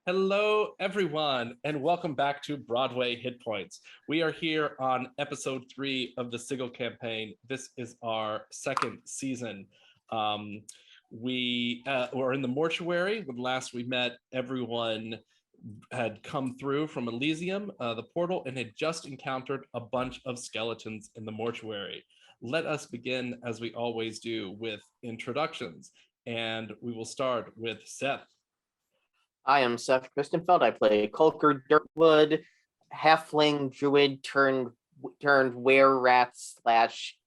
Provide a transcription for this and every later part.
Hello, everyone, and welcome back to Broadway Hit Points. We are here on episode 3 of the Sigil campaign. This is our second season. We were in the mortuary. When last we met, everyone had come through from Elysium, the portal, and had just encountered a bunch of skeletons in the mortuary. Let us begin, as we always do, with introductions. And we will start with Seth. I am Seth Christenfeld. I play Colker Dirtwood, halfling druid turned were rat slash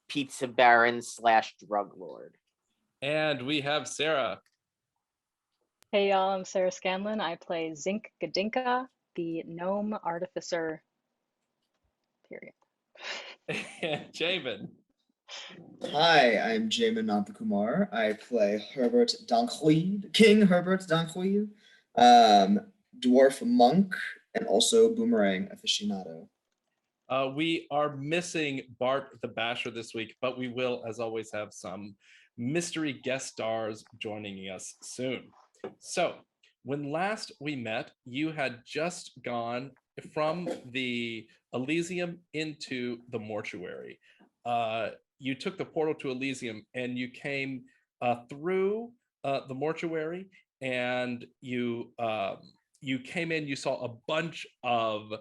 pizza baron slash drug lord. And we have Sarah. Hey y'all, I'm Sarah Scanlon. I play Zink Gadinka, the gnome artificer, period. And Jamin. Hi, I'm Jamin Nandakumar. I play Herbert Dankhuid, King Herbert Dankhuid, dwarf monk, and also boomerang aficionado. We are missing Bart the Basher this week, but we will, as always, have some mystery guest stars joining us soon. So, when last we met, you had just gone from the Elysium into the mortuary. You took the portal to Elysium and you came through the mortuary, and you came in. You saw a bunch of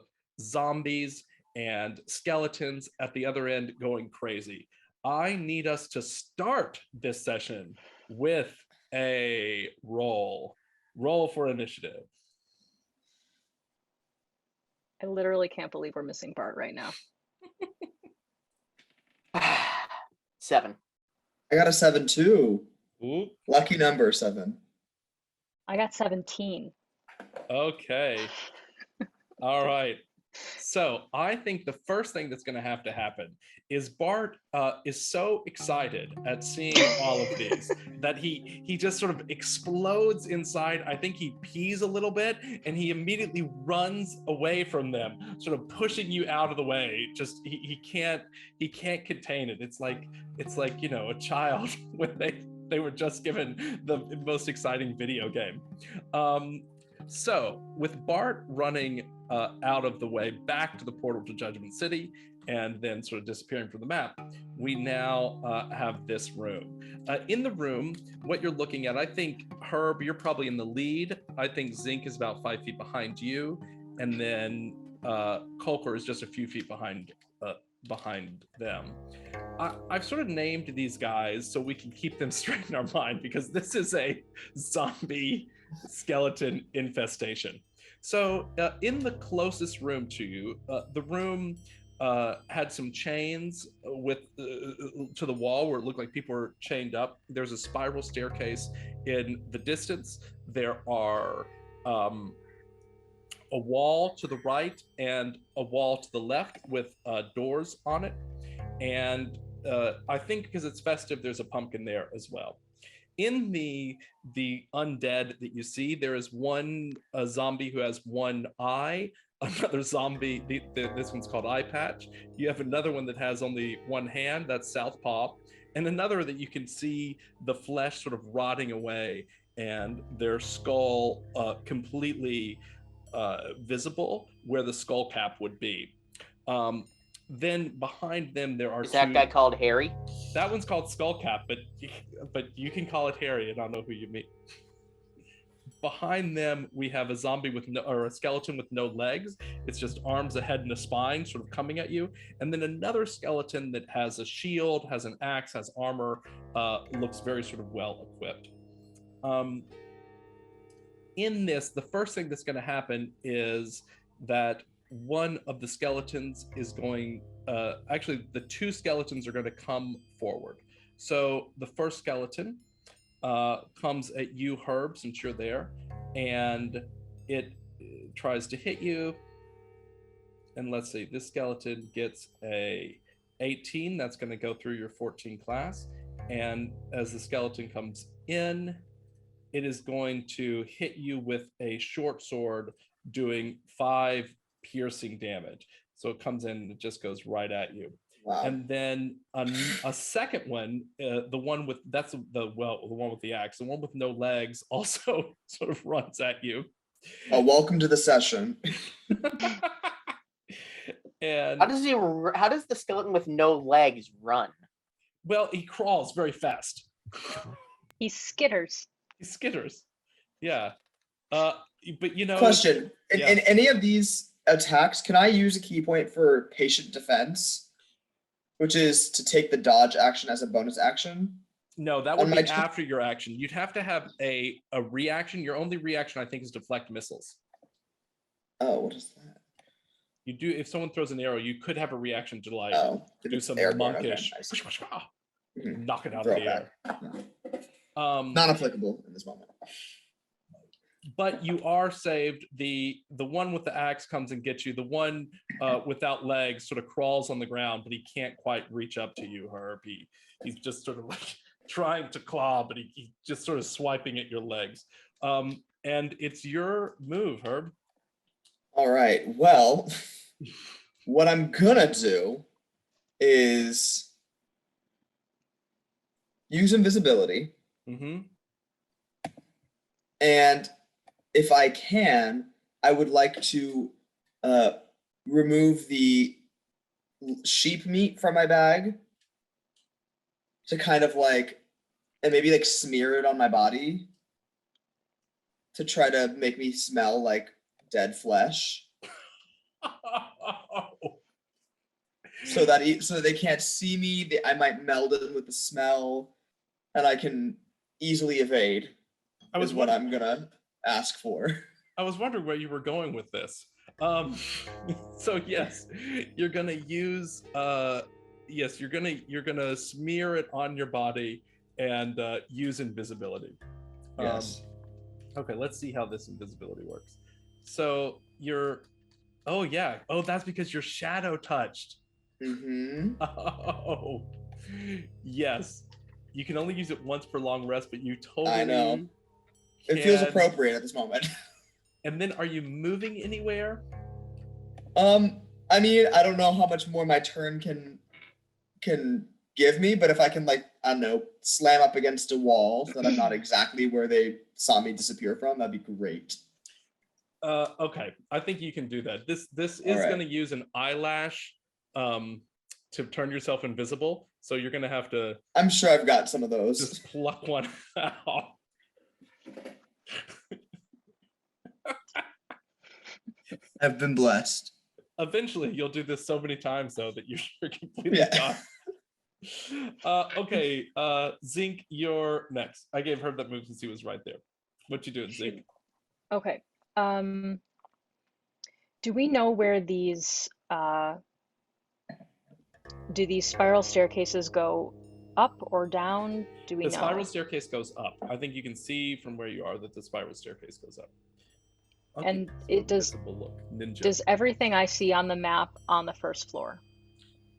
zombies and skeletons at the other end going crazy. I need us to start this session with a roll for initiative. I literally can't believe we're missing Bart right now. 7. I got a 7 too. Ooh. Lucky number 7. I got 17. Okay. All right. So I think the first thing that's going to happen is Bart is so excited at seeing all of these that he just sort of explodes inside. I think he pees a little bit and he immediately runs away from them, sort of pushing you out of the way. Just he can't contain it. It's like a child when they were just given the most exciting video game. So with Bart running out of the way back to the portal to Judgement City and then sort of disappearing from the map, we now have this room. In the room, what you're looking at, I think, Herb, you're probably in the lead. I think Zink is about 5 feet behind you, and then Kolker is just a few feet behind them. I've sort of named these guys so we can keep them straight in our mind, because this is a zombie skeleton infestation. So in the closest room to you, the room had some chains to the wall where it looked like people were chained up. There's a spiral staircase in the distance. There are a wall to the right and a wall to the left with doors on it. And I think because it's festive, there's a pumpkin there as well. In the undead that you see, there is a zombie who has one eye, another zombie, this one's called Eye Patch. You have another one that has only one hand, that's Southpaw, and another that you can see the flesh sort of rotting away and their skull completely visible where the skull cap would be. Then behind them there are Is that guy called Harry? That one's called Skullcap, but you can call it Harry. I don't know who you mean. Behind them, we have a zombie or a skeleton with no legs. It's just arms, a head, and a spine sort of coming at you. And then another skeleton that has a shield, has an axe, has armor, looks very sort of well equipped. In this, the first thing that's going to happen is that one of the skeletons is going, actually the two skeletons are going to come forward. So the first skeleton comes at you, Herb, since you're there, and it tries to hit you. And let's see, this skeleton gets a 18. That's going to go through your 14 class. And as the skeleton comes in, it is going to hit you with a short sword, doing 5 piercing damage. So it comes in and it just goes right at you. Wow. And then a second one, the one with the one with the axe, the one with no legs, also sort of runs at you. Welcome to the session. And How does the skeleton with no legs run? well, he crawls very fast. He skitters. He skitters. Yeah. But you know. Question: in Yeah. any of these attacks, can I use a key point for patient defense, which is to take the dodge action as a bonus action? No, that would On be my turn- after your action. You'd have to have a reaction. Your only reaction, I think, is deflect missiles. Oh, what is that? You do if someone throws an arrow, you could have a reaction to like Oh, do some airborne. Okay, monkish, I see. Mhm. knock it out Throw of it the air. back. Not applicable in this moment. But you are saved. The one with the axe comes and gets you. The one without legs sort of crawls on the ground, but he can't quite reach up to you, Herb. He's just sort of like trying to claw, but he's just sort of swiping at your legs. And it's your move, Herb. All right. Well, what I'm gonna do is use invisibility, Mm-hmm. and if I can, I would like to remove the sheep meat from my bag to kind of like, and maybe like smear it on my body to try to make me smell like dead flesh, so that they can't see me. I might meld in with the smell, and I can easily evade. Is what I'm gonna ask for. I was wondering where you were going with this. So yes, you're gonna use yes, you're gonna smear it on your body and use invisibility. Yes. Okay, let's see how this invisibility works. So that's because you're shadow touched. Mm-hmm. Oh, yes. You can only use it once per long rest, but you totally. I know. It feels appropriate at this moment. And then, are you moving anywhere? I mean, I don't know how much more my turn can give me, but if I can, like, I don't know, slam up against a wall so that I'm not exactly where they saw me disappear from, that'd be great. Okay, I think you can do that. This is right. going to use an eyelash to turn yourself invisible. So you're going to have to. I'm sure I've got some of those. Just pluck one out. I've been blessed. Eventually, you'll do this so many times though that you're completely gone. Okay, Zink, you're next. I gave her that move since he was right there. What you doing, Zink? Okay. Do we know where these do these spiral staircases go up or down? Do we know? The spiral staircase goes up. I think you can see from where you are that the spiral staircase goes up. Okay, and it does. Look, ninja. Does everything I see on the map on the first floor?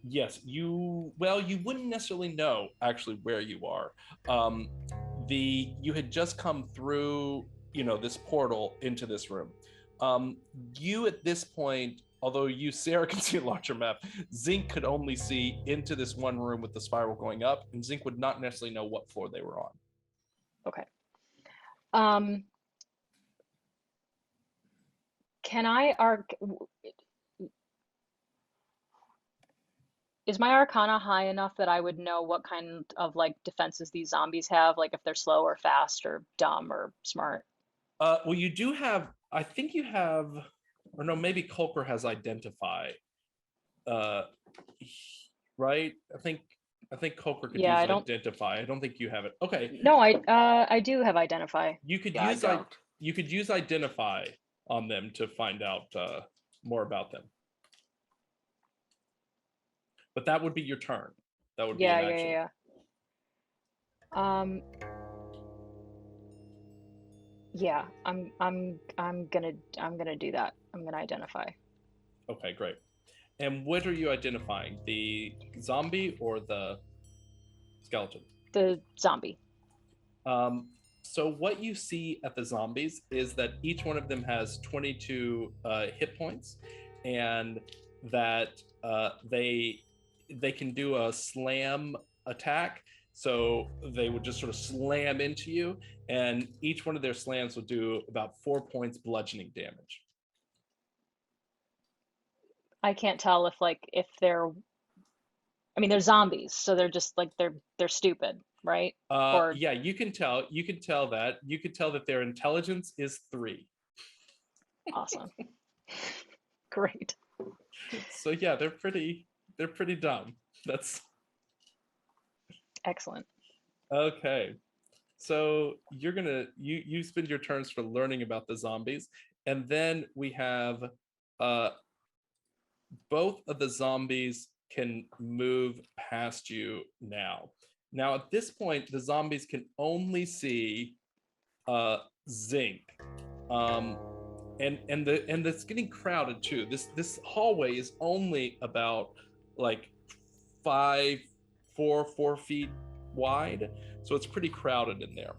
Yes, you wouldn't necessarily know actually where you are. You had just come through, this portal into this room. You at this point, although you, Sarah, can see a larger map, Zink could only see into this one room with the spiral going up, and Zink would not necessarily know what floor they were on. Okay. Can I is my Arcana high enough that I would know what kind of like defenses these zombies have, like if they're slow or fast or dumb or smart? Well, you do have, I think you have, or no, maybe Keiper has identify. Right? I think Keiper could use identify. I don't think you have it. Okay. No, I do have identify. You could use identify on them to find out more about them. But that would be your turn. That would be an action. Yeah. I'm gonna do that. I'm gonna identify. Okay, great. And what are you identifying? The zombie or the skeleton? The zombie. So what you see at the zombies is that each one of them has 22 hit points, and that they can do a slam attack, So they would just sort of slam into you, and each one of their slams would do about 4 points bludgeoning damage. I can't tell if they're, I mean, they're zombies, so they're just like they're stupid, right? Or Yeah, you can tell that. You could tell that their intelligence is 3. awesome. Great. So yeah, they're pretty dumb. That's Excellent. okay. So you're gonna you spend your turns for learning about the zombies, and then we have both of the zombies can move past you now. Now at this point, the zombies can only see Zinc. And it's getting crowded too. This hallway is only about like 4 feet wide, so it's pretty crowded in there.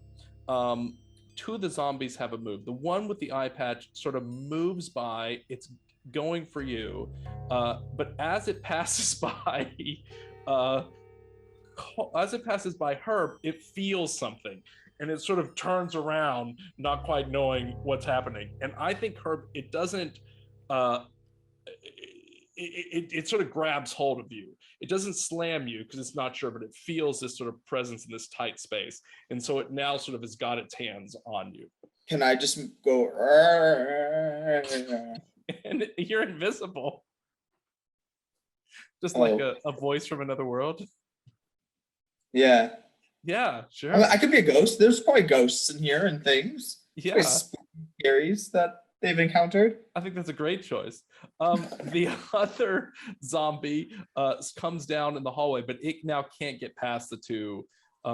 2 of the zombies have a move. The one with the eye patch sort of moves by. It's going for you, but as it passes by, Herb, it feels something. And it sort of turns around, not quite knowing what's happening. And I think Herb, it doesn't, it sort of grabs hold of you. It doesn't slam you because it's not sure, but it feels this sort of presence in this tight space. And so it now sort of has got its hands on you. Can I just go? And you're invisible. Just like a voice from another world. Yeah. Yeah, sure. I mean, I could be a ghost. There's probably ghosts in here and things. Yeah. Spooky scaries that they've encountered. I think that's a great choice. The other zombie comes down in the hallway, but it now can't get past the 2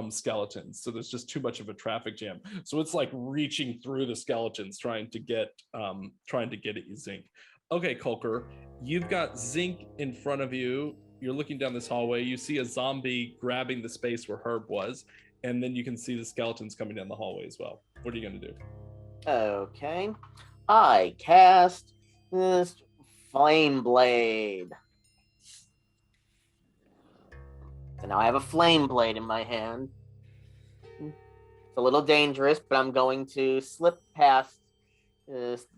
skeletons. So there's just too much of a traffic jam. So it's like reaching through the skeletons, trying to get at you, Zinc. Okay, Kolker, you've got Zinc in front of you. You're looking down this hallway. You see a zombie grabbing the space where Herb was, and then you can see the skeletons coming down the hallway as well. What are you going to do? Okay. I cast this Flame Blade. So now I have a Flame Blade in my hand. It's a little dangerous, but I'm going to slip past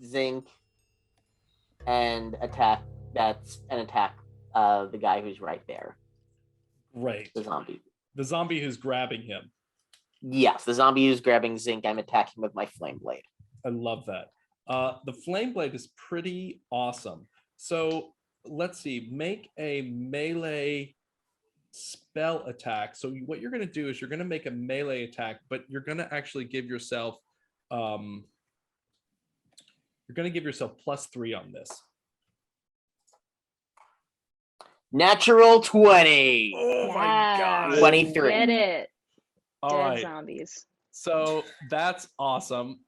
Zinc and attack. That's an attack. The guy who's right there. Great. The zombie. The zombie who's grabbing him. Yes, the zombie who's grabbing Zinc. I'm attacking with my Flame Blade. I love that. The Flame Blade is pretty awesome. So let's see. Make a melee spell attack. So what you're going to do is you're going to make a melee attack, but you're going to actually give yourself +3 on this. Natural 20. Oh my god. 23. Get it. All Dead right. zombies. So that's awesome.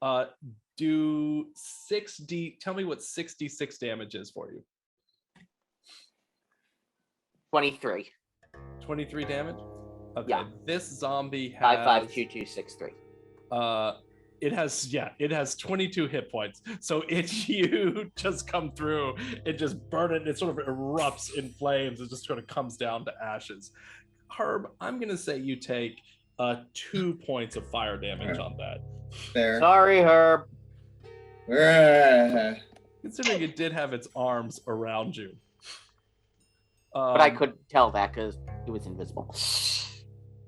Do 6d. Tell me what 66 damage is for you. 23. 23 damage. Okay. Yeah. This zombie has 552263. It has 22 hit points. So you just come through, it just burn it, it sort of erupts in flames, it just sort of comes down to ashes. Herb, I'm gonna say you take 2 points of fire damage on that. There. Sorry, Herb. Considering it did have its arms around you. But I couldn't tell that because it was invisible.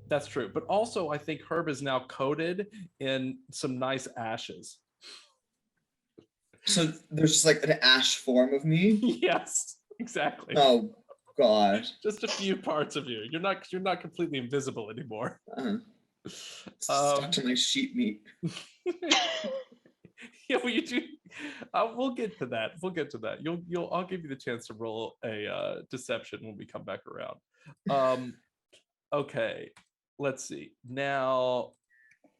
That's true. But also, I think Herb is now coated in some nice ashes. So there's just like an ash form of me? Yes, exactly. Oh, God. Just a few parts of you. You're not completely invisible anymore. Stuck to my sheep meat. Yeah, well, you do. We'll get to that. I'll give you the chance to roll a deception when we come back around. Okay, let's see. Now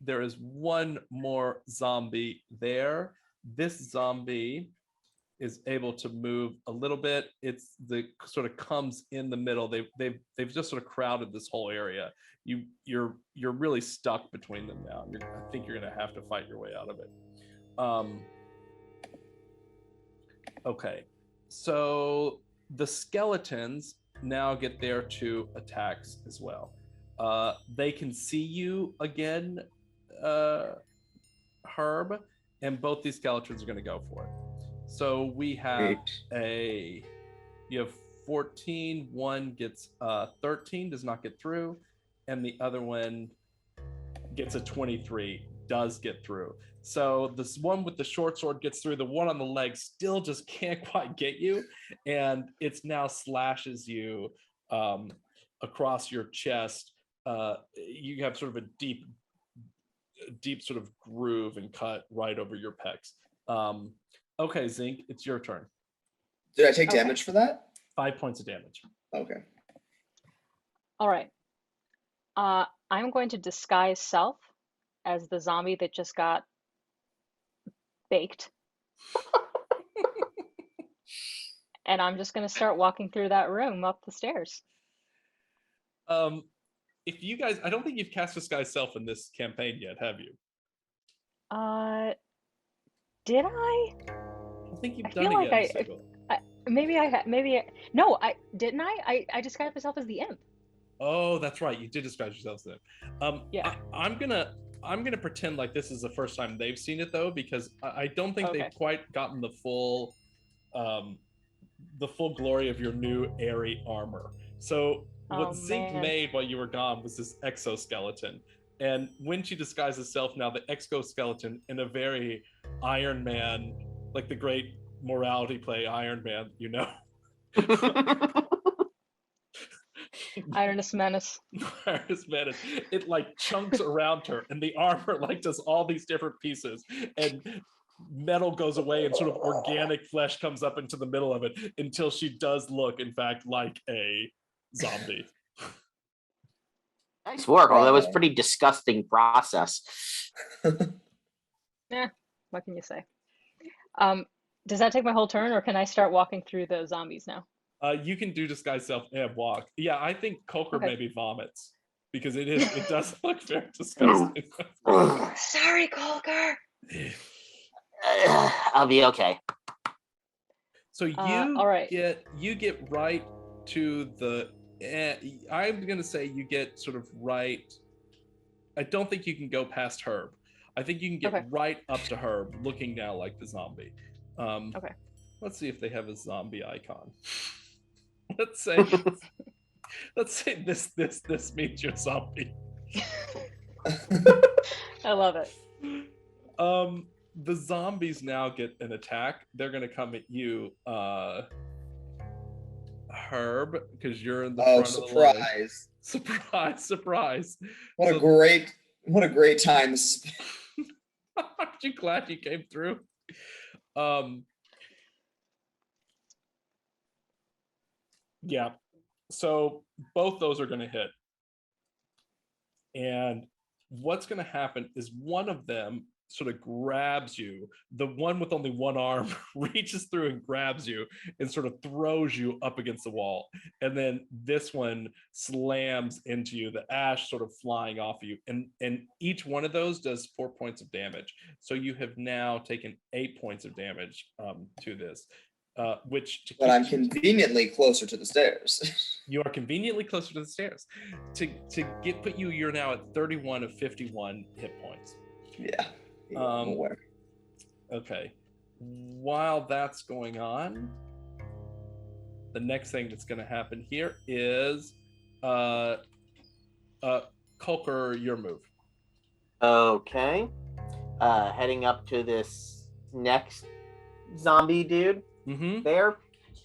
there is one more zombie there. This zombie is able to move a little bit. It's the sort of comes in the middle. They've just sort of crowded this whole area. You're really stuck between them now. I think you're gonna have to fight your way out of it. Okay, so the skeletons now get their 2 attacks as well. They can see you again, Herb, and both these skeletons are going to go for it. So we have you have 14, one gets 13, does not get through, and the other one gets a 23, does get through. So this one with the short sword gets through, the one on the leg still just can't quite get you, and it's now slashes you across your chest. You have sort of a deep sort of groove and cut right over your pecs. Okay, Zink, it's your turn. Did I take damage for that? 5 points of damage. Okay. All right. I'm going to disguise self as the zombie that just got baked. And I'm just going to start walking through that room up the stairs. If you guys, I don't think you've cast Disguise Self in this campaign yet, have you? Did I? I think you've I done feel it like yet, Sigil. no, didn't I disguised myself as the imp. Oh, that's right. You did disguise yourselves then. Yeah. I'm gonna pretend like this is the first time they've seen it though, because I don't think they've quite gotten the full glory of your new airy armor. So what Zink made while you were gone was this exoskeleton. And when she disguises herself now, the exoskeleton in a very Iron Man, like the great morality play Iron Man, you know. Ironus Menace. Ironus Menace. It like chunks around her, and the armor like does all these different pieces, and metal goes away, and sort of organic flesh comes up into the middle of it until she does look, in fact, like a zombie. Nice work, although it was a pretty disgusting process. Yeah, what can you say? Does that take my whole turn, or can I start walking through the zombies now? You can do disguise self and walk. Yeah, I think Keiper maybe vomits because it does look very disgusting. Sorry, Keiper. I'll be okay. So you get right to the. I'm gonna say you get sort of right. I don't think you can go past Herb. I think you can get right up to Herb, looking now like the zombie. Let's see if they have a zombie icon. Let's say this means you're zombie. I love it. The zombies now get an attack. They're gonna come at you, Herb, because you're in the front of the line. Surprise. What a great time this has been. Aren't you glad you came through? Yeah, so both those are going to hit. And what's going to happen is one of them sort of grabs you. The one with only one arm reaches through and grabs you and sort of throws you up against the wall. And then this one slams into you, the ash sort of flying off of you. And each one of those does 4 points of damage. So you have now taken 8 points of damage to this. But I'm conveniently closer to the stairs. You are conveniently closer to the stairs. You're now at 31 of 51 hit points. Yeah. I'm aware. Okay. While that's going on, the next thing that's going to happen here is Keiper, your move. Okay. Heading up to this next zombie dude there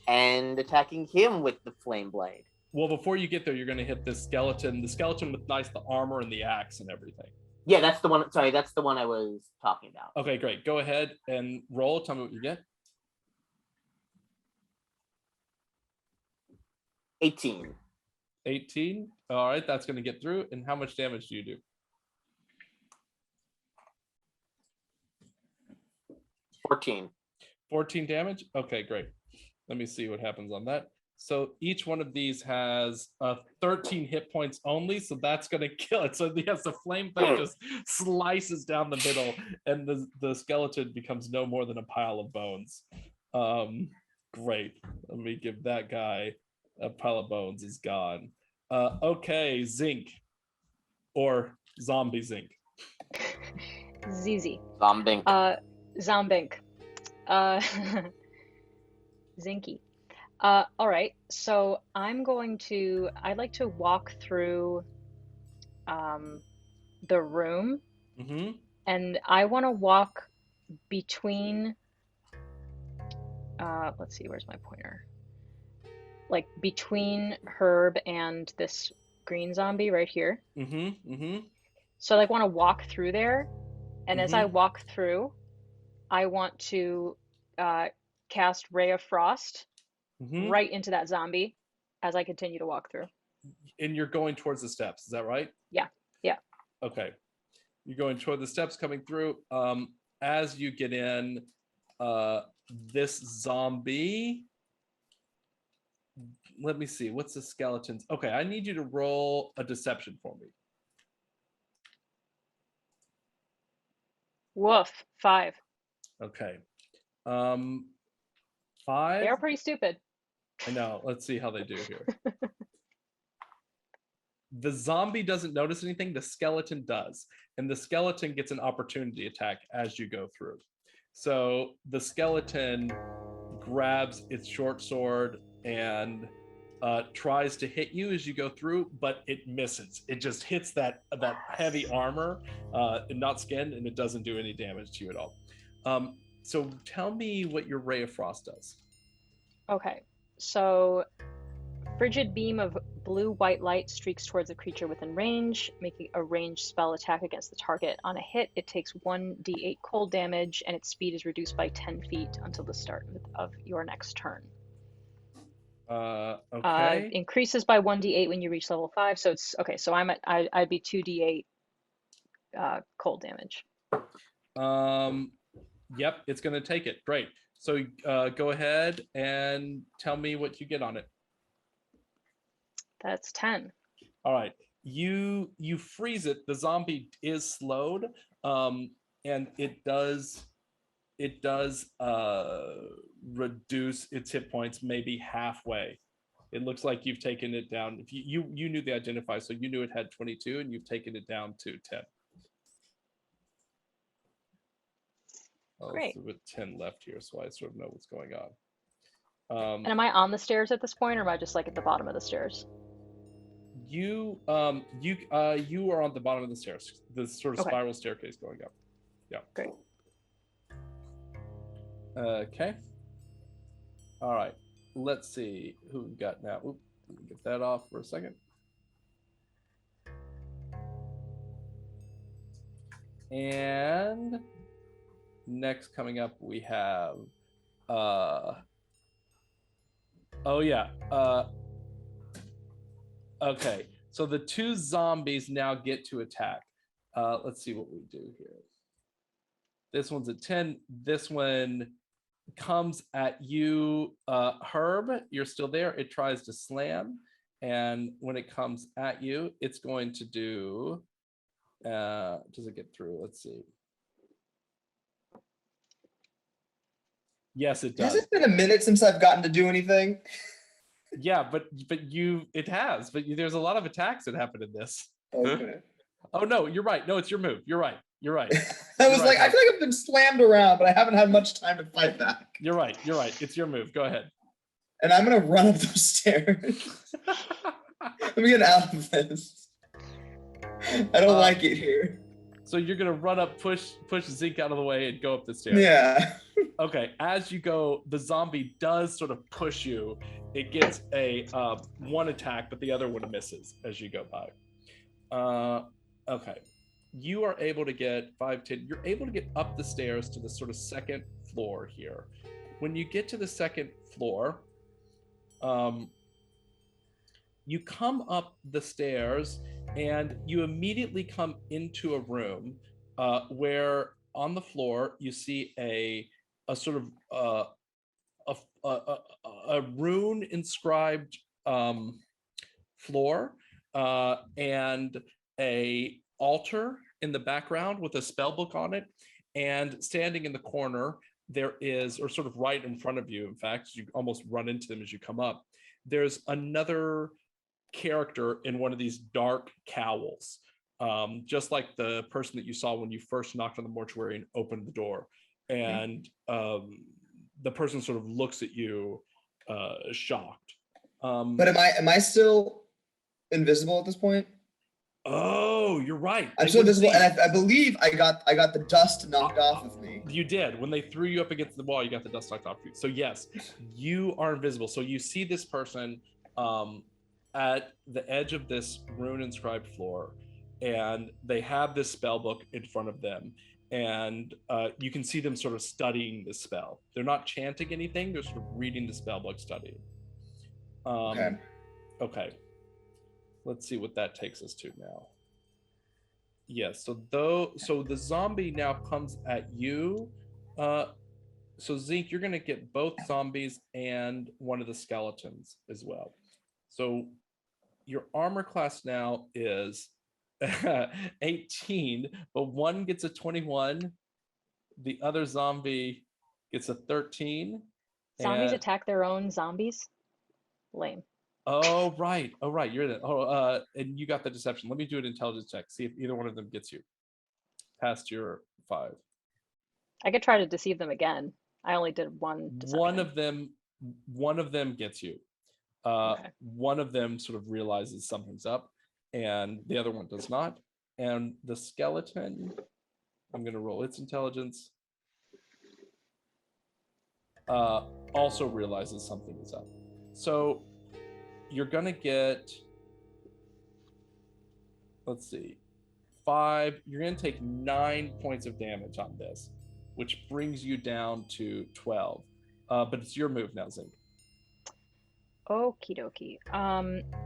and attacking him with the flame blade. Well, before you get there, you're going to hit the skeleton with the armor and the axe and everything. Yeah, that's the one. Sorry, that's the one I was talking about. Okay, great. Go ahead and roll. Tell me what you get. 18. 18. All right, that's going to get through. And how much damage do you do? 14. 14 damage? Okay, great. Let me see what happens on that. So each one of these has 13 hit points only, so that's going to kill it. So yes, the flame thing just slices down the middle, and the skeleton becomes no more than a pile of bones. Great. Let me give that guy a pile of bones is gone. Okay, Zink, or zombie Zinc? ZZ. Zombink. Zombink. Zinky. All right. So I'd like to walk through the room, and I want to walk between. Let's see, where's my pointer? Like between Herb and this green zombie right here. So I want to walk through there, and as I walk through, I want to cast Ray of Frost right into that zombie as I continue to walk through. And you're going towards the steps, is that right? Yeah. Okay. You're going toward the steps coming through. As you get in, this zombie, let me see, what's the skeletons? Okay, I need you to roll a deception for me. Woof. 5. Okay. 5. They're pretty stupid. I know. Let's see how they do here. The zombie doesn't notice anything. The skeleton does. And the skeleton gets an opportunity attack as you go through. So the skeleton grabs its short sword and tries to hit you as you go through, but it misses. It just hits that heavy armor, not skin, and it doesn't do any damage to you at all. So tell me what your Ray of Frost does. Okay, so frigid beam of blue-white light streaks towards a creature within range, making a ranged spell attack against the target. On a hit, it takes 1d8 cold damage, and its speed is reduced by 10 feet until the start of your next turn. Okay. Increases by 1d8 when you reach level 5. So it's okay. So I'd be 2d8 cold damage. Yep, it's going to take it. Great. So go ahead and tell me what you get on it. That's 10. All right. You freeze it. The zombie is slowed, and it does reduce its hit points maybe halfway. It looks like you've taken it down. If you knew the identify, so you knew it had 22, and you've taken it down to 10. Great. With 10 left here, so I sort of know what's going on. And am I on the stairs at this point, or am I just like at the bottom of the stairs? You are on the bottom of the stairs, the sort of spiral staircase going up. Yeah. Great. Okay. All right. Let's see who we got now. Oop, let me get that off for a second. And next coming up we have okay, so the two zombies now get to attack. Let's see what we do here. This one's a 10. This one comes at you, Herb. You're still there. It tries to slam, and when it comes at you, it's going to do. Does it get through? Let's see. Yes, it does. Has it been a minute since I've gotten to do anything? Yeah, but it has. But there's a lot of attacks that happen in this. Okay. Oh no, you're right. No, it's your move. You're right. I was like, I feel like I've been slammed around, but I haven't had much time to fight back. You're right. It's your move. Go ahead. And I'm gonna run up those stairs. Let me get out of this. I don't like it here. So you're gonna run up, push Zeke out of the way, and go up the stairs. Yeah. Okay. As you go, the zombie does sort of push you. It gets a one attack, but the other one misses as you go by. Okay. You are able to get 5, 10. You're able to get up the stairs to the sort of second floor here. When you get to the second floor, you come up the stairs and you immediately come into a room where on the floor you see a sort of a rune inscribed floor and a altar in the background with a spell book on it, and standing in the corner there is, or sort of right in front of you, in fact, you almost run into them as you come up, there's another character in one of these dark cowls. just like the person that you saw when you first knocked on the mortuary and opened the door. And the person sort of looks at you shocked. But am I still invisible at this point? Oh, you're right. I'm still invisible, and I believe I got the dust knocked off of me. You did. When they threw you up against the wall, you got the dust knocked off you. So yes, you are invisible. So you see this person at the edge of this rune-inscribed floor, and they have this spell book in front of them, and you can see them sort of studying the spell. They're not chanting anything. They're sort of reading the spell book, studying. Okay. Let's see what that takes us to now. Yes, so the zombie now comes at you. So Zeke, you're gonna get both zombies and one of the skeletons as well. So your armor class now is 18, but one gets a 21, the other zombie gets a 13. Zombies attack their own zombies? Lame. Oh right, you're the and you got the deception. Let me do an intelligence check, see if either one of them gets you past your 5. I could try to deceive them again. I only did one deception. One of them gets you. Okay. One of them sort of realizes something's up, and the other one does not. And the skeleton, I'm gonna roll its intelligence, also realizes something is up. So you're gonna get, let's see, 5. You're gonna take 9 points of damage on this, which brings you down to 12. But it's your move now, Zink. Okie dokie.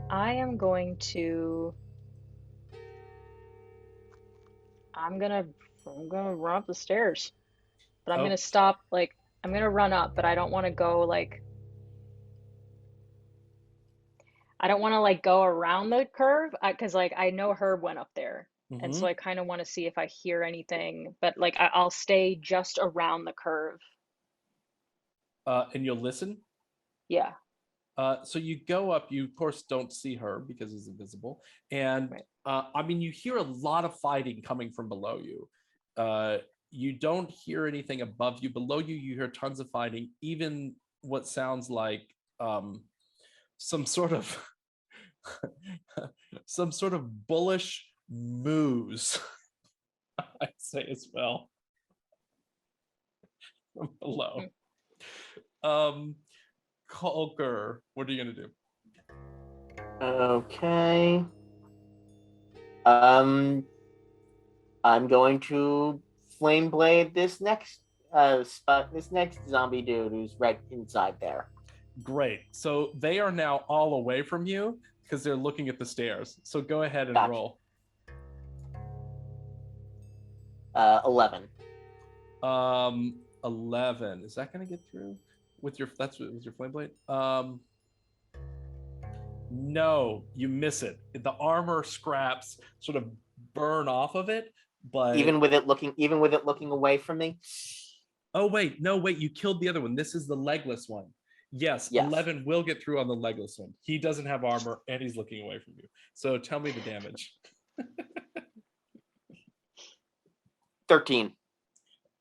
I am going to. I'm gonna run up the stairs, but I'm gonna stop. Like, I'm gonna run up, but I don't want to go like. I don't want to like go around the curve because like I know Herb went up there, and so I kind of want to see if I hear anything. But like I'll stay just around the curve. And you'll listen? Yeah. So you go up, you of course don't see her because he's invisible. And I mean, you hear a lot of fighting coming from below you. You don't hear anything above you. Below you, you hear tons of fighting, even what sounds like some sort of bullish moos, I'd say as well, from below. Kulker, what are you gonna do? Okay. I'm going to flame blade this next zombie dude who's right inside there. Great. So they are now all away from you because they're looking at the stairs. So go ahead and roll. 11. 11. Is that gonna get through with your flame blade? No, you miss it. The armor scraps sort of burn off of it, but even with it looking away from me. Oh wait, no, wait, you killed the other one. This is the legless one. Yes, 11 will get through on the legless one. He doesn't have armor and he's looking away from you. So tell me the damage. 13.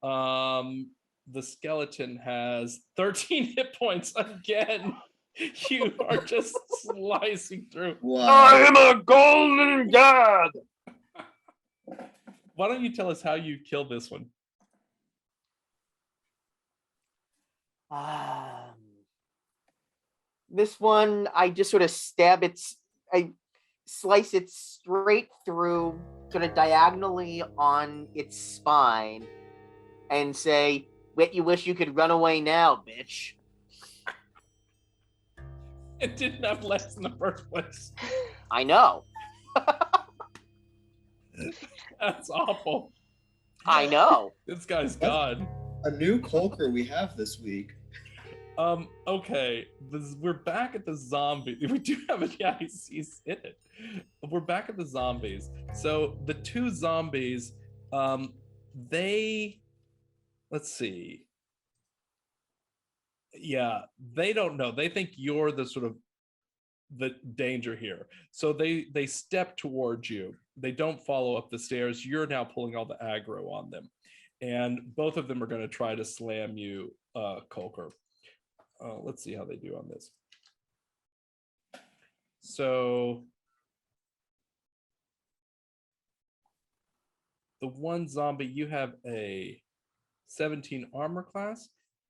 The skeleton has 13 hit points again. You are just slicing through. Wow. I am a golden god. Why don't you tell us how you killed this one? This one, I just sort of I slice it straight through, sort of diagonally on its spine, and say, "Bet you wish you could run away now, bitch." It didn't have legs in the first place. I know. That's awful. I know. This guy's God. A new Kulker we have this week. Okay. We're back at the zombie. We do have it. Yeah, he's in it. We're back at the zombies. So the two zombies, let's see. Yeah, they don't know. They think you're the sort of the danger here. So they step towards you they don't follow up the stairs. You're now pulling all the aggro on them, and both of them are going to try to slam you, Keiper. Let's see how they do on this. So the one zombie, you have a 17 armor class,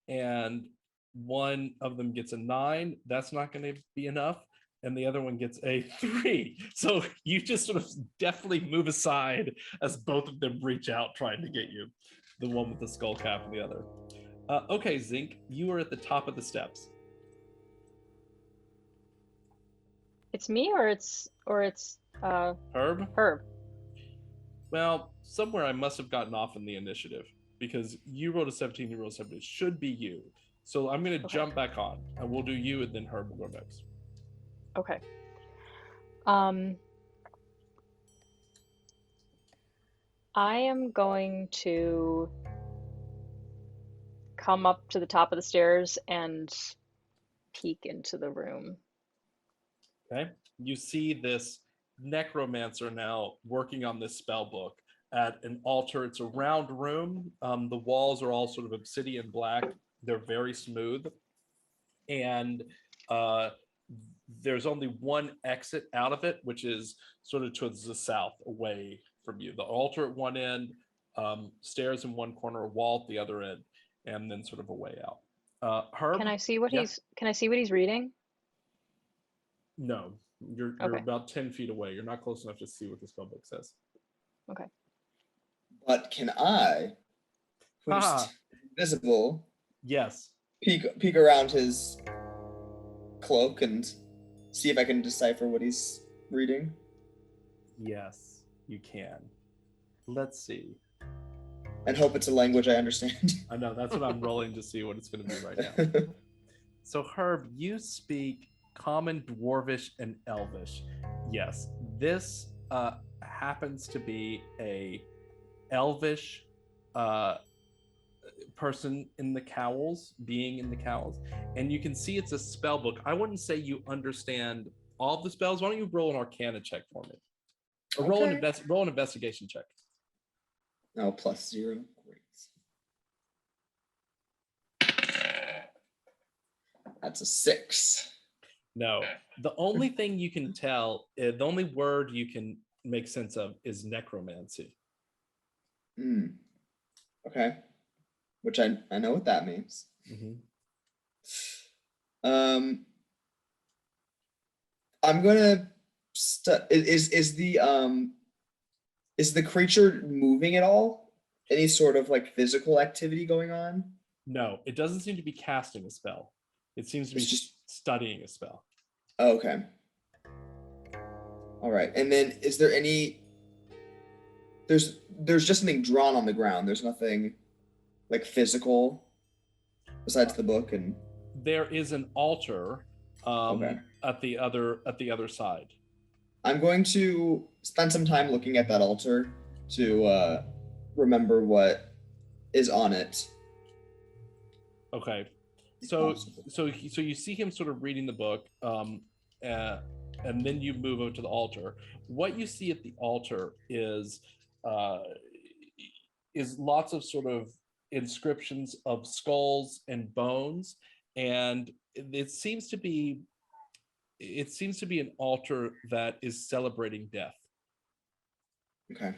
and one of them gets a 9. That's not going to be enough. And the other one gets a 3. So you just sort of definitely move aside as both of them reach out trying to get you. The one with the skull cap and the other. Okay, Zinc, you are at the top of the steps. It's me or it's Herb? Herb. Well, somewhere I must have gotten off in the initiative because you rolled a 17, you rolled a 17. It should be you. So I'm going to jump back on, and we'll do you, and then Herb will go next. Okay. I am going to come up to the top of the stairs and peek into the room. Okay. You see this necromancer now working on this spell book at an altar. It's a round room. The walls are all sort of obsidian black. They're very smooth. And there's only one exit out of it, which is sort of towards the south, away from you. The altar at one end, stairs in one corner, a wall at the other end, and then sort of a way out. Herb, Can I see what he's reading? No, you're Okay. about 10 feet away. You're not close enough to see what the spellbook says. Okay. But can I, who's invisible, yes, peek around his cloak and see if I can decipher what he's reading? Yes, you can. Let's see. And hope it's a language I understand. I know, that's what I'm rolling to see what it's going to be right now. So Herb, you speak Common, Dwarvish, and Elvish. Yes, this happens to be a Elvish person in the cowls, being in the cowls, and you can see it's a spell book. I wouldn't say you understand all of the spells. Why don't you roll an Arcana check for me? Or roll an investigation check. No, +0. Great. That's a 6. No, the only thing you can tell, the only word you can make sense of is necromancy. Okay, which I know what that means. Mm-hmm. I'm gonna is the creature moving at all? Any sort of like physical activity going on? No, it doesn't seem to be casting a spell. It seems to be just studying a spell. Okay. All right. And then is there any there's just something drawn on the ground. There's nothing like physical besides the book and there is an altar at the other side. I'm going to spend some time looking at that altar to remember what is on it. Okay. So you see him sort of reading the book, and then you move over to the altar. What you see at the altar is lots of sort of inscriptions of skulls and bones, and it seems to be an altar that is celebrating death. Okay.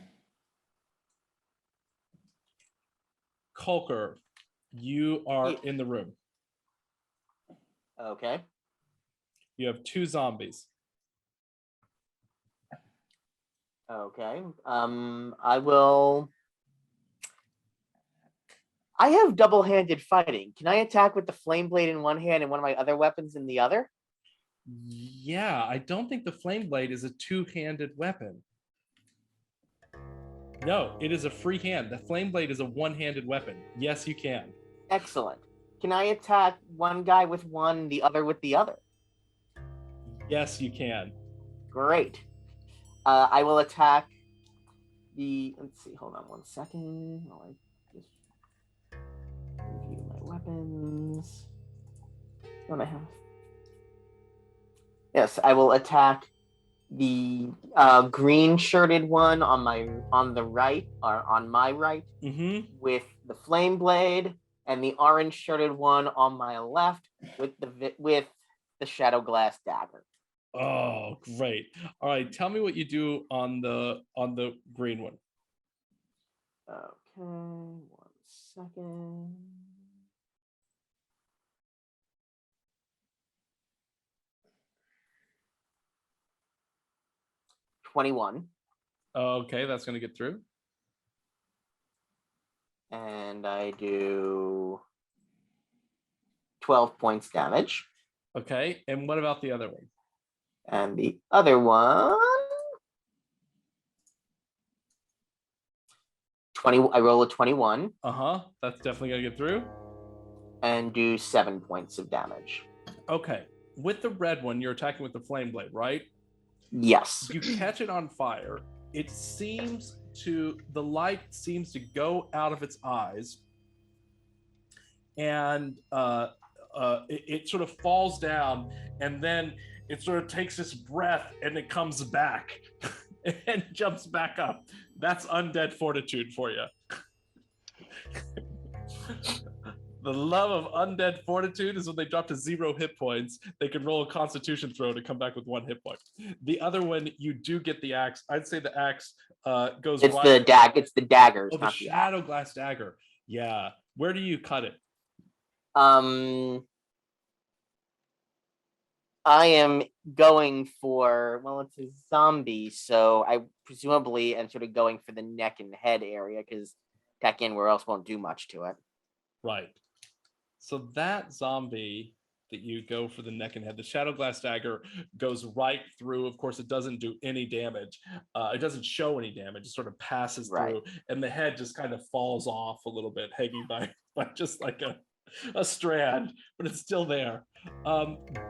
Keiper, you are in the room. Okay. You have 2 zombies. Okay. I have double-handed fighting. Can I attack with the flame blade in one hand and one of my other weapons in the other? Yeah, I don't think the flame blade is a 2-handed weapon. No, it is a free hand. The flame blade is a 1-handed weapon. Yes, you can. Excellent. Can I attack one guy with one, the other with the other? Yes, you can. Great. I will attack the. Let's see. Hold on one second. While I just review my weapons. What do I have? Yes, I will attack the green shirted one on the right, or on my right, with the flame blade, and the orange shirted one on my left with the shadow glass dagger. Oh, great. All right, tell me what you do on the green one. Okay, 1 second. $21. Okay, that's going to get through. And I do 12 points damage. Okay, and what about the other one? And the other one, 20. I roll a 21. That's definitely going to get through. And do 7 points of damage. Okay, with the red one, you're attacking with the flame blade, right? Yes. You catch it on fire. The light seems to go out of its eyes, and it sort of falls down, and then it sort of takes this breath, and it comes back and jumps back up. That's undead fortitude for you. The love of undead fortitude is when they drop to 0 hit points, they can roll a constitution throw to come back with 1 hit point. The other one, you do get the axe. I'd say the axe goes It's right. It's the daggers. Oh, the shadow glass dagger. Yeah. Where do you cut it? I am going for, well, it's a zombie, so I presumably am sort of going for the neck and head area, because attack anywhere else won't do much to it. Right. So that zombie that you go for the neck and head, the shadow glass dagger goes right through. Of course, it doesn't do any damage. It doesn't show any damage. It sort of passes through, and the head just kind of falls off a little bit, hanging by just like a strand, but it's still there.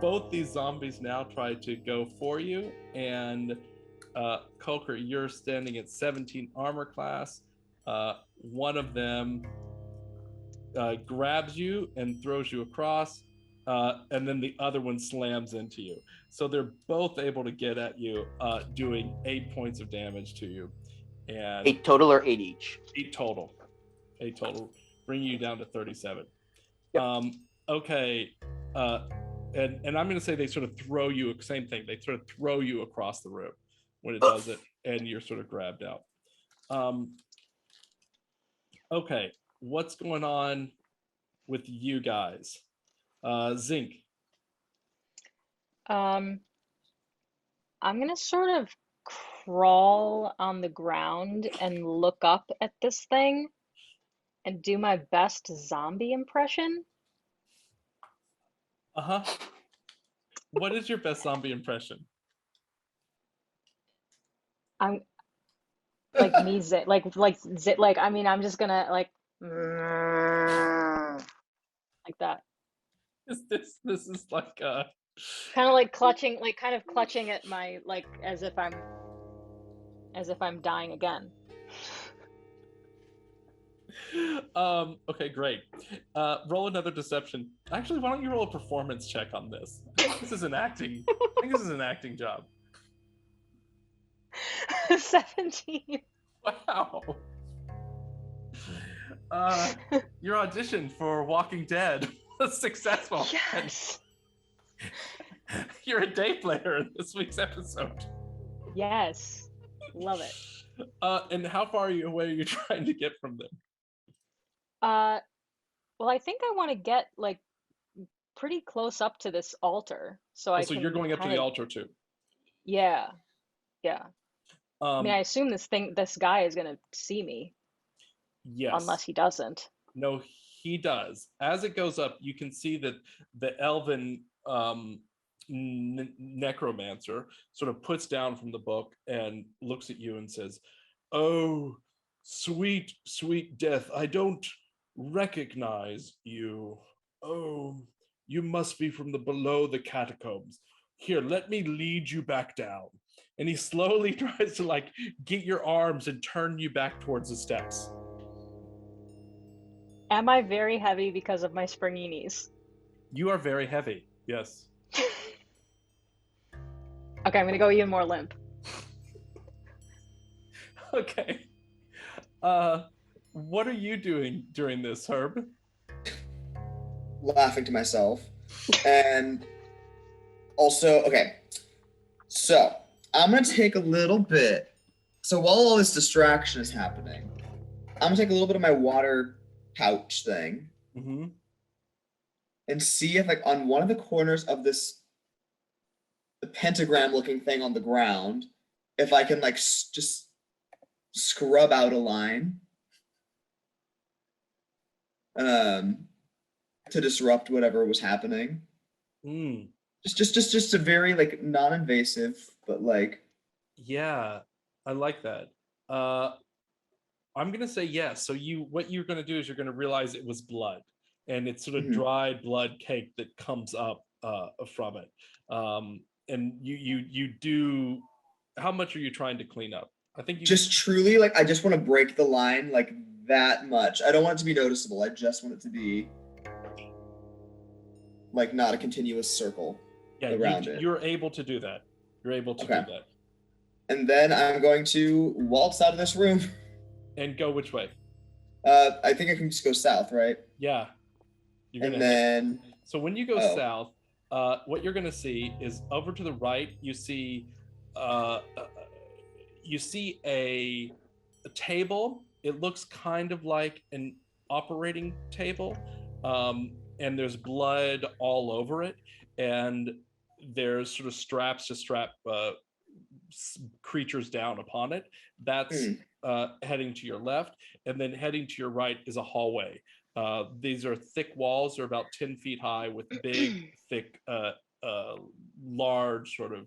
Both these zombies now try to go for you, and Keiper, you're standing at 17 armor class. One of them grabs you and throws you across, and then the other one slams into you. So they're both able to get at you, doing 8 points of damage to you. And 8 total or 8 each? 8 total. 8 total, bringing you down to 37. Yep. Okay. And I'm going to say they sort of throw you, same thing. They sort of throw you across the room when it does it, and you're sort of grabbed out. Okay. What's going on with you guys? Zinc. I'm gonna sort of crawl on the ground and look up at this thing and do my best zombie impression. What is your best zombie impression? I'm like me, like I mean, I'm just gonna like that. This is like kind of like clutching, like kind of clutching at my, like as if I'm dying again. Okay, great. Roll another deception. Actually, why don't you roll a performance check on this? I think this is an acting job. 17. Wow. Your audition for Walking Dead was successful. Yes. You're a day player in this week's episode. Yes. Love it. And how far away are you trying to get from them? Well, I think I want to get like pretty close up to this altar, so So you're going up to the altar too. Yeah. I mean, I assume this guy is gonna see me. Yes. Unless he doesn't. No, he does. As it goes up, you can see that the elven necromancer sort of puts down from the book and looks at you and says, "Oh, sweet, sweet death, I don't recognize you. Oh, you must be from below the catacombs. Here, let me lead you back down." And he slowly tries to like get your arms and turn you back towards the steps. Am I very heavy because of my springy knees? You are very heavy, yes. Okay, I'm gonna go even more limp. Okay. What are you doing during this, Herb? Laughing to myself. And also, okay. So I'm gonna take a little bit. So while all this distraction is happening, I'm gonna take a little bit of my water pouch thing and see if, like, on one of the corners of this the pentagram looking thing on the ground, if I can, like, just scrub out a line to disrupt whatever was happening. Just a very, like, non-invasive, but like. Yeah, I like that. I'm gonna say yes. So what you're gonna do is you're gonna realize it was blood, and it's sort of dried blood cake that comes up from it. And you do. How much are you trying to clean up? I think you just truly, like, I just want to break the line like that much. I don't want it to be noticeable. I just want it to be like not a continuous circle around it. You're able to do that. You're able to do that. And then I'm going to waltz out of this room. And go which way? I think I can just go south, right? Yeah. So when you go south, what you're going to see is over to the right. You see a table. It looks kind of like an operating table, and there's blood all over it, and there's sort of straps to strap creatures down upon it. That's heading to your left, and then heading to your right is a hallway. These are thick walls. They're about 10 feet high with big, thick, large sort of,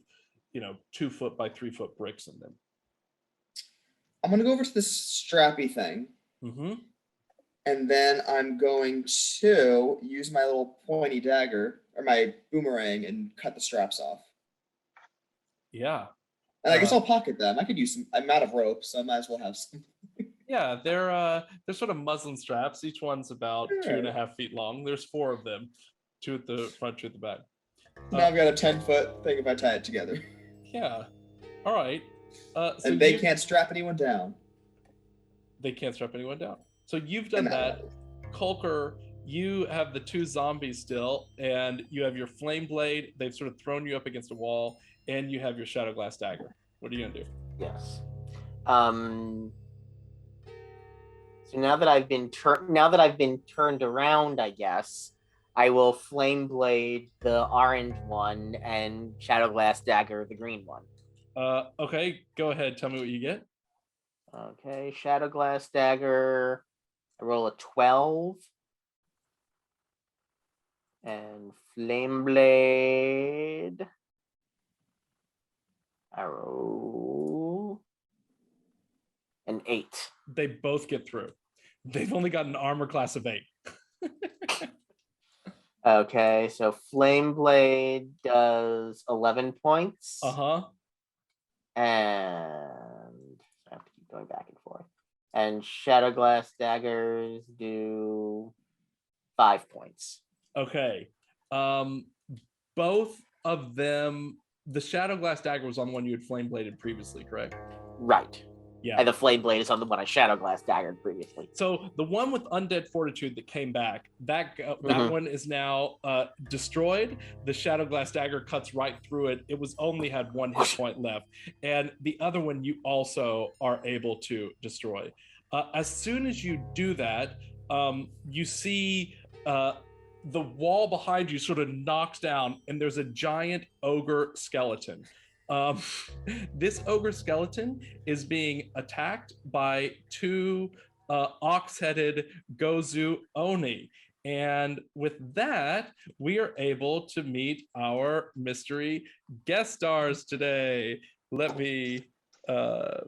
2 foot by 3 foot bricks in them. I'm going to go over to this strappy thing. And then I'm going to use my little pointy dagger or my boomerang and cut the straps off. Yeah. And I guess I'll pocket them. I could use some. I'm out of rope, so I might as well have some. Yeah, they're sort of muslin straps. Each one's about 2.5 feet long. There's 4 of them, 2 at the front, 2 at the back. Now I've got a 10-foot thing if I tie it together. Yeah. All right. So and they can't strap anyone down. They can't strap anyone down. So you've done that. Kulker, you have the 2 zombies still, and you have your flame blade. They've sort of thrown you up against a wall, and you have your shadow glass dagger. What are you gonna do? Yes. So now that I've been turned around, I guess I will flame blade the orange one and shadow glass dagger the green one. Okay, go ahead. Tell me what you get. Okay, shadow glass dagger. I roll a 12. And flame blade. I roll an 8. They both get through. They've only got an armor class of 8. Okay, so flame blade does 11 points. And I have to keep going back and forth. And shadow glass daggers do 5 points. Okay. Both of them, the shadow glass dagger was on the one you had flame bladed previously, correct? Right. Yeah. And the flame blade is on the one I shadow glass daggered previously. So the one with undead fortitude that came back, that one is now destroyed. The shadow glass dagger cuts right through it. It was only had 1 hit point left, and the other one you also are able to destroy. As soon as you do that, you see the wall behind you sort of knocks down, and there's a giant ogre skeleton. This ogre skeleton is being attacked by 2 ox-headed Gozu-Oni. And with that, we are able to meet our mystery guest stars today. Let me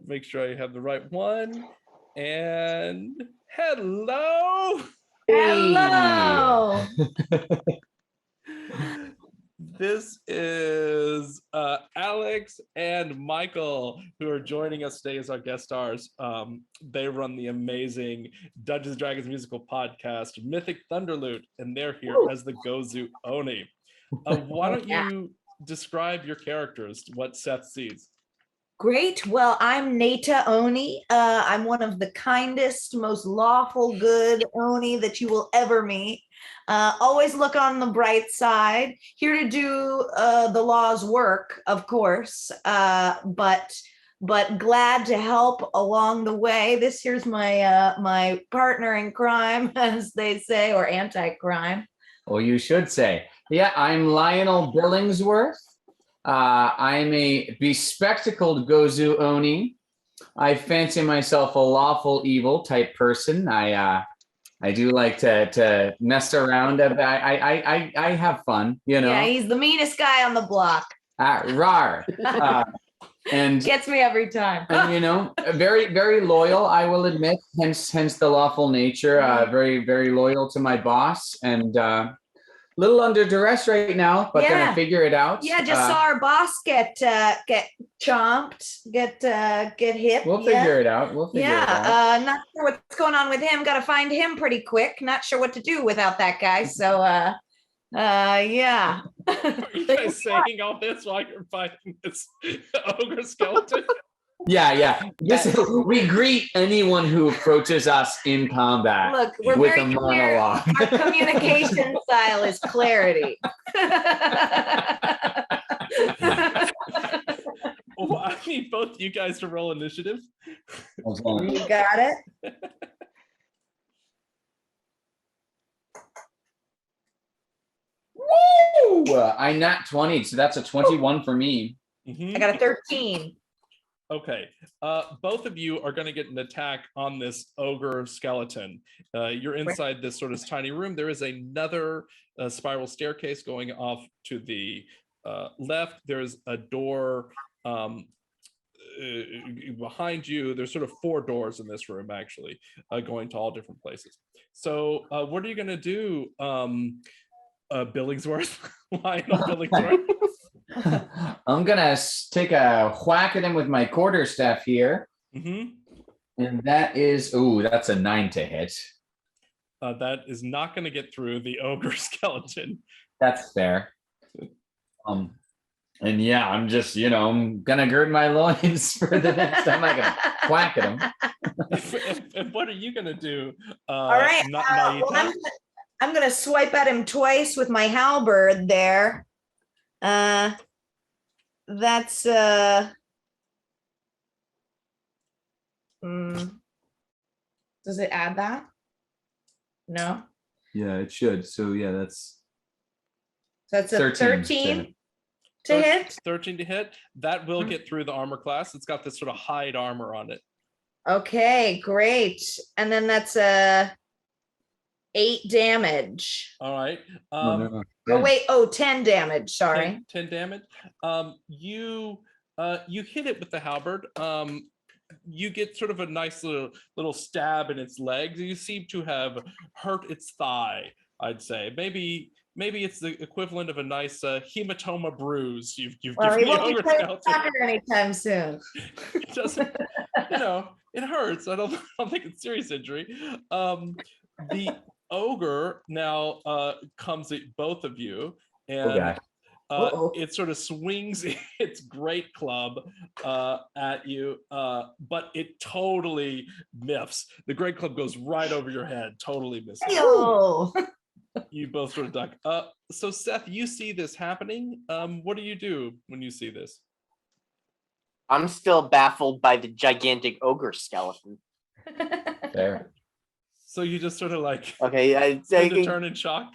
make sure I have the right one. And hello! Hello! This is Alex and Micheal, who are joining us today as our guest stars. They run the amazing Dungeons & Dragons musical podcast, Mythic Thunderlute, and they're here as the Gozu-Oni. Why don't you describe your characters, what Seth sees. Great. Well, I'm Nata Oni. I'm one of the kindest, most lawful, good Oni that you will ever meet. Always look on the bright side. Here to do the law's work, of course, but glad to help along the way. This here's my my partner in crime, as they say, or anti-crime. Well, you should say. Yeah, I'm Lionel Billingsworth. I'm a bespectacled Gozu-Oni. I fancy myself a lawful evil type person. I do like to mess around. I have fun, you know. Yeah, he's the meanest guy on the block. Rar. And gets me every time. And you know, very, very loyal, I will admit, hence the lawful nature. Very, very loyal to my boss, and little under duress right now, but gonna figure it out. Yeah, just saw our boss get chomped, get hit. We'll figure it out. We'll figure it out. Not sure what's going on with him. Got to find him pretty quick. Not sure what to do without that guy. So, yeah. Are you guys saying all this while you're fighting this ogre skeleton? Yeah. We greet anyone who approaches us in combat. Look, we're with very a clear. monologue. Our communication style is clarity. Well, I need both you guys to roll initiative. You got it. Woo! I nat 20, so that's a 21 for me. I got a 13. Okay, both of you are going to get an attack on this ogre skeleton. You're inside this sort of tiny room. There is another spiral staircase going off to the left. There's a door behind you. There's sort of 4 doors in this room, actually, going to all different places. So what are you going to do, Billingsworth? Lionel Billingsworth? I'm gonna take a whack at him with my quarterstaff here, and that is that's a 9 to hit. That is not going to get through the ogre skeleton. That's fair. And yeah, I'm just I'm gonna gird my loins for the next time I can whack at him. And what are you gonna do? All right, well, I'm gonna swipe at him twice with my halberd there. That's does it add that? No. Yeah, it should. So yeah, that's a 13 to hit. 13 to hit. That will get through the armor class. It's got this sort of hide armor on it. Okay, great. And then that's 8 damage. All right. Wait, 10 damage. Sorry. 10 damage. You hit it with the halberd. You get sort of a nice little stab in its legs. You seem to have hurt its thigh, I'd say. Maybe it's the equivalent of a nice hematoma bruise you've given the ogre skeleton. Anytime soon. It doesn't, it hurts. I don't think it's serious injury. The ogre now comes at both of you, and it sort of swings its great club at you, but it totally miffs. The great club goes right over your head, totally misses. You both sort of duck. So Seth, you see this happening. What do you do when you see this? I'm still baffled by the gigantic ogre skeleton. There. So you just sort of like I spend a turn in shock?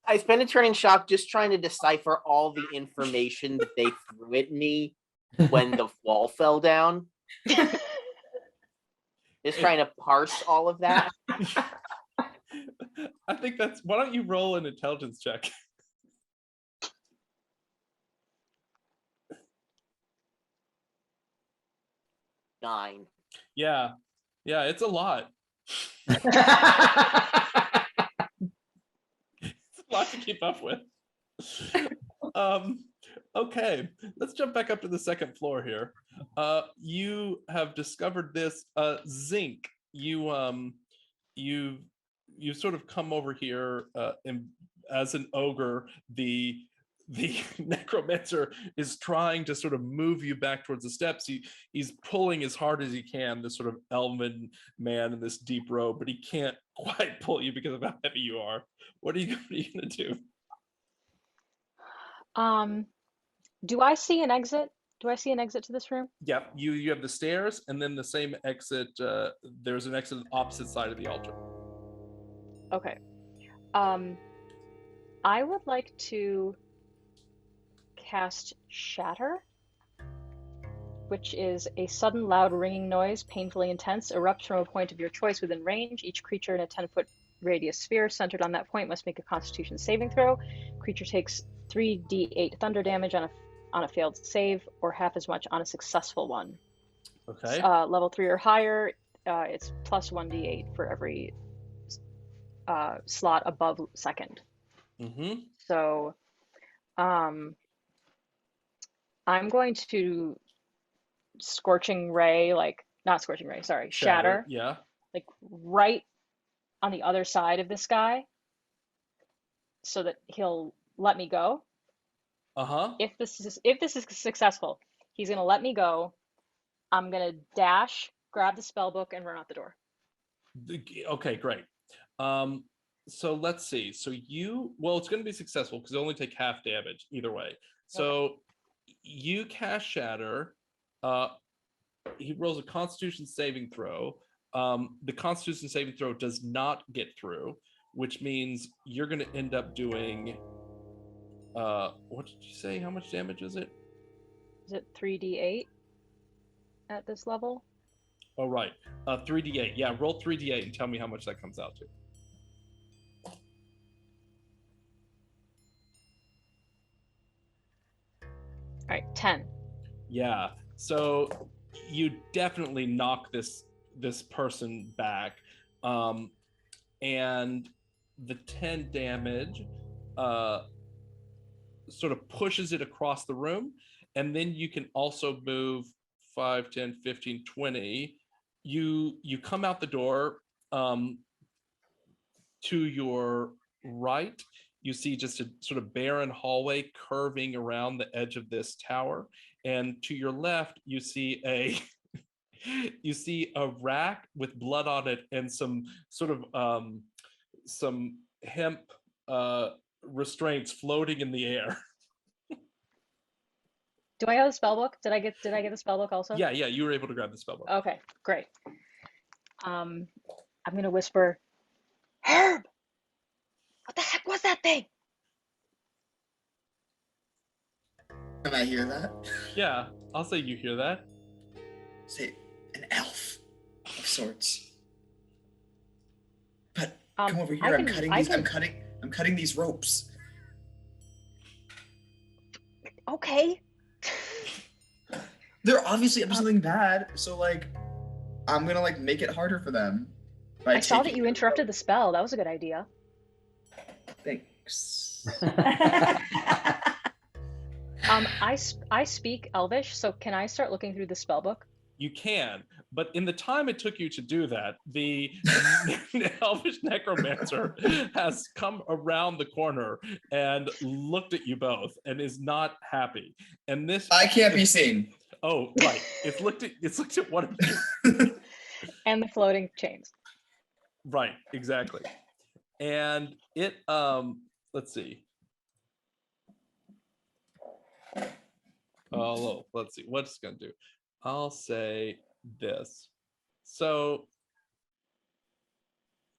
I spend a turn in shock just trying to decipher all the information that they threw at me when the wall fell down. Just trying to parse all of that. I think why don't you roll an intelligence check? Nine. Yeah, it's a lot. It's a lot to keep up with. Okay, let's jump back up to the second floor here. You have discovered this zinc. You've sort of come over here, and as an ogre, the the necromancer is trying to sort of move you back towards the steps. He's pulling as hard as he can, this sort of elven man in this deep robe, but he can't quite pull you because of how heavy you are. What are you gonna do? Do I see an exit? Do I see an exit to this room? Yeah, you have the stairs, and then the same exit. There's an exit on the opposite side of the altar. Okay. I would like to cast Shatter, which is a sudden loud ringing noise, painfully intense, erupts from a point of your choice within range. Each creature in a 10-foot radius sphere centered on that point must make a Constitution saving throw. Creature takes 3d8 thunder damage on a failed save, or half as much on a successful one. Okay. Level 3 or higher, it's plus 1d8 for every slot above second. Mm-hmm. So I'm going to Shatter. Yeah. Like right on the other side of this guy, so that he'll let me go. Uh-huh. If this is successful, he's gonna let me go. I'm gonna dash, grab the spell book, and run out the door. Okay, great. So let's see. So it's going to be successful because you only take half damage either way. So you cast Shatter. He rolls a Constitution saving throw. The Constitution saving throw does not get through, which means you're going to end up doing. What did you say? How much damage is it? Is it 3d8 at this level? Oh, right. 3d8. Yeah, roll 3d8 and tell me how much that comes out to. All right, 10. Yeah. So you definitely knock this person back, and the 10 damage sort of pushes it across the room, and then you can also move 5, 10, 15, 20. You come out the door. To your right, you see just a sort of barren hallway curving around the edge of this tower, and to your left you see a rack with blood on it and some sort of some hemp restraints floating in the air. Do I have the spell book? Did I get the spell book also? Yeah, you were able to grab the spell book. Okay, great. I'm gonna whisper, Herb! What the heck was that thing? Can I hear that? Yeah, I'll say you hear that. Say, an elf of sorts. But come over here. I'm cutting these ropes. Okay. They're obviously up to something bad, so like, I'm gonna like make it harder for them. I saw that you interrupted the spell. That was a good idea. Thanks. I speak Elvish, so can I start looking through the spell book? You can, but in the time it took you to do that, the Elvish necromancer has come around the corner and looked at you both and is not happy. And this I can't be seen. Oh, right. It's looked at one of you. And the floating chains. Right, exactly. And it let's see. Oh, let's see what it's gonna do. I'll say this. So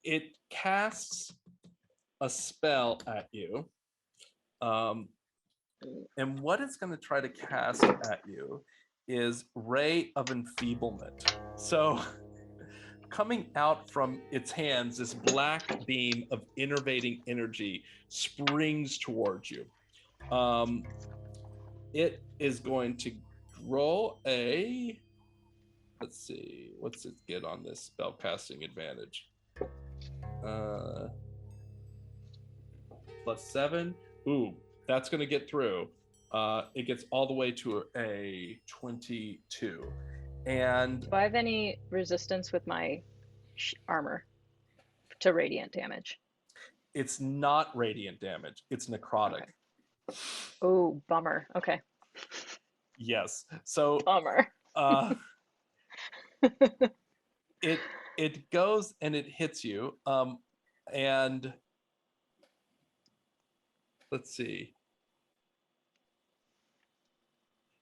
it casts a spell at you. And what it's going to try to cast at you is Ray of Enfeeblement. So coming out from its hands, this black beam of innervating energy springs towards you. It is going to roll a, let's see, what's it get on this spellcasting advantage? +7. Ooh, that's going to get through. It gets all the way to a 22. And do I have any resistance with my armor to radiant damage? It's not radiant damage. It's necrotic. Okay. Oh, bummer. Okay. Yes. So Bummer. it goes and it hits you. And let's see.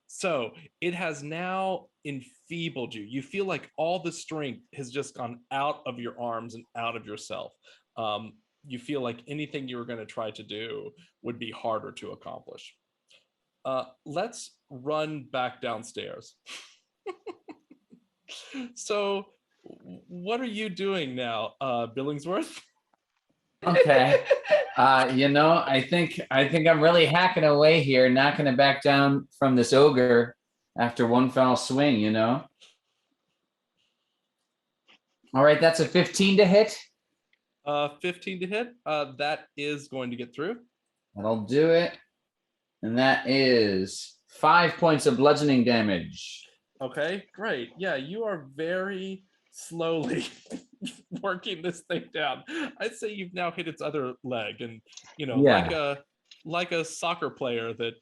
So it has now enfeebled you. You feel like all the strength has just gone out of your arms and out of yourself. You feel like anything you were going to try to do would be harder to accomplish. Let's run back downstairs. So what are you doing now, Billingsworth? Okay. I think I'm really hacking away here, knocking it back down from this ogre after one foul swing, All right, that's a 15 to hit. 15 to hit. That is going to get through. That'll do it. And that is 5 points of bludgeoning damage. Okay, great. Yeah, you are very slowly working this thing down. I'd say you've now hit its other leg, and like a soccer player that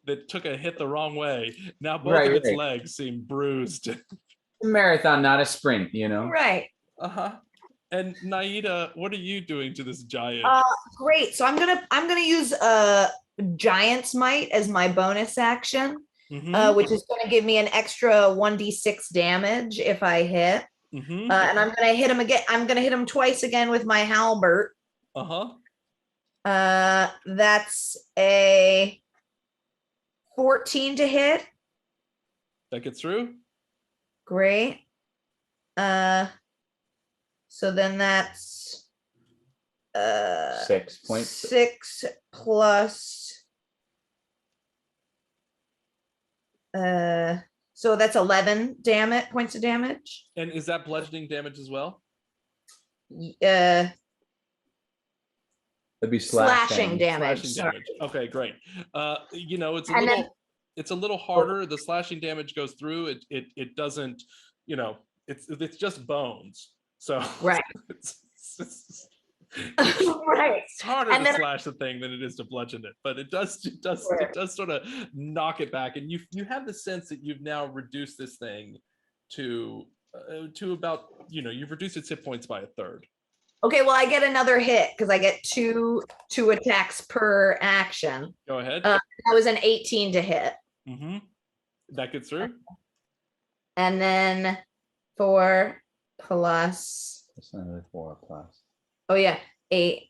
that took a hit the wrong way. Now both of its legs seem bruised. A marathon, not a sprint, Right. And Naida, what are you doing to this giant? Great. So I'm gonna use Giant's Might as my bonus action. Which is going to give me an extra 1d6 damage if I hit. And I'm going to hit him again. I'm going to hit him twice again with my halberd. That's a 14 to hit. That gets through. Great. So then that's 6 points. 6 plus. So that's 11 points of damage. And is that bludgeoning damage as well? It'd be slashing damage. Okay, great. It's a little harder. The slashing damage goes through. It doesn't, it's just bones. So right. Right. It's harder to slash the thing than it is to bludgeon it, but it does sort of knock it back. And you have the sense that you've now reduced this thing to about, you've reduced its hit points by a third. Okay, well, I get another hit because I get two attacks per action. Go ahead. That was an 18 to hit. That gets through. And then 4 plus. That's another 4 plus. Oh yeah, 8.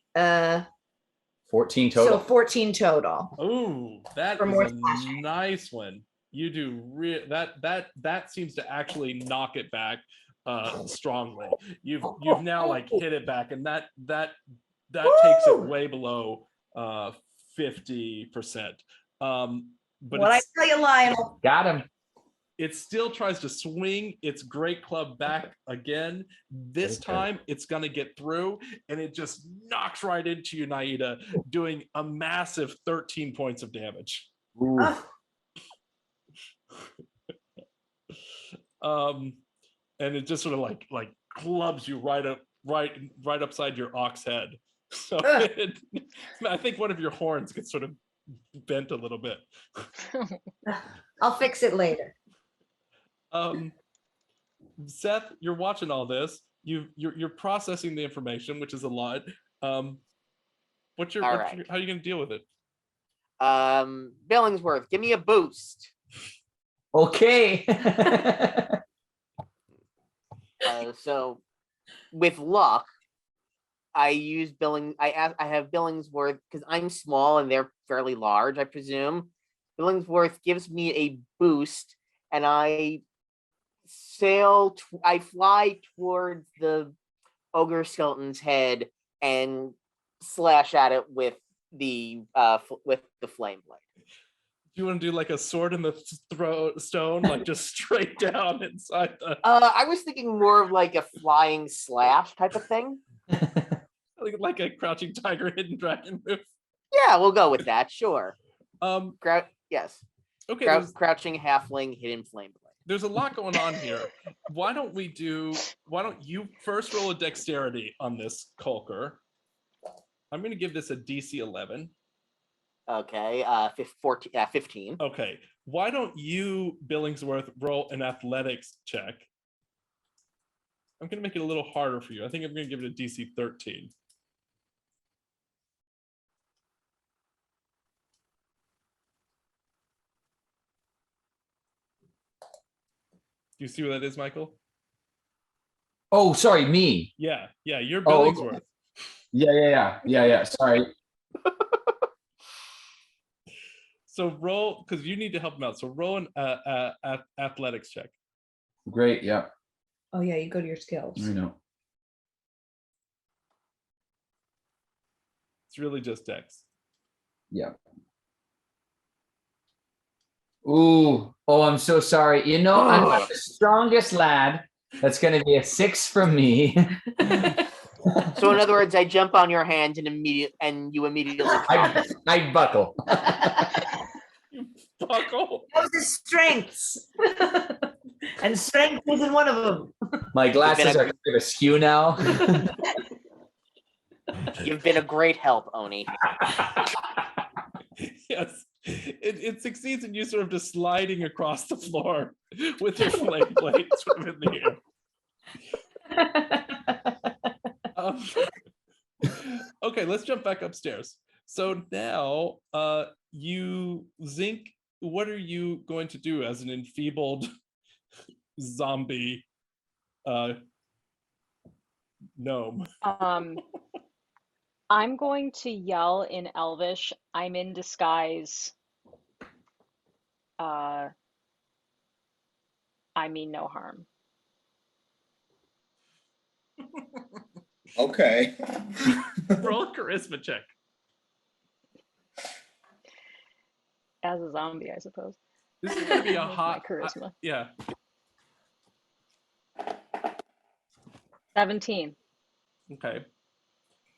14 total. So 14 total. Oh, that is a nice one. You do that seems to actually knock it back strongly. You've now like hit it back, and that takes it way below 50%. But what I tell you, Lionel. Got him. It still tries to swing its great club back again. This time it's going to get through, and it just knocks right into you, Naida, doing a massive 13 points of damage. And it just sort of like clubs you right upside your ox head. So I think one of your horns gets sort of bent a little bit. I'll fix it later. Seth, you're watching all this. You're processing the information, which is a lot. How are you going to deal with it? Billingsworth, give me a boost. Okay. So, with luck, I use I have Billingsworth because I'm small and they're fairly large, I presume. Billingsworth gives me a boost, and I fly towards the ogre skeleton's head and slash at it with the flame blade. Do you want to do like a sword in the stone, like just straight down inside the? I was thinking more of like a flying slash type of thing. Like a crouching tiger, hidden dragon move. Yeah, we'll go with that. Sure. Yes. Okay. Crouching halfling, hidden flame blade. There's a lot going on here. Why don't you first roll a dexterity on this Kulker? I'm going to give this a DC 11. Okay, 15. Okay, why don't you, Billingsworth, roll an athletics check? I'm going to make it a little harder for you. I think I'm going to give it a DC 13. Do you see what that is, Michael? Oh, sorry, me. Yeah, you're Oh, Billingsworth. Yeah. Sorry. So roll, because you need to help him out. So roll an athletics check. Great. Yeah. Oh yeah, you go to your skills. I know. It's really just Dex. Yeah. Ooh. Oh, I'm so sorry. You know, I'm not the strongest lad. That's going to be a 6 from me. So in other words, I jump on your hand and you immediately drop it. I buckle. Buckle. Those are strengths. And strength isn't one of them. My glasses are kind of askew now. You've been a great help, Oni. Yes, it succeeds in you sort of just sliding across the floor with your flank blade sort of in the air. Okay, let's jump back upstairs. So now, Zinc, what are you going to do as an enfeebled zombie gnome? I'm going to yell in Elvish, I'm in disguise. I mean no harm. Okay. Roll a charisma check. As a zombie, I suppose. This is going to be a With my hot charisma. Yeah. 17. Okay.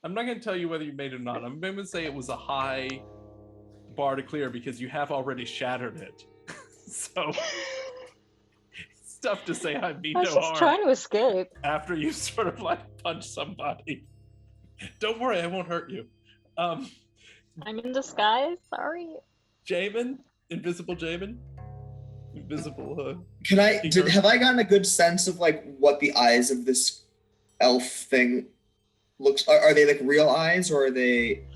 I'm not going to tell you whether you made it or not. I'm going to say it was a high bar to clear because you have already shattered it. So it's tough to say I mean I no was just harm trying to escape. after you sort of like punch somebody. Don't worry, I won't hurt you. I'm in disguise, sorry. Jamin, invisible Jamin, invisible. Have I gotten a good sense of like what the eyes of this elf thing looks? Are they like real eyes or are they?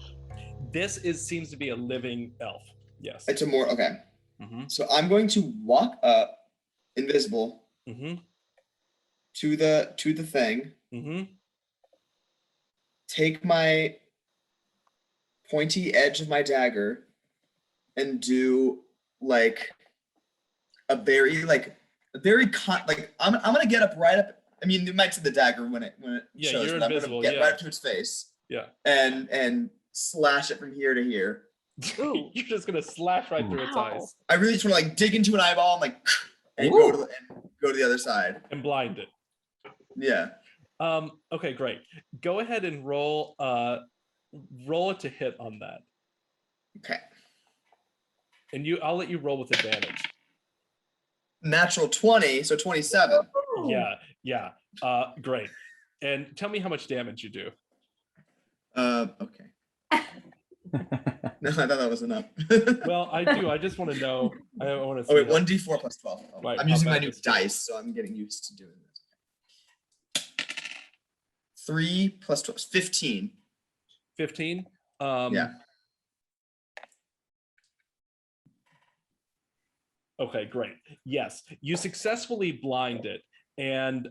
This seems to be a living elf. Yes. It's a more okay. Mm-hmm. So I'm going to walk up, invisible, mm-hmm. to the thing. Mm-hmm. Take my pointy edge of my dagger and do like a very I'm gonna get up right up. I mean, you might see the dagger when it shows, you're but invisible, I'm gonna get right up to its face. Yeah. And slash it from here to here. Ooh. You're just gonna slash right through its eyes. I really just want to like dig into an eyeball and go to the other side and blind it. Yeah. Okay, great. Go ahead and roll it to hit on that. Okay. And I'll let you roll with advantage. Natural 20, so 27. Yeah. Great. And tell me how much damage you do. Okay. No, I thought that was enough. Well, I do. I just want to know. I want to see. Oh, wait, 1d4 plus 12. Oh, right, I'm using my new dice, so I'm getting used to doing this. 3 plus 12, 15. 15? Yeah. Okay, great. Yes, you successfully blind it, and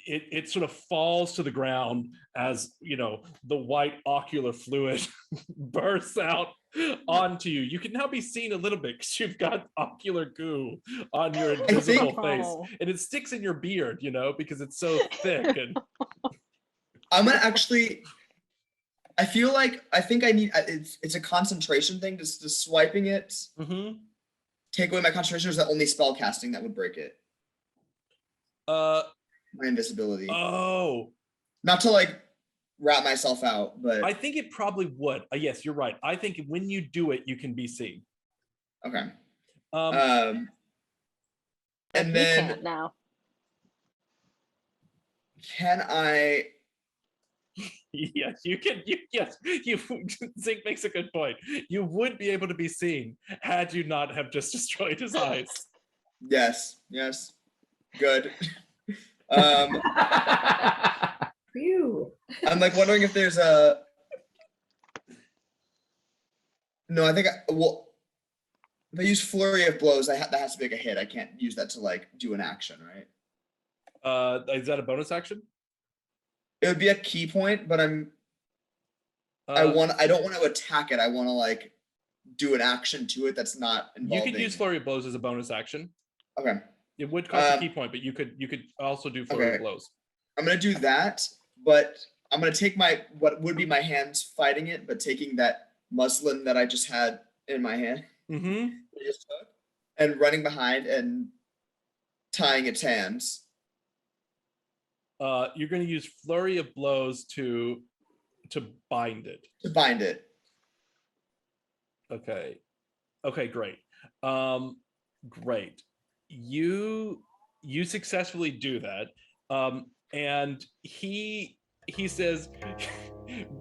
it sort of falls to the ground as the white ocular fluid bursts out onto you. You can now be seen a little bit because you've got ocular goo on your invisible face, and it sticks in your beard, because it's so thick. And I'm gonna actually. I think I need. It's a concentration thing. Just swiping it. Mm-hmm. Take away my concentration, or is that only spell casting that would break it? My invisibility. Oh. Not to rat myself out, but I think it probably would. Yes, you're right. I think when you do it, you can be seen. Okay. And then can't now. Can I Yes, you can. Zink makes a good point. You would be able to be seen had you not have just destroyed his eyes. Yes. Good. Phew. I'm like wondering if there's a. No, I think if I use flurry of blows, that has to be like a hit. I can't use that to like do an action, right? Is that a bonus action? It would be a key point, but I don't want to attack it. I want to like do an action to it that's not involving. You could use flurry of blows as a bonus action. Okay. It would cost a key point, but you could also do flurry of blows. I'm gonna do that, but I'm gonna take what would be my hands fighting it, but taking that muslin that I just had in my hand, I just took, and running behind and tying its hands. You're going to use flurry of blows to bind it. To bind it. Okay, great. Great. You successfully do that, and he says,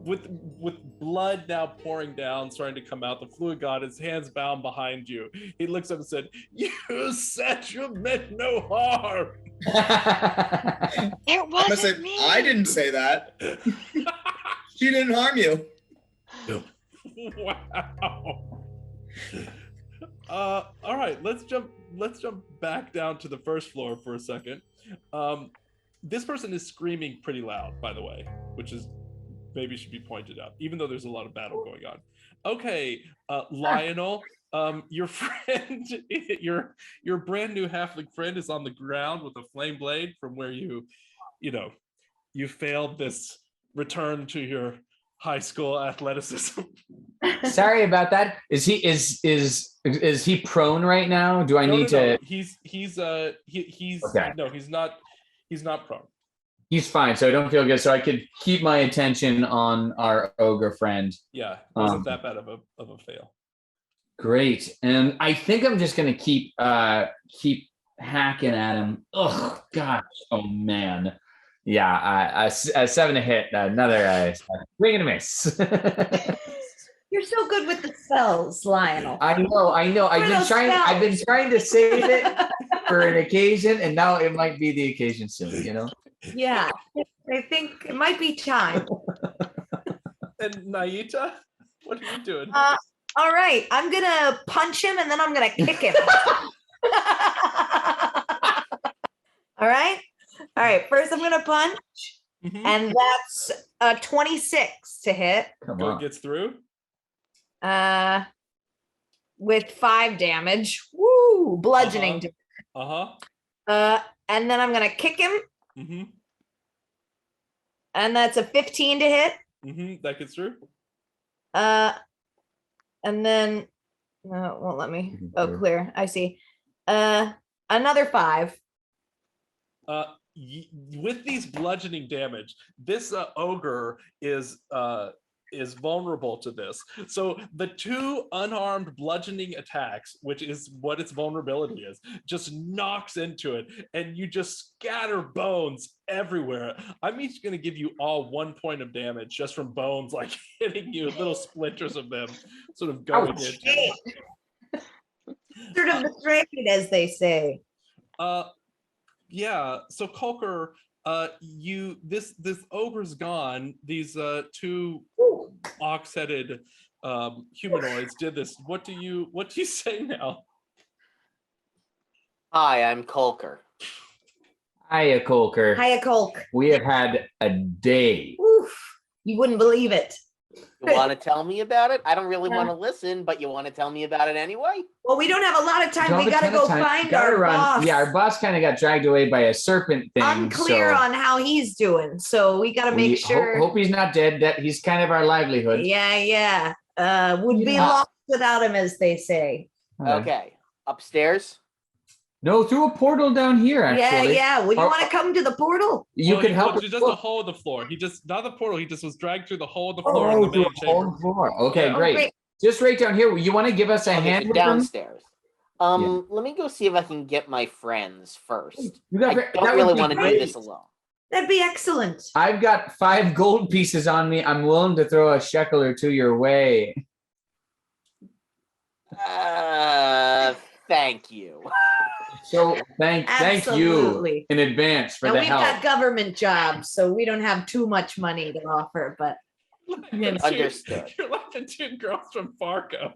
with blood now pouring down, starting to come out, the fluid god, his hands bound behind you. He looks up and said, "You said you meant no harm." It wasn't me. I didn't say that. She didn't harm you. Wow. All right, let's jump back down to the first floor for a second. This person is screaming pretty loud, by the way, which is maybe should be pointed out, even though there's a lot of battle going on. Okay, Lionel, your friend, your brand new halfling friend is on the ground with a flame blade from where you failed this return to your high school athleticism. Sorry about that. Is he prone right now? Do I need to? He's okay. No, he's not prone. He's fine, so I don't feel good. So I could keep my attention on our ogre friend. Yeah, wasn't that bad of a fail. Great, and I think I'm just gonna keep hacking at him. Oh gosh, oh man, yeah. A 7 to hit, another swing and a miss. You're so good with the spells, Lionel. I know. I've been trying to save it for an occasion, and now it might be the occasion soon. Yeah, I think it might be time. And Naita, what are you doing? All right, I'm gonna punch him and then I'm gonna kick him. All right. First, I'm gonna punch, and that's a 26 to hit. Come on. Gets through. With 5 damage. Woo! Bludgeoning. And then I'm gonna kick him. And that's a 15 to hit. That gets through. And then no, it won't let me. Oh, clear. I see. Another 5. With these bludgeoning damage, this ogre is vulnerable to this. So the 2 unarmed bludgeoning attacks, which is what its vulnerability is, just knocks into it, and you just scatter bones everywhere. I'm each going to give you all 1 point of damage just from bones like hitting you, little splinters of them sort of going into it. Sort of betrayed, as they say. Yeah. So Kolker, this ogre's gone. These 2 ox-headed humanoids did this. What do you say now? Hi, I'm Kolker. Hiya, Kolker. Hiya, Kolk. We have had a day. Oof, you wouldn't believe it. You want to tell me about it? I don't really want to listen, but you want to tell me about it anyway? Well, we don't have a lot of time. We got to go find our boss. Yeah, our boss kind of got dragged away by a serpent thing. Unclear on how he's doing, so we got to make sure. Hope he's not dead. That he's kind of our livelihood. Yeah. Would be lost without him, as they say. Okay, upstairs. No, through a portal down here, actually. Yeah. Would you want to come to the portal? You can help. Just the hole of the floor. Not the portal. He just was dragged through the hole of the floor in the main chamber. Okay, great. Just right down here. You want to give us a hand with downstairs? Let me go see if I can get my friends first. I don't really want to do this alone. That'd be excellent. I've got 5 gold pieces on me. I'm willing to throw a shekel or 2 your way. Thank you. So thank you Absolutely. in advance for Now the we've help. got government jobs, so we don't have too much money to offer, but you know. Understood. You're like the 2 girls from Fargo.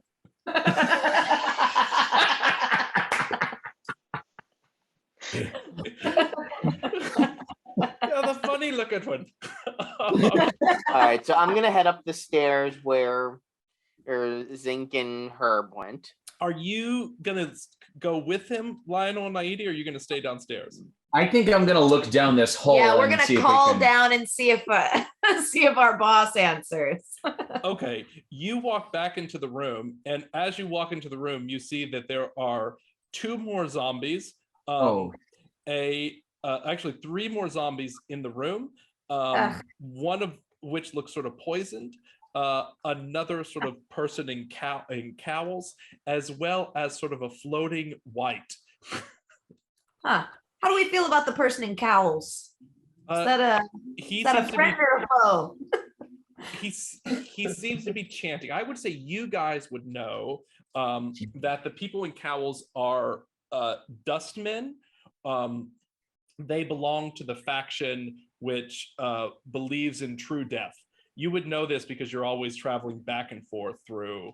Yeah, the funny looking one. All right, so I'm gonna head up the stairs where Zink and Herb went. Are you gonna go with him, Lionel and Naidi, or are you gonna stay downstairs? I think I'm gonna look down this hole. Yeah, we're and gonna see if we call can- down and see if see if our boss answers. Okay, you walk back into the room, and as you walk into the room, you see that there are 2 more zombies. Actually 3 more zombies in the room. One of which looks sort of poisoned. Another sort of person in cowls, as well as sort of a floating white. Huh. How do we feel about the person in cowls? Is that a friend or a foe? He seems to be chanting. I would say you guys would know that the people in cowls are dustmen. They belong to the faction which believes in true death. You would know this because you're always traveling back and forth through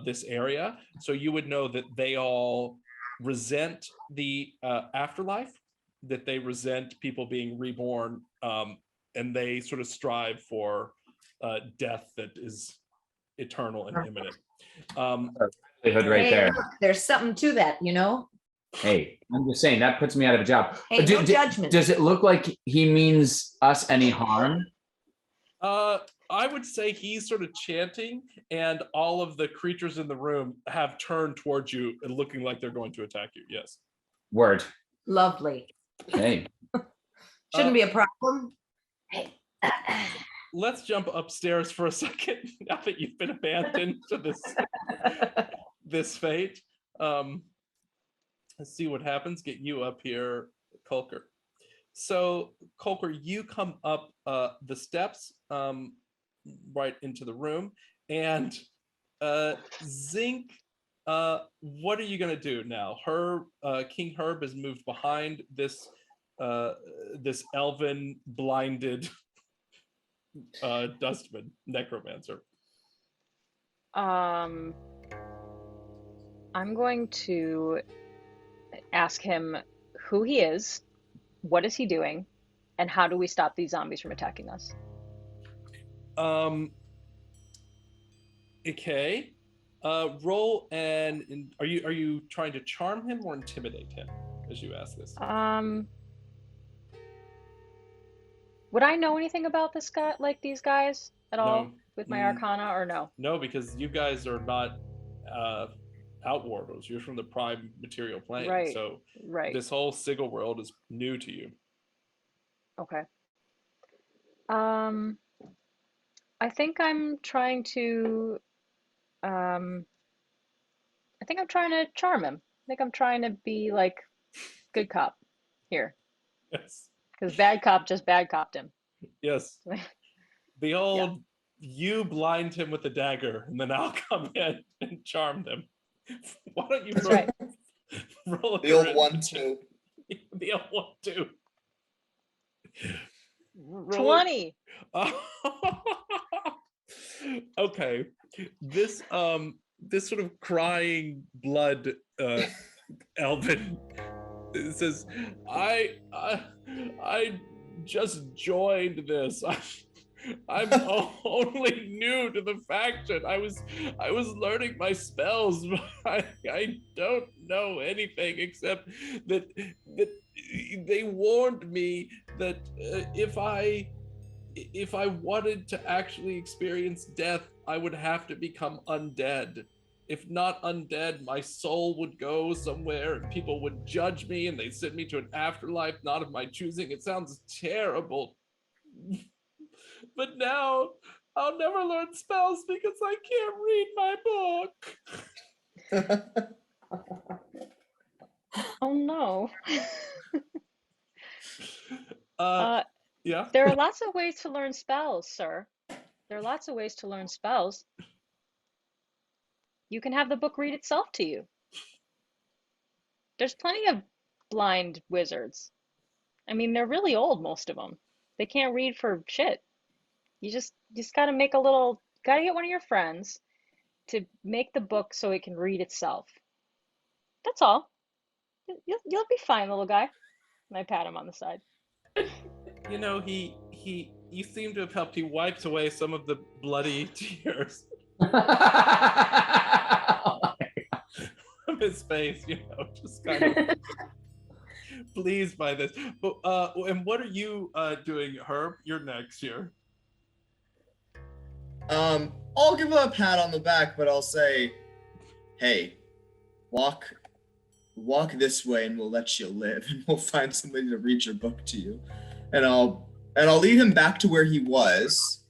this area. So you would know that they all resent the afterlife, that they resent people being reborn, and they sort of strive for death that is eternal and imminent. Right there. Look, there's something to that, you know? Hey, I'm just saying that puts me out of a job. Hey, no judgment. Does it look like he means us any harm? I would say he's sort of chanting, and all of the creatures in the room have turned towards you and looking like they're going to attack you. Yes. Word. Lovely. Hey. Shouldn't be a problem. Let's jump upstairs for a second now that you've been abandoned to this fate. Let's see what happens. Get you up here, Kulker. So, Kulker, you come up the steps right into the room, and Zink, what are you gonna do now? King Herb has moved behind this elven blinded dustman necromancer. I'm going to ask him who he is, what is he doing, and how do we stop these zombies from attacking us? Okay. Roll and are you trying to charm him or intimidate him as you ask this? Would I know anything about this guy, like these guys at all with my arcana, or no? No, because you guys are not outwarders. You're from the prime material plane. Right. So right. This whole Sigil world is new to you. Okay. I think I'm trying to charm him. I think I'm trying to be like good cop here. Yes. Because bad cop just bad copped him. Yes. The old you blind him with a dagger and then I'll come in and charm them. Why don't you roll the old 1-2. The old 1-2. 20. Okay. This sort of crying blood elven says, I just joined this. I'm only new to the faction. I was learning my spells, but I don't know anything except that they warned me that if I wanted to actually experience death, I would have to become undead. If not undead, my soul would go somewhere and people would judge me and they'd send me to an afterlife not of my choosing. It sounds terrible. But now I'll never learn spells because I can't read my book. Oh no. Yeah. There are lots of ways to learn spells, sir. There are lots of ways to learn spells. You can have the book read itself to you. There's plenty of blind wizards. I mean, they're really old, most of them. They can't read for shit. You just gotta gotta get one of your friends to make the book so it can read itself. That's all. You'll be fine, little guy. And I pat him on the side. You know, you seem to have helped. He wipes away some of the bloody tears from his face, you know, just kind of pleased by this. But and what are you doing, Herb? You're next here. I'll give a pat on the back, but I'll say, hey, walk this way and we'll let you live, and we'll find somebody to read your book to you. And I'll lead him back to where he was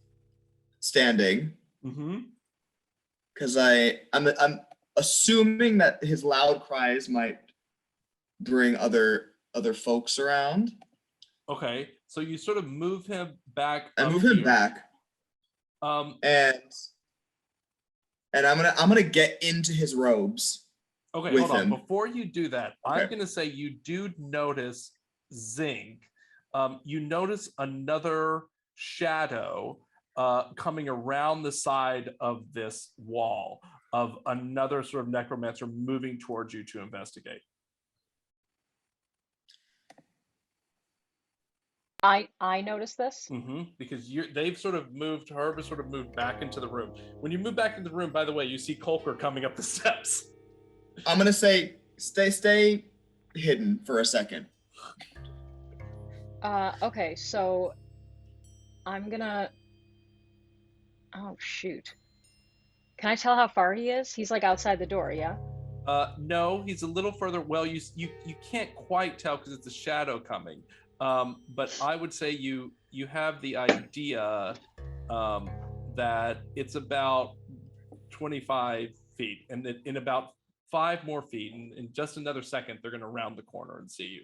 standing. Mm-hmm. Because I'm assuming that his loud cries might bring other folks around. Okay, so you sort of move him back. I move him back. And I'm gonna get into his robes. Okay, hold on. Before you do that, okay. I'm gonna say you do notice Zing. You notice another shadow coming around the side of this wall of another sort of necromancer moving towards you to investigate. I noticed this. Mm-hmm, because they've sort of moved. Herb has sort of moved back into the room. When you move back into the room, by the way, you see Keiper coming up the steps. I'm gonna say, stay hidden for a second. Okay, so I'm gonna. Oh shoot! Can I tell how far he is? He's like outside the door, yeah. No, he's a little further. Well, you can't quite tell because it's a shadow coming. But I would say you have the idea that it's about 25 feet, and that in about 5 more feet, in just another second, they're going to round the corner and see you.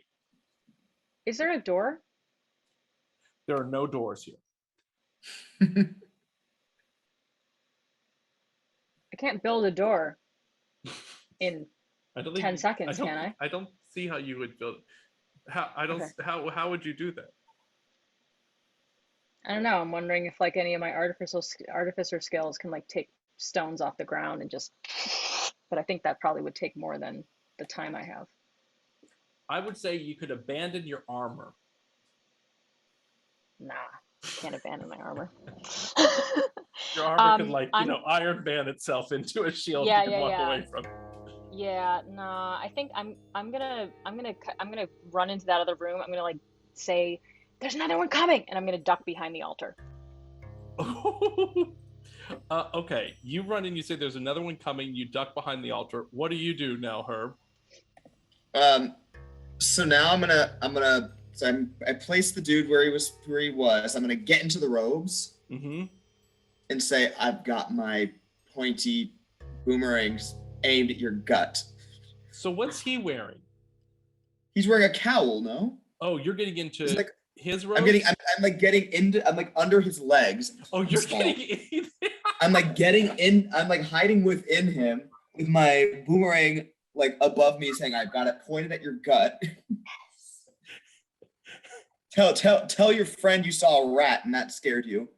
Is there a door? There are no doors here. I can't build a door in 10 seconds, can I? I don't see how you would build. How would you do that? I don't know. I'm wondering if like any of my artificer skills can like take stones off the ground and just. But I think that probably would take more than the time I have. I would say you could abandon your armor. Nah, can't abandon my armor. Your armor could Iron Man itself into a shield you can walk away from. Yeah, nah. I think I'm gonna run into that other room. I'm gonna like say, "There's another one coming," and I'm gonna duck behind the altar. Okay, you run in. You say, "There's another one coming." You duck behind the altar. What do you do now, Herb? So now I place the dude where he was. I'm gonna get into the robes. Mm-hmm. And say, "I've got my pointy boomerangs aimed at your gut." So what's he wearing? He's wearing a cowl, no? Oh, you're getting into his robes? I'm like under his legs. Oh, you're getting in. I'm like hiding within him with my boomerang like above me saying, "I've got it pointed at your gut." Tell your friend you saw a rat and that scared you.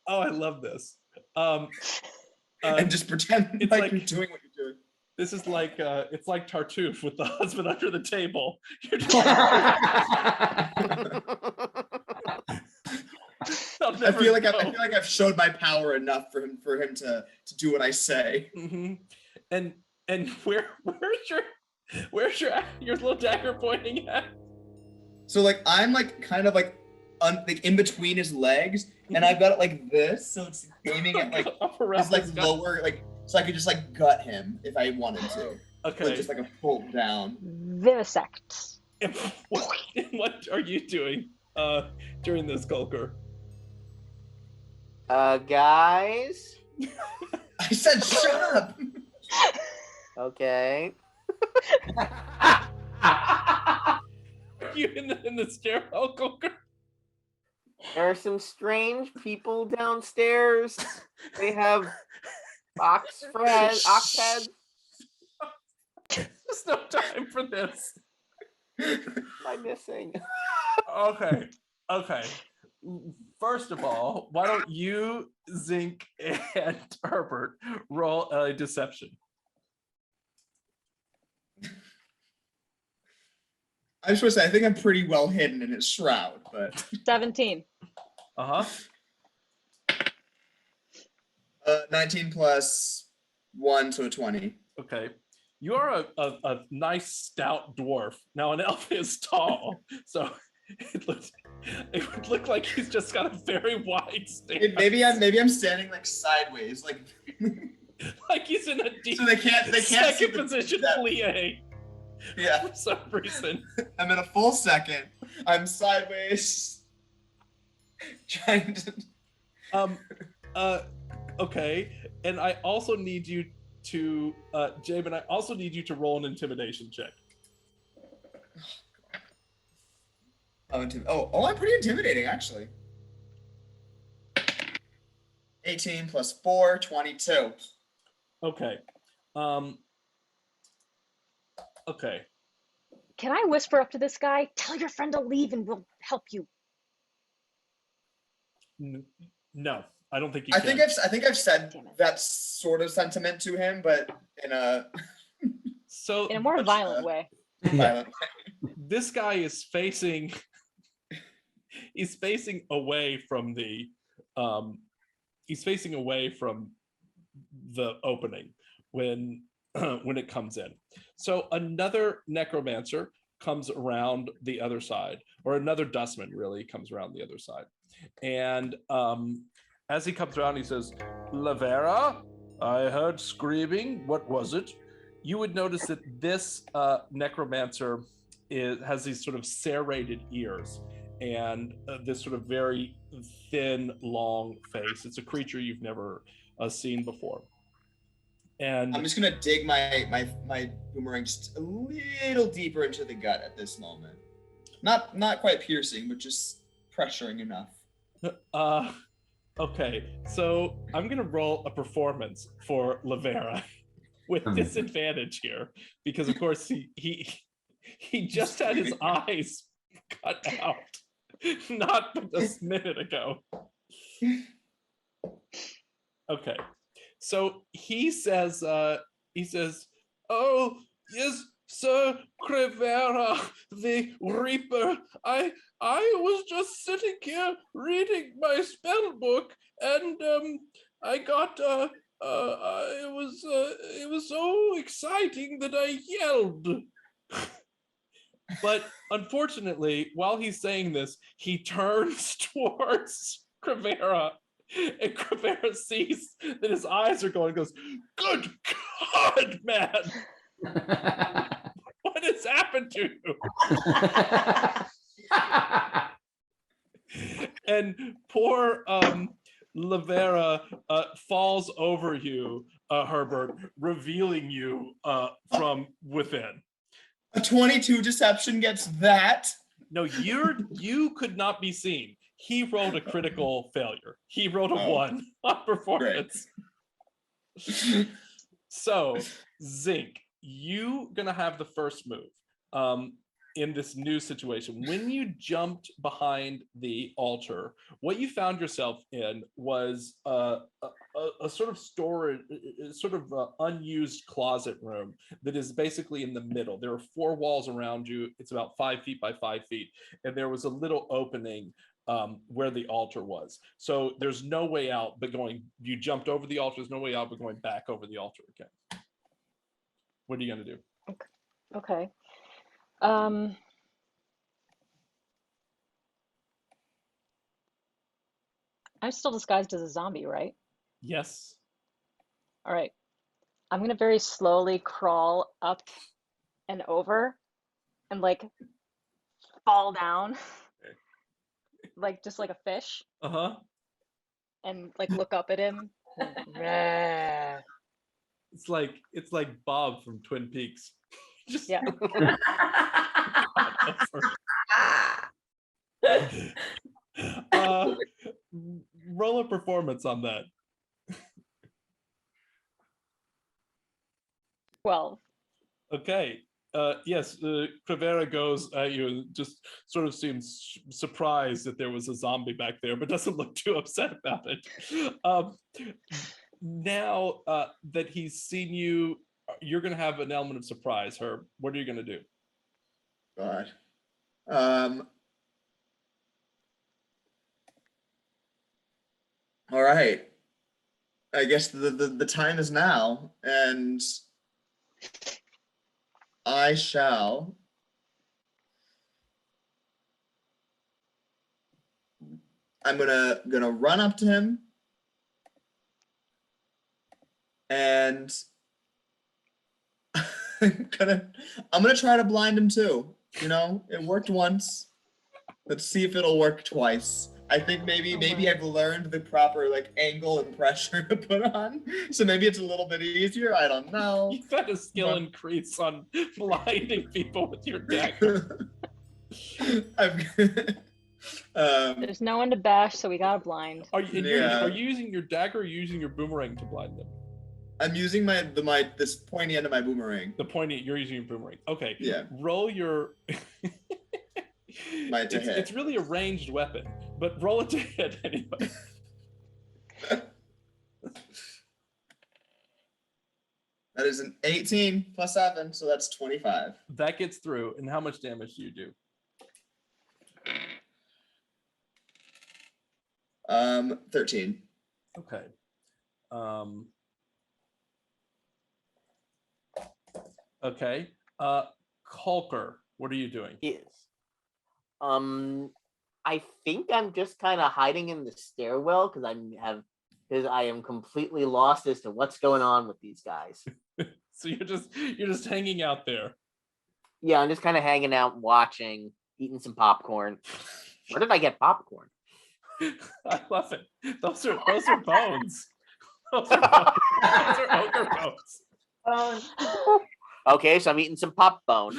Oh, I love this. And just pretend like you're doing what you're doing. This is like it's like Tartuffe with the husband under the table. You're just I feel like I've showed my power enough for him to do what I say. Mm-hmm. And where's your little dagger pointing at? So like I'm like kind of like in between his legs, and I've got it like this, so it's aiming at like his like lower, like so I could just like gut him if I wanted to. Okay. So just like a pull down. Vivisect. What are you doing during this, Keiper? Guys. I said shut up. Okay. You in the stairwell, Keiper? There are some strange people downstairs. They have ox heads. There's no time for this. What am I missing? Okay. First of all, why don't you, Zinc, and Herbert roll a deception? I just want to say, I think I'm pretty well hidden in his shroud, but 17. 19 plus 1, so 20. Okay. You are a nice stout dwarf. Now an elf is tall, so it would look like he's just got a very wide stance. Maybe I'm standing like sideways, like like he's in a deep so they can't second position plie. Yeah. For some reason. I'm in a full second. I'm sideways. Trying to okay. And I also need you to Jamin, I also need you to roll an intimidation check. Oh, I'm pretty intimidating actually. 18 plus 4, 22. Okay. Okay. Can I whisper up to this guy? Tell your friend to leave and we'll help you. No, I don't think you I can. think I've said that sort of sentiment to him, but in a more violent way. Violent. This guy is facing away from the opening when it comes in. So another necromancer comes around the other side, or another dustman really comes around the other side. And as he comes around, he says, "Lavera, I heard screaming. What was it?" You would notice that this necromancer has these sort of serrated ears and this sort of very thin, long face. It's a creature you've never seen before. And I'm just gonna dig my boomerang just a little deeper into the gut at this moment. Not quite piercing, but just pressuring enough. Okay, so I'm gonna roll a performance for Lavera with disadvantage here because of course he just had his eyes cut out not but a minute ago. Okay, so he says, "Oh yes, Sir Crevera, the Reaper. I was just sitting here reading my spell book, and I got it was so exciting that I yelled." But unfortunately, while he's saying this, he turns towards Crevera, and Crevera sees that his eyes are going, goes, "Good God, man! What has happened to you?" And poor Lavera falls over you, Herbert, revealing you from within. A 22 deception gets that. No, you could not be seen. He rolled a critical failure. He rolled a 1 on performance. So, Zinc, you gonna have the first move in this new situation. When you jumped behind the altar, what you found yourself in was a sort of storage, unused closet room that is basically in the middle. There are 4 walls around you. It's about 5 feet by 5 feet, and there was a little opening where the altar was. So there's no way out but going. You jumped over the altar. There's no way out but going back over the altar again. What are you gonna do? Okay. I'm still disguised as a zombie, right? Yes. All right. I'm gonna very slowly crawl up and over and like fall down, like just like a fish. And like look up at him. It's like Bob from Twin Peaks. Just yeah. Roll a performance on that. 12. Okay. Yes, Crivera goes at you and just sort of seems surprised that there was a zombie back there, but doesn't look too upset about it. Now that he's seen you, you're going to have an element of surprise. Herb, what are you going to do? God. All right. I guess the time is now, and I shall. I'm gonna run up to him, and I'm gonna try to blind him too. You know, it worked once. Let's see if it'll work twice. I think maybe I've learned the proper like angle and pressure to put on, so maybe it's a little bit easier. I don't know. You've had a skill increase on blinding people with your dagger. There's no one to bash, so we got blind. Are you using your dagger or are you using your boomerang to blind them? I'm using this pointy end of my boomerang. You're using your boomerang. Okay. Yeah. Roll your. It's really a ranged weapon, but roll it to hit anyway. That is an 18 plus 7, so that's 25. That gets through. And how much damage do you do? 13. Okay. Okay. Keiper, what are you doing? Yes. I think I'm just kind of hiding in the stairwell because I am completely lost as to what's going on with these guys. So you're just hanging out there. Yeah, I'm just kind of hanging out, watching, eating some popcorn. Where did I get popcorn? I love it. Those are bones. Those are ogre bones. Okay, so I'm eating some pop bone.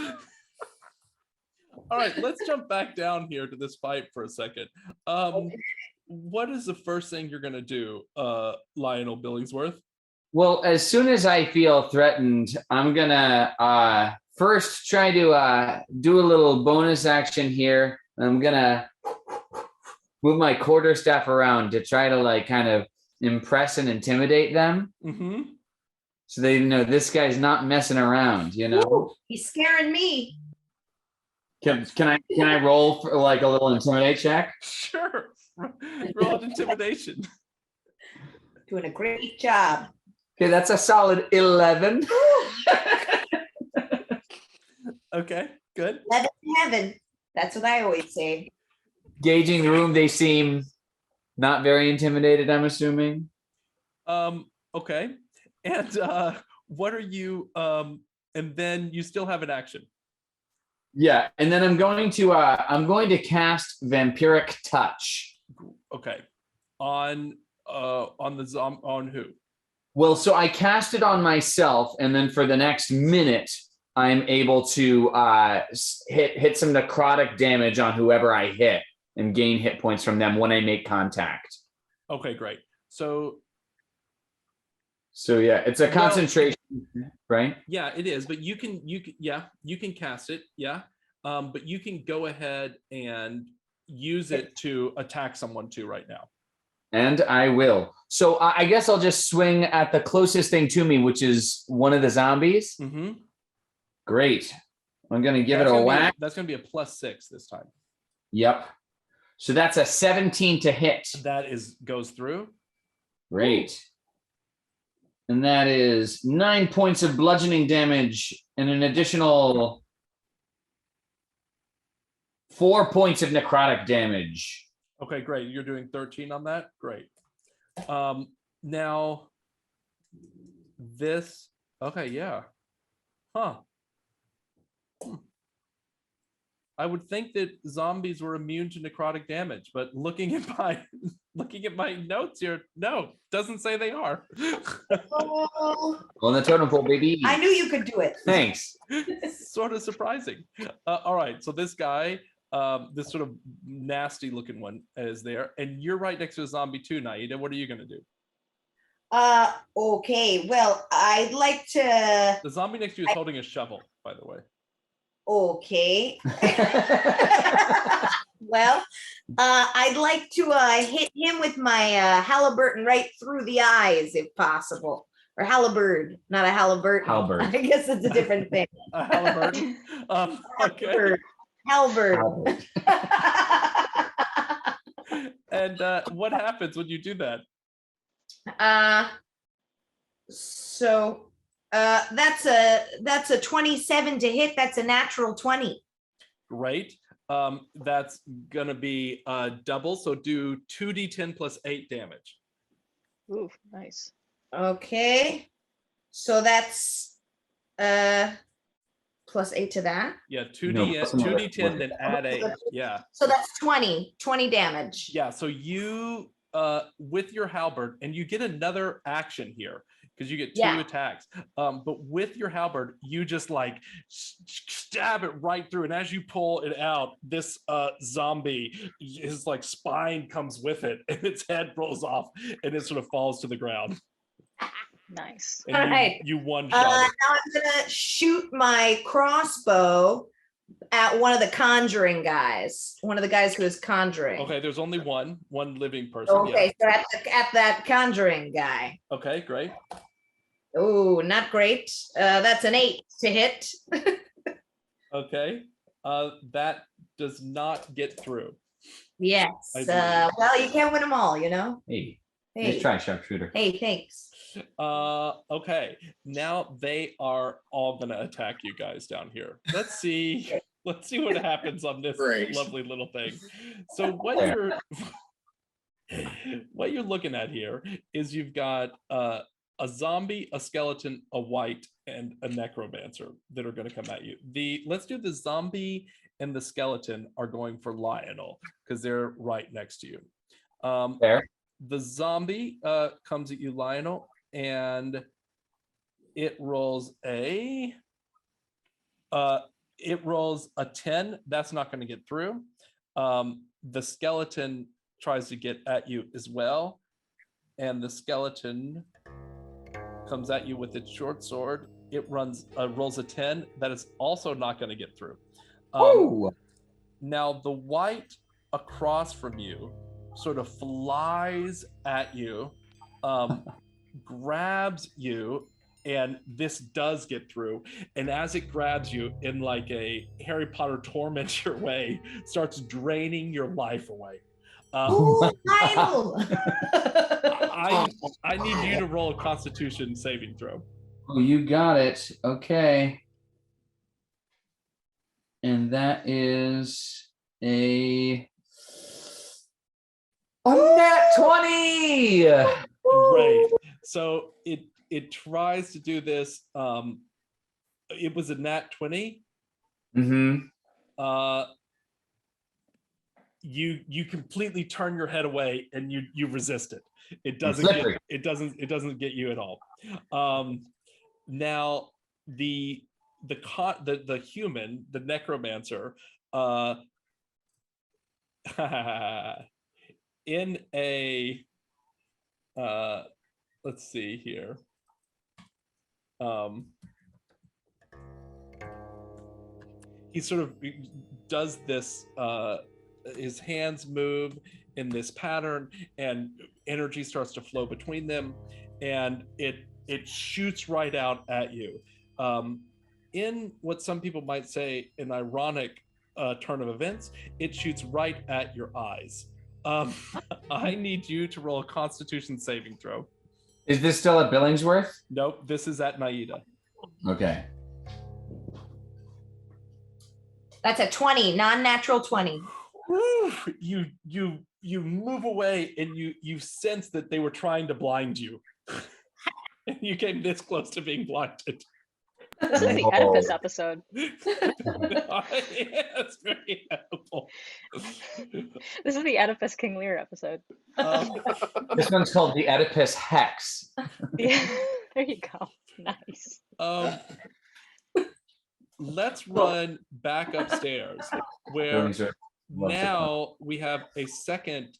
All right, let's jump back down here to this fight for a second. What is the first thing you're gonna do, Lionel Billingsworth? Well, as soon as I feel threatened, I'm gonna first try to do a little bonus action here. I'm gonna move my quarterstaff around to try to like kind of impress and intimidate them. Mm-hmm. So they know this guy's not messing around, you know? Ooh, he's scaring me. Can I roll for like a little intimidate check? Sure. Roll an intimidation. Doing a great job. Okay, that's a solid 11. Okay, good. 11 in heaven. That's what I always say. Gauging the room, they seem not very intimidated, I'm assuming. Okay. And what are you and then you still have an action. Yeah, and then I'm going to cast Vampiric Touch. Okay. On who? Well, so I cast it on myself, and then for the next minute, I'm able to hit some necrotic damage on whoever I hit and gain hit points from them when I make contact. Okay, great. So yeah, it's a concentration, right? Yeah, it is, but you can cast it, yeah. But you can go ahead and use it to attack someone too right now. And I will. So I guess I'll just swing at the closest thing to me, which is one of the zombies. Mm-hmm. Great. I'm going to give it a whack. That's going to be a +6 this time. Yep. So that's a 17 to hit. That goes through. Great. And that is 9 points of bludgeoning damage and an additional 4 points of necrotic damage. Okay, great. You're doing 13 on that? Great. Now, this... Okay, yeah. Huh. I would think that zombies were immune to necrotic damage, but looking at my notes here, no, doesn't say they are. On the totem pole, baby. I knew you could do it. Thanks. Sort of surprising. All right, so this guy This sort of nasty looking one is there, and you're right next to a zombie too, Naida. What are you gonna do? Okay. Well, I'd like to. The zombie next to you is holding a shovel, by the way. Okay. Well, I'd like to hit him with my Halliburton right through the eyes, if possible. Or halibird, not a Halliburton. Halberd. I guess it's a different thing. A Halliburton. Okay. Halberd. And what happens when you do that? So that's a 27 to hit. That's a natural 20. Great. That's gonna be double. So do 2d10 plus 8 damage. Ooh, nice. Okay. So that's plus 8 to that. Yeah, 2d10, then add 8. Yeah. So that's 20 damage. Yeah. So you with your halberd, and you get another action here because you get 2 attacks. But with your halberd, you just like stab it right through, and as you pull it out, this zombie, his like spine comes with it, and its head rolls off, and it sort of falls to the ground. Nice. And All right. You one Now shot. I'm gonna shoot my crossbow at one of the conjuring guys. One of the guys who is conjuring. Okay, there's only one living person. Okay, so at that conjuring guy. Okay, great. Oh, not great. That's an 8 to hit. Okay, that does not get through. Yes. Well, you can't win them all, you know. Hey, Hey. nice try, sharpshooter. Hey, thanks. Okay, now they are all gonna attack you guys down here. Let's see what happens on this lovely little thing. So what you're looking at here is you've got a zombie, a skeleton, a wight, and a necromancer that are going to come at you. Let's do the zombie and the skeleton are going for Lionel because they're right next to you. There. The zombie comes at you, Lionel, and it rolls a 10. That's not going to get through. The skeleton tries to get at you as well, and the skeleton comes at you with its short sword. It rolls a 10. That is also not going to get through. Now the wight across from you sort of flies at you, grabs you, and this does get through. And as it grabs you in like a Harry Potter torment your way, starts draining your life away. Lionel! I need you to roll a Constitution saving throw. Oh, you got it. Okay. And that is a nat 20. Great. So it tries to do this. It was a nat 20. Mm-hmm. You completely turn your head away and you resist it. It doesn't get you at all. Now the human, the necromancer, in a let's see here. He sort of does this, his hands move in this pattern and energy starts to flow between them, and it shoots right out at you. In what some people might say an ironic turn of events, it shoots right at your eyes. I need you to roll a Constitution saving throw. Is this still at Billingsworth? Nope, this is at Naida. Okay. That's a 20, non-natural 20. Woo! You move away and you sense that they were trying to blind you. And you came this close to being blinded. This is the Oedipus episode. That's very helpful. This is the Oedipus King Lear episode. This one's called the Oedipus Hex. Yeah, there you go. Nice. Let's run back upstairs where Billingsworth loves to now we have a second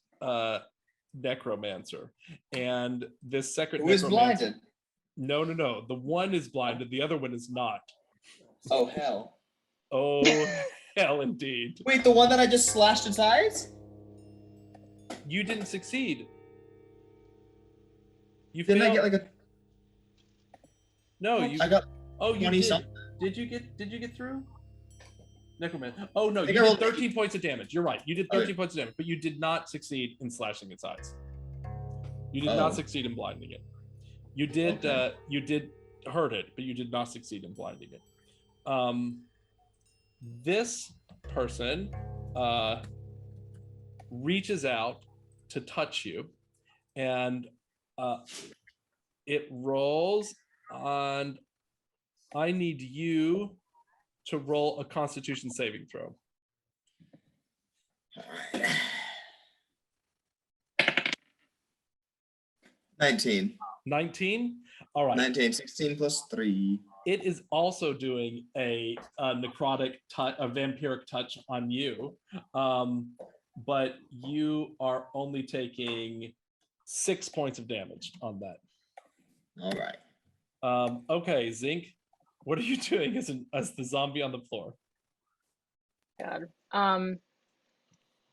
necromancer, and this second Who is necromancer. blinded? No. The one is blinded. The other one is not. Oh hell. Oh hell, indeed. Wait, the one that I just slashed its eyes? You didn't succeed. You Didn't failed. I get like a? No, you. I got. Oh, you 20 did. something. Did you get through? Necromancer. Oh no, I you think I did rolled 13 points of damage. You're right. You did 13 Okay. points of damage, but you did not succeed in slashing its eyes. You did Oh. not succeed in blinding it. You did. Okay. You did hurt it, but you did not succeed in blinding it. This person reaches out to touch you, and it rolls on. I need you to roll a Constitution saving throw. All right. 19. 19. All right. 19. 16 plus 3. It is also doing a necrotic touch, a vampiric touch on you, but you are only taking 6 points of damage on that. All right. Okay, Zinc, what are you doing as the zombie on the floor? God.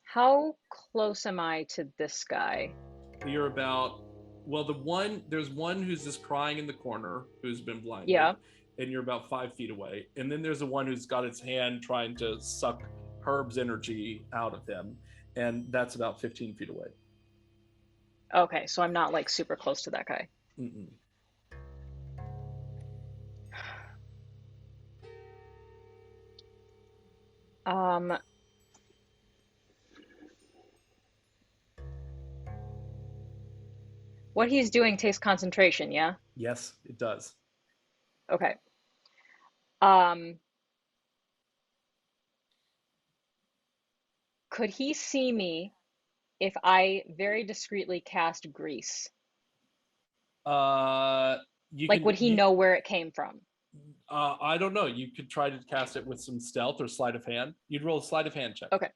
How close am I to this guy? You're about, well, there's one who's just crying in the corner who's been blinded. Yeah. And you're about 5 feet away. And then there's the one who's got its hand trying to suck Herb's energy out of him. And that's about 15 feet away. Okay, so I'm not like super close to that guy. Mm-mm. What he's doing takes concentration, yeah? Yes, it does. Okay. Could he see me if I very discreetly cast grease? Would he know where it came from? I don't know. You could try to cast it with some stealth or sleight of hand. You'd roll a sleight of hand check. Okay.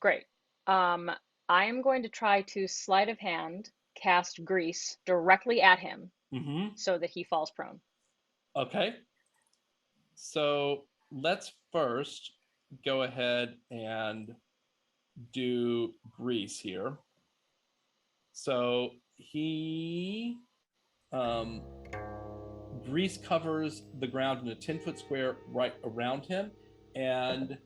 Great. I am going to try to sleight of hand cast grease directly at him so that he falls prone. Okay. So let's first go ahead and do grease here. So grease covers the ground in a 10-foot square right around him, and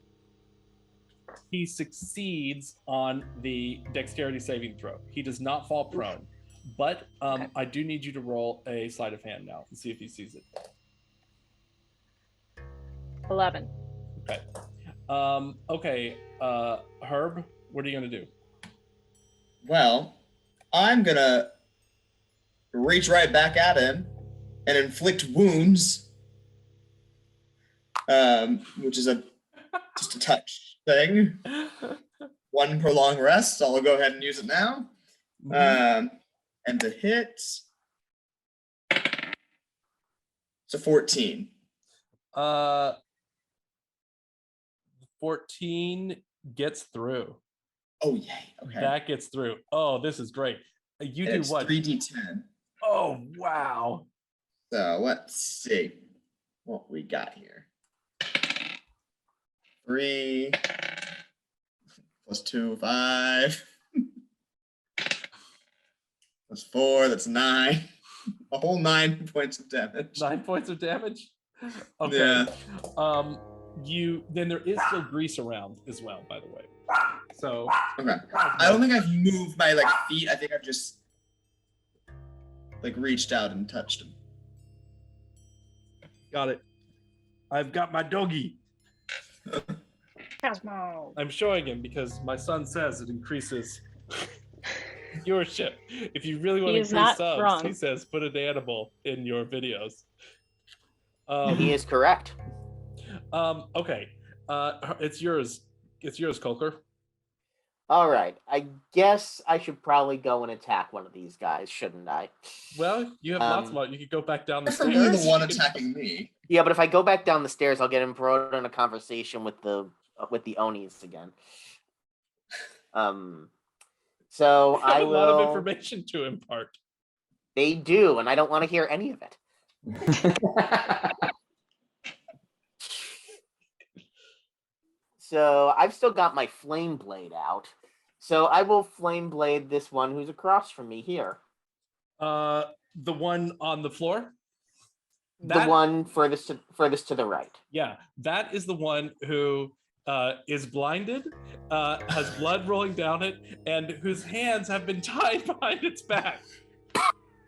he succeeds on the dexterity saving throw. He does not fall prone, but Okay. I do need you to roll a sleight of hand now and see if he sees it. 11. Okay. Okay. Herb, what are you gonna do? Well, I'm gonna reach right back at him and inflict wounds, which is just a touch thing. One prolonged rest. So I'll go ahead and use it now. And to hit, it's a 14. 14 gets through. Oh yay! Okay. That gets through. Oh, this is great. You It's do what? 3d10. Oh, wow. So let's see what we got here. 3 plus 2, 5. Plus 4, that's 9. A whole 9 points of damage. 9 points of damage? Okay. Yeah. Then there is still grease around as well, by the way. So Okay. I don't think I've moved my feet. I think I've just reached out and touched him. got it. I've got my doggy. Cosmo. I'm showing him because my son says it increases viewership. If you really want to increase subs, wrong. he says put an animal in your videos. He is correct. Okay. It's yours. It's yours, Kolker. All right. I guess I should probably go and attack one of these guys, shouldn't I? Well, you have lots of You could go back down the Except for stairs. the one attacking me. Yeah, but if I go back down the stairs, I'll get embroiled in a conversation with the with the Onis again. So I have I a lot of will. information to impart. They do, and I don't want to hear any of it. So I've still got my flame blade out. So I will flame blade this one who's across from me here. The one on the floor? The one furthest to the right. Yeah, that is the one who is blinded, has blood rolling down it, and whose hands have been tied behind its back.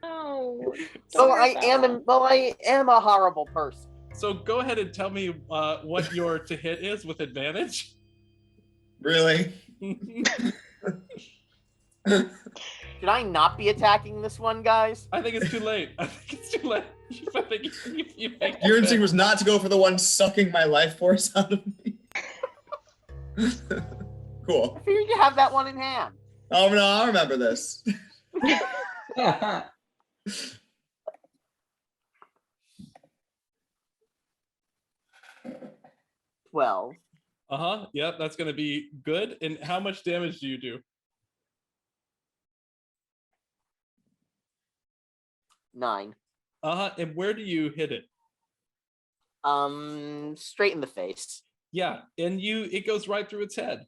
Oh. So I am a horrible person. So go ahead and tell me what your to hit is with advantage. Really? Should I not be attacking this one, guys? I think it's too late. I think it's too late. I think you make Your instinct was not to go for the one sucking my life force out of me. Cool. I figured you have that one in hand. Oh no, I'll remember this. 12. Yep, that's gonna be good. And how much damage do you do? 9. And where do you hit it? Straight in the face. Yeah, and it goes right through its head.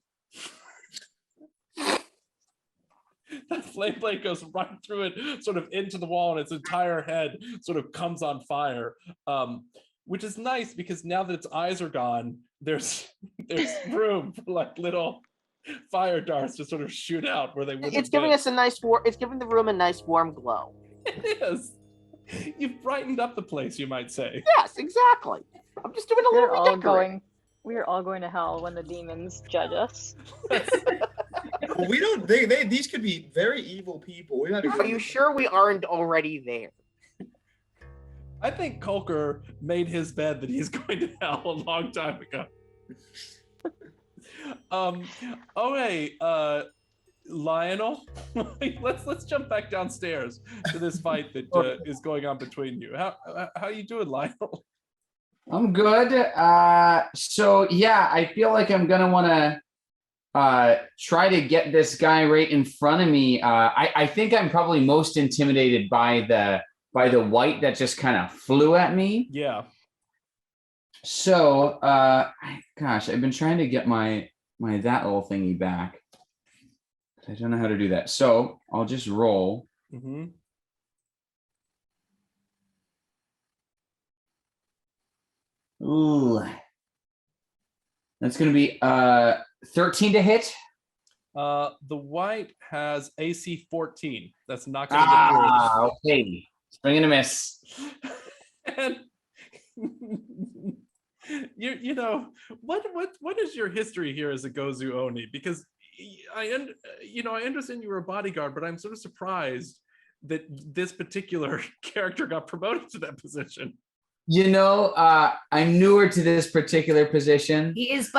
That flame blade goes right through it, sort of into the wall, and its entire head sort of comes on fire. Which is nice because now that its eyes are gone, there's room for like little fire darts to sort of shoot out where they would. It's giving us a nice it's giving the room a nice warm glow. It is. You've brightened up the place, you might say. Yes, exactly. I'm just doing a little redecorating. We're all going to hell when the demons judge us. Well, we don't. These could be very evil people. Are you sure we aren't already there? I think Keiper made his bed that he's going to hell a long time ago. Lionel, let's jump back downstairs to this fight that is going on between you. How you doing, Lionel? I'm good. So yeah, I feel like I'm gonna want to try to get this guy right in front of me. I think I'm probably most intimidated by the white that just kind of flew at me. Yeah. So gosh, I've been trying to get my that little thingy back. I don't know how to do that. So I'll just roll. Mm-hmm. Ooh. That's going to be 13 to hit. The white has AC 14. That's not going to get through. Okay. Swing and a miss. And you know what is your history here as a Gozu-Oni? Because I understand you were a bodyguard, but I'm sort of surprised that this particular character got promoted to that position. You know, I'm newer to this particular position. He is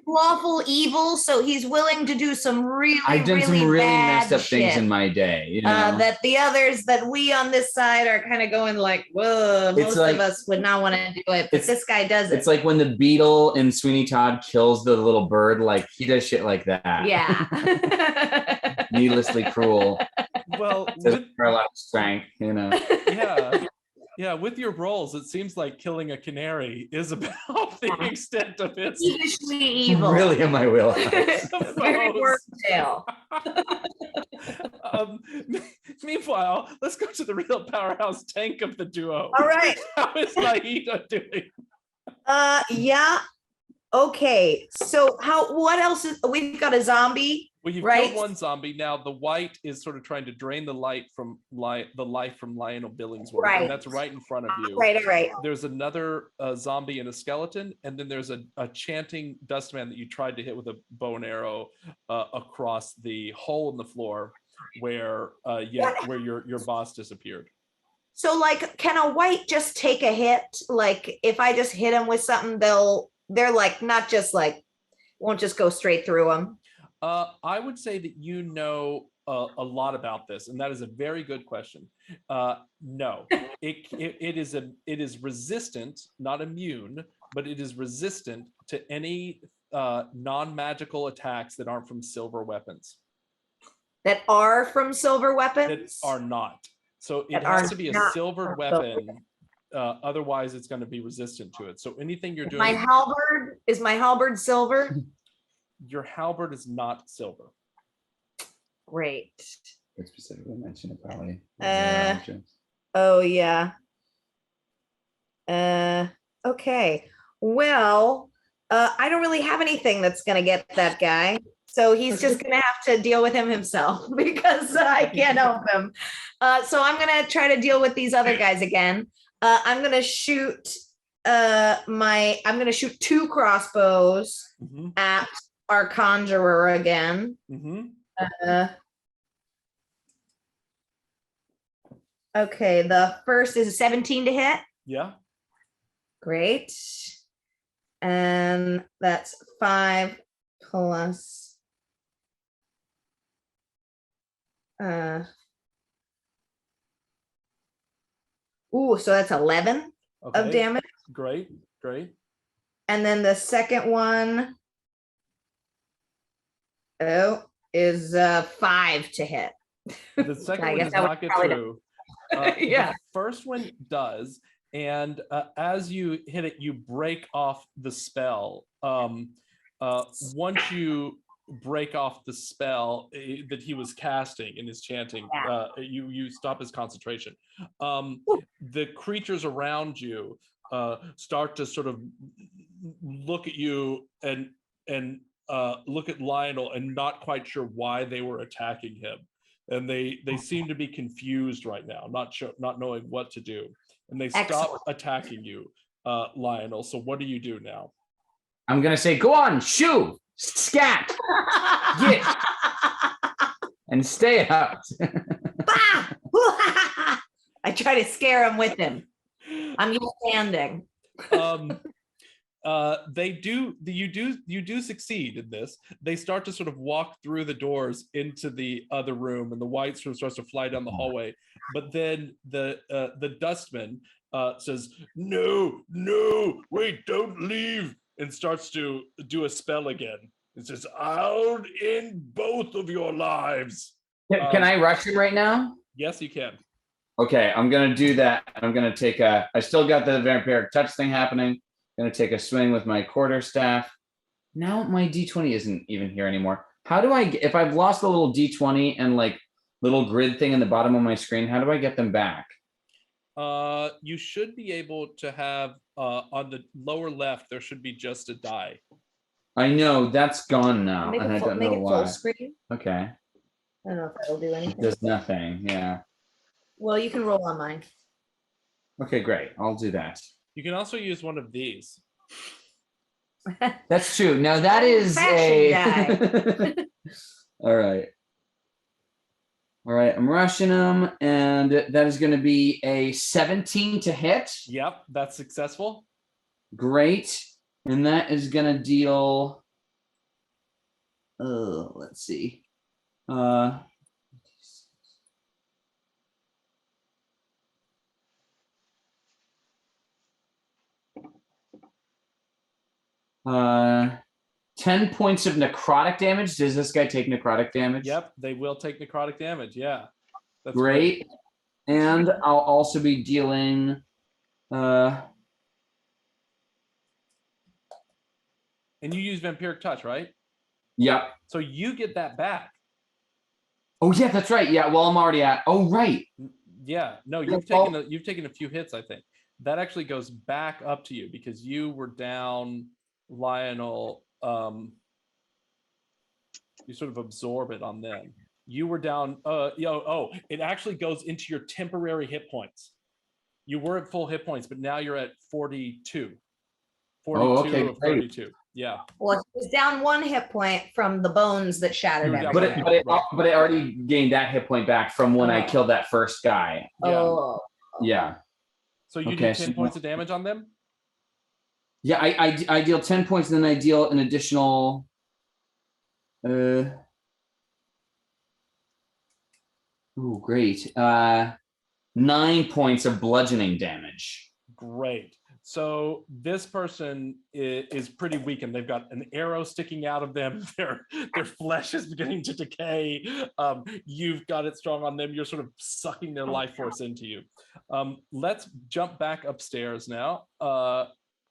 lawful evil, so he's willing to do some really, I've done some really messed up things shit. in my day. You know? That the others that we on this side are kind of going like, whoa, most of us would not want to do it, but this guy does it. It's like when the beetle in Sweeney Todd kills the little bird, like he does shit like that. Yeah. Needlessly cruel. Well, Doesn't a lot of strength, you know. Yeah, with your rolls, it seems like killing a canary is about the extent of it. Peevishly evil. Really in my wheelhouse. Very worktail. Meanwhile, let's go to the real powerhouse tank of the duo. All right. How is Naida doing? Yeah. Okay. So what else we've got a zombie? Well, you've right? killed one zombie. Now the white is sort of trying to drain the life from Lionel Billingsworth, right. And that's right in front of you. Right. There's another zombie and a skeleton, and then there's a chanting dustman that you tried to hit with a bow and arrow across the hole in the floor where your boss disappeared. So, like, can a white just take a hit? Like, if I just hit him with something, they're like not just like won't just go straight through them. I would say that you know a lot about this, and that is a very good question. No, it is resistant, not immune but it is resistant to any non-magical attacks that aren't from silver weapons. That are from silver weapons? That are not. So it That has are to be a not silver from weapon. Otherwise, it's going to be resistant to it. So anything you're doing. My halberd, is my halberd silver? Your halberd is not silver. Great. I specifically mentioned it probably. Oh yeah. Okay. Well, I don't really have anything that's gonna get that guy. So he's just gonna have to deal with him himself because I can't help him. So I'm gonna try to deal with these other guys again. I'm gonna shoot I'm gonna shoot 2 crossbows at our conjurer again. Okay, the first is a 17 to hit. Yeah. Great. And that's 5 plus so that's 11 of damage. Great. And then the second one is 5 to hit. The second one does not get through. Yeah. The first one does, and as you hit it, you break off the spell. Once you break off the spell that he was casting in his chanting, you stop his concentration. The creatures around you start to sort of look at you and look at Lionel and not quite sure why they were attacking him. And they seem to be confused right now, not knowing what to do. And they stop attacking you, Lionel. So what do you do now? I'm gonna say, go on, shoo, scat, get, and stay out. I try to scare him with him. I'm just standing. You do succeed in this. They start to sort of walk through the doors into the other room, and the white sort of starts to fly down the hallway. But then the dustman says, "No, wait, don't leave," and starts to do a spell again. It says, "I'll end both of your lives." Can I rush him right now? Yes, you can. Okay, I'm gonna do that. I'm gonna take I still got the vampiric touch thing happening. Gonna take a swing with my quarterstaff. Now my D20 isn't even here anymore. How do I, if I've lost the little D20 and like little grid thing in the bottom of my screen, how do I get them back? You should be able to have on the lower left, there should be just a die. I know that's gone now, Make and I don't make know it why. full screen. Okay. I don't know if that'll do anything. It does nothing. Yeah. Well, you can roll on mine. Okay, great. I'll do that. You can also use one of these. That's true. Now that is a. All right. All right. I'm rushing them, and that is going to be a 17 to hit. Yep, that's successful. Great, and that is going to deal. Let's see. 10 points of necrotic damage. Does this guy take necrotic damage? Yep, they will take necrotic damage. Yeah. That's great. And I'll also be dealing and you use vampiric touch, right? Yep. So you get that back. Oh yeah, that's right. Yeah, well, I'm already at. Oh right. Yeah. No, you've taken a few hits, I think. That actually goes back up to you because you were down, Lionel. You sort of absorb it on them. You were down. It actually goes into your temporary hit points. You were at full hit points, but now you're at 42. 42 of 32. Yeah. Well, it was down 1 hit point from the bones that shattered everything. But it already gained that hit point back from when I killed that first guy. Oh. Yeah. So you do 10 points of damage on them? Yeah, I deal 10 points, and then I deal an additional. 9 points of bludgeoning damage. Great. So this person is pretty weakened. They've got an arrow sticking out of them. Their flesh is beginning to decay. You've got it strong on them. You're sort of sucking their life force into you. Let's jump back upstairs now.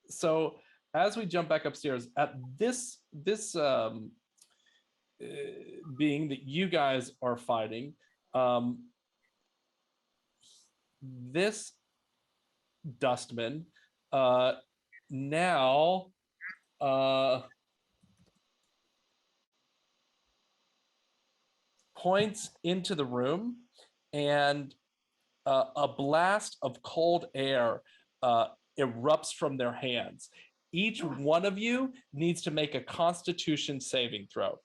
So as we jump back upstairs, at this being that you guys are fighting, this Dustman now points into the room, and a blast of cold air erupts from their hands. Each one of you needs to make a Constitution saving throw.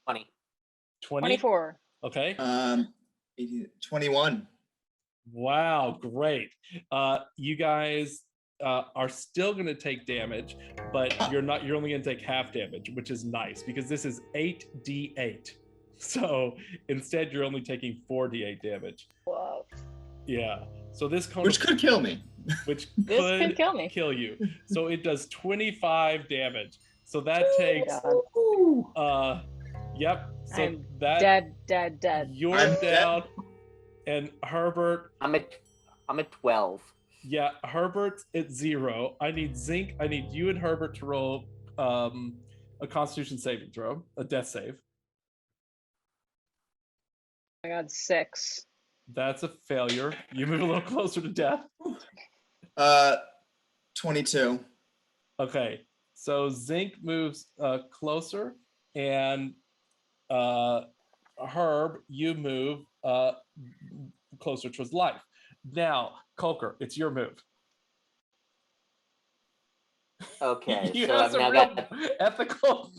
20. 24. Okay. 21. Wow, great. You guys are still going to take damage, but you're only going to take half damage, which is nice because this is 8d8. So instead you're only taking 4d8 damage. Whoa. Yeah. So this Which could kill me. Which could kill me. Kill you. So it does 25 damage. So that takes yep. So I'm that dead. You're I'm down. And Herbert, I'm at 12. yeah, Herbert's at 0. I need Zinc. I need you and Herbert to roll a Constitution saving throw, a death save. I got 6. That's a failure. You move a little closer to death. 22. Okay, so Zinc moves closer, and Herb, you move closer towards life. Now, Kolker, it's your move. Okay, You so have I've some now real got ethical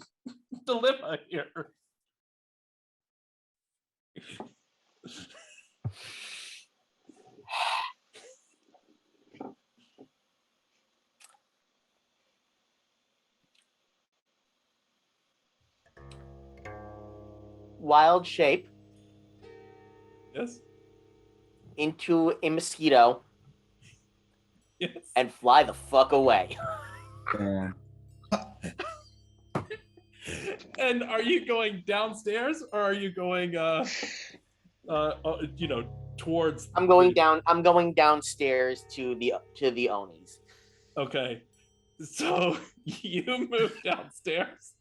dilemma here. wild shape Yes. into a mosquito Yes. and fly the fuck away. Yeah. And are you going downstairs or are you going towards I'm going downstairs to the Onis. Okay. So you move downstairs.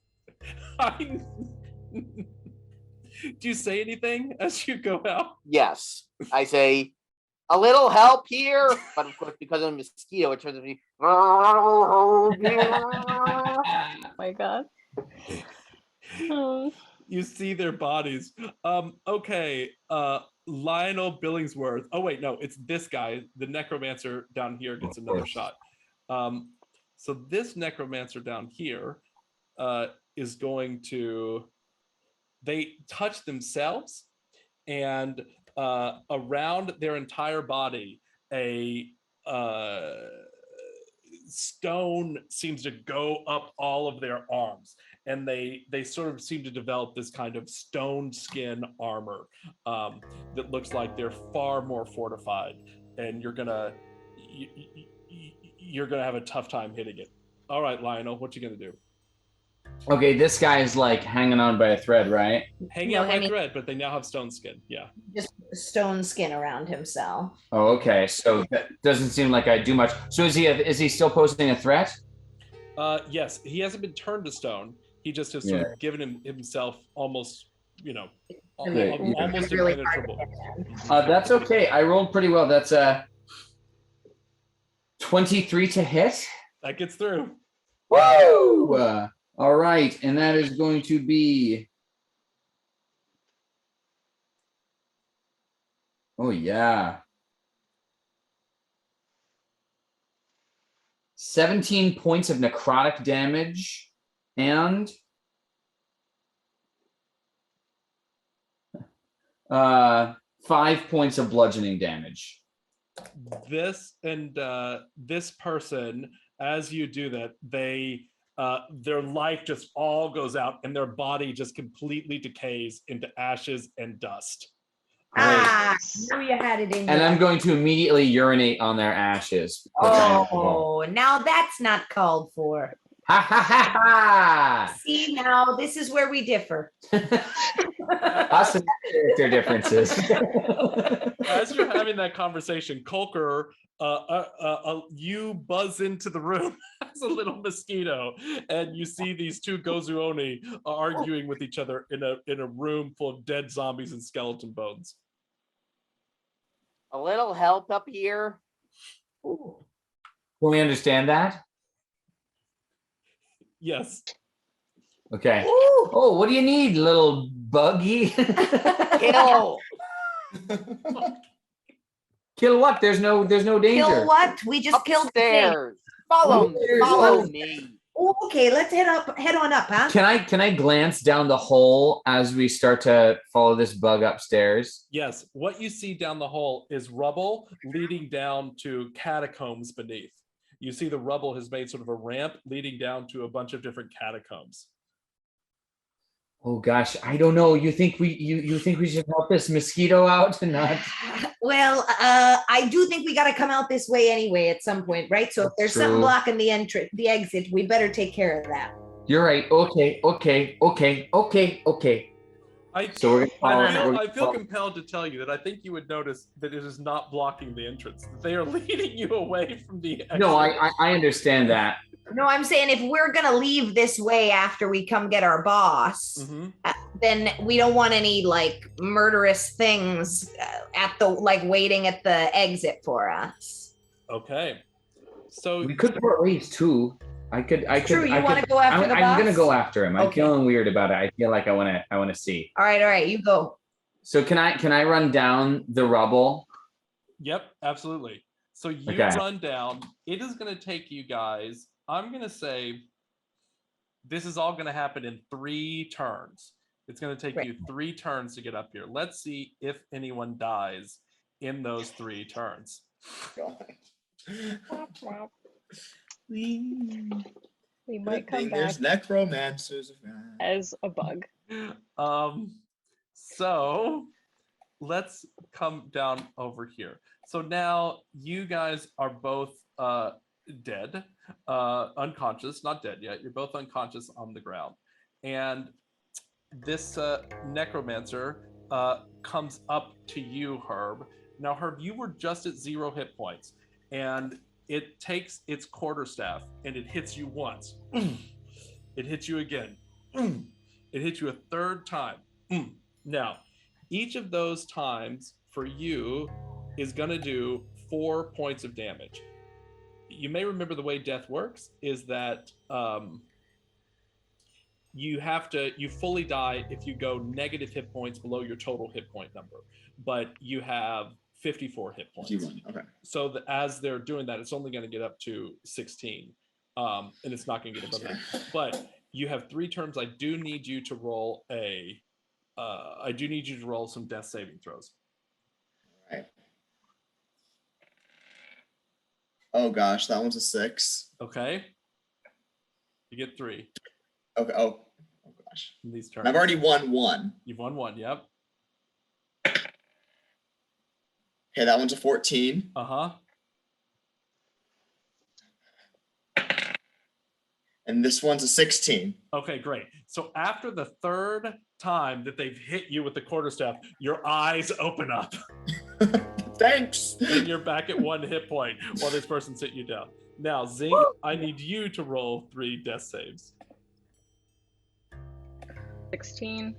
Do you say anything as you go out? Yes. I say, a little help here, but of course because of the mosquito it turns out to be Oh my god. You see their bodies. Okay. Lionel Billingsworth. Oh wait, no, it's this guy. The necromancer down here gets another shot. So this necromancer down here is going to. They touch themselves, and around their entire body, a stone seems to go up all of their arms, and they sort of seem to develop this kind of stone skin armor that looks like they're far more fortified, and you're gonna have a tough time hitting it. All right, Lionel, what you gonna do? Okay, this guy is like hanging on by a thread, right? Hanging on by a thread, but they now have stone skin. Yeah. Just stone skin around himself. Oh, okay. So that doesn't seem like I do much. So is he still posing a threat? Yes, he hasn't been turned to stone. He just has sort of given himself almost, almost really impenetrable. That's okay. I rolled pretty well. That's 23 to hit. That gets through. Woo! All right, and that is going to be. Oh yeah. 17 points of necrotic damage and 5 points of bludgeoning damage. This person, as you do that, their life just all goes out and their body just completely decays into ashes and dust. Knew you had it in And you. I'm going to immediately urinate on their ashes. Oh, now that's not called for. Ha ha ha ha! See, now this is where we differ. Awesome character differences. As you're having that conversation, Kolker, you buzz into the room as a little mosquito, and you see these two Gozu-Oni arguing with each other in a room full of dead zombies and skeleton bones. A little help up here. Can we understand that? Yes. Okay. Oh, what do you need, little buggy? Kill. Kill what? There's no danger. Kill what? We just killed the thing. Upstairs. Follow me. Okay, let's head on up, huh? Can I glance down the hole as we start to follow this bug upstairs? Yes. What you see down the hole is rubble leading down to catacombs beneath. You see the rubble has made sort of a ramp leading down to a bunch of different catacombs. Oh gosh, I don't know. You think we should help this mosquito out and not? Well, I do think we got to come out this way anyway at some point, right? So if there's something blocking the exit, we better take care of that. You're right. Okay. I feel compelled to tell you that I think you would notice that it is not blocking the entrance. That they are leading you away from the exit. No, I understand that. No, I'm saying if we're gonna leave this way after we come get our boss, then we don't want any like murderous things waiting at the exit for us. Okay, so we could part ways too. I could. True. You want to go after the boss? I'm gonna go after him. I'm Okay. feeling weird about it. I feel like I want to see. All right. You go. So can I run down the rubble? Yep, absolutely. So you run down. It is going to take you guys. I'm going to say this is all going to happen in 3 turns. It's going to take you 3 turns to get up here. Let's see if anyone dies in those 3 turns. We might come back There's necromancers as a bug. So let's come down over here. So now you guys are both dead, unconscious, not dead yet. You're both unconscious on the ground. And this necromancer comes up to you, Herb. Now, Herb, you were just at 0 hit points, and it takes its quarterstaff and it hits you once. It hits you again. It hits you a 3rd time. Now, each of those times for you is going to do 4 points of damage. You may remember the way death works is that you fully die if you go negative hit points below your total hit point number, but you have 54 hit points. 51. Okay. So as they're doing that, it's only going to get up to 16, and it's not going to get above that. But you have 3 turns. I do need you to roll some death saving throws. All right. Oh gosh, that one's a 6. Okay. You get 3. Okay. Oh gosh. In these turns. And I've already won 1. You've won 1. Yep. Okay, that one's a 14. And this one's a 16. Okay, great. So after the 3rd time that they've hit you with the quarterstaff, your eyes open up. Thanks. And you're back at 1 hit point while this person's hitting you down. Now, Zing, I need you to roll 3 death saves. 16.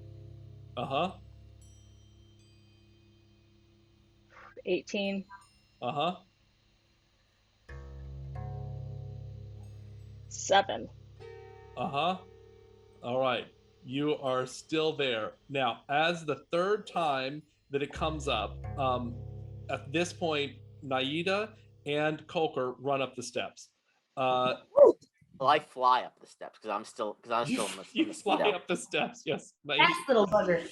18. 7. All right. You are still there. Now, as the 3rd time that it comes up, at this point, Naida and Kolker run up the steps. Well, I fly up the steps because I'm still You fly up the steps, yes. Nice little bugger.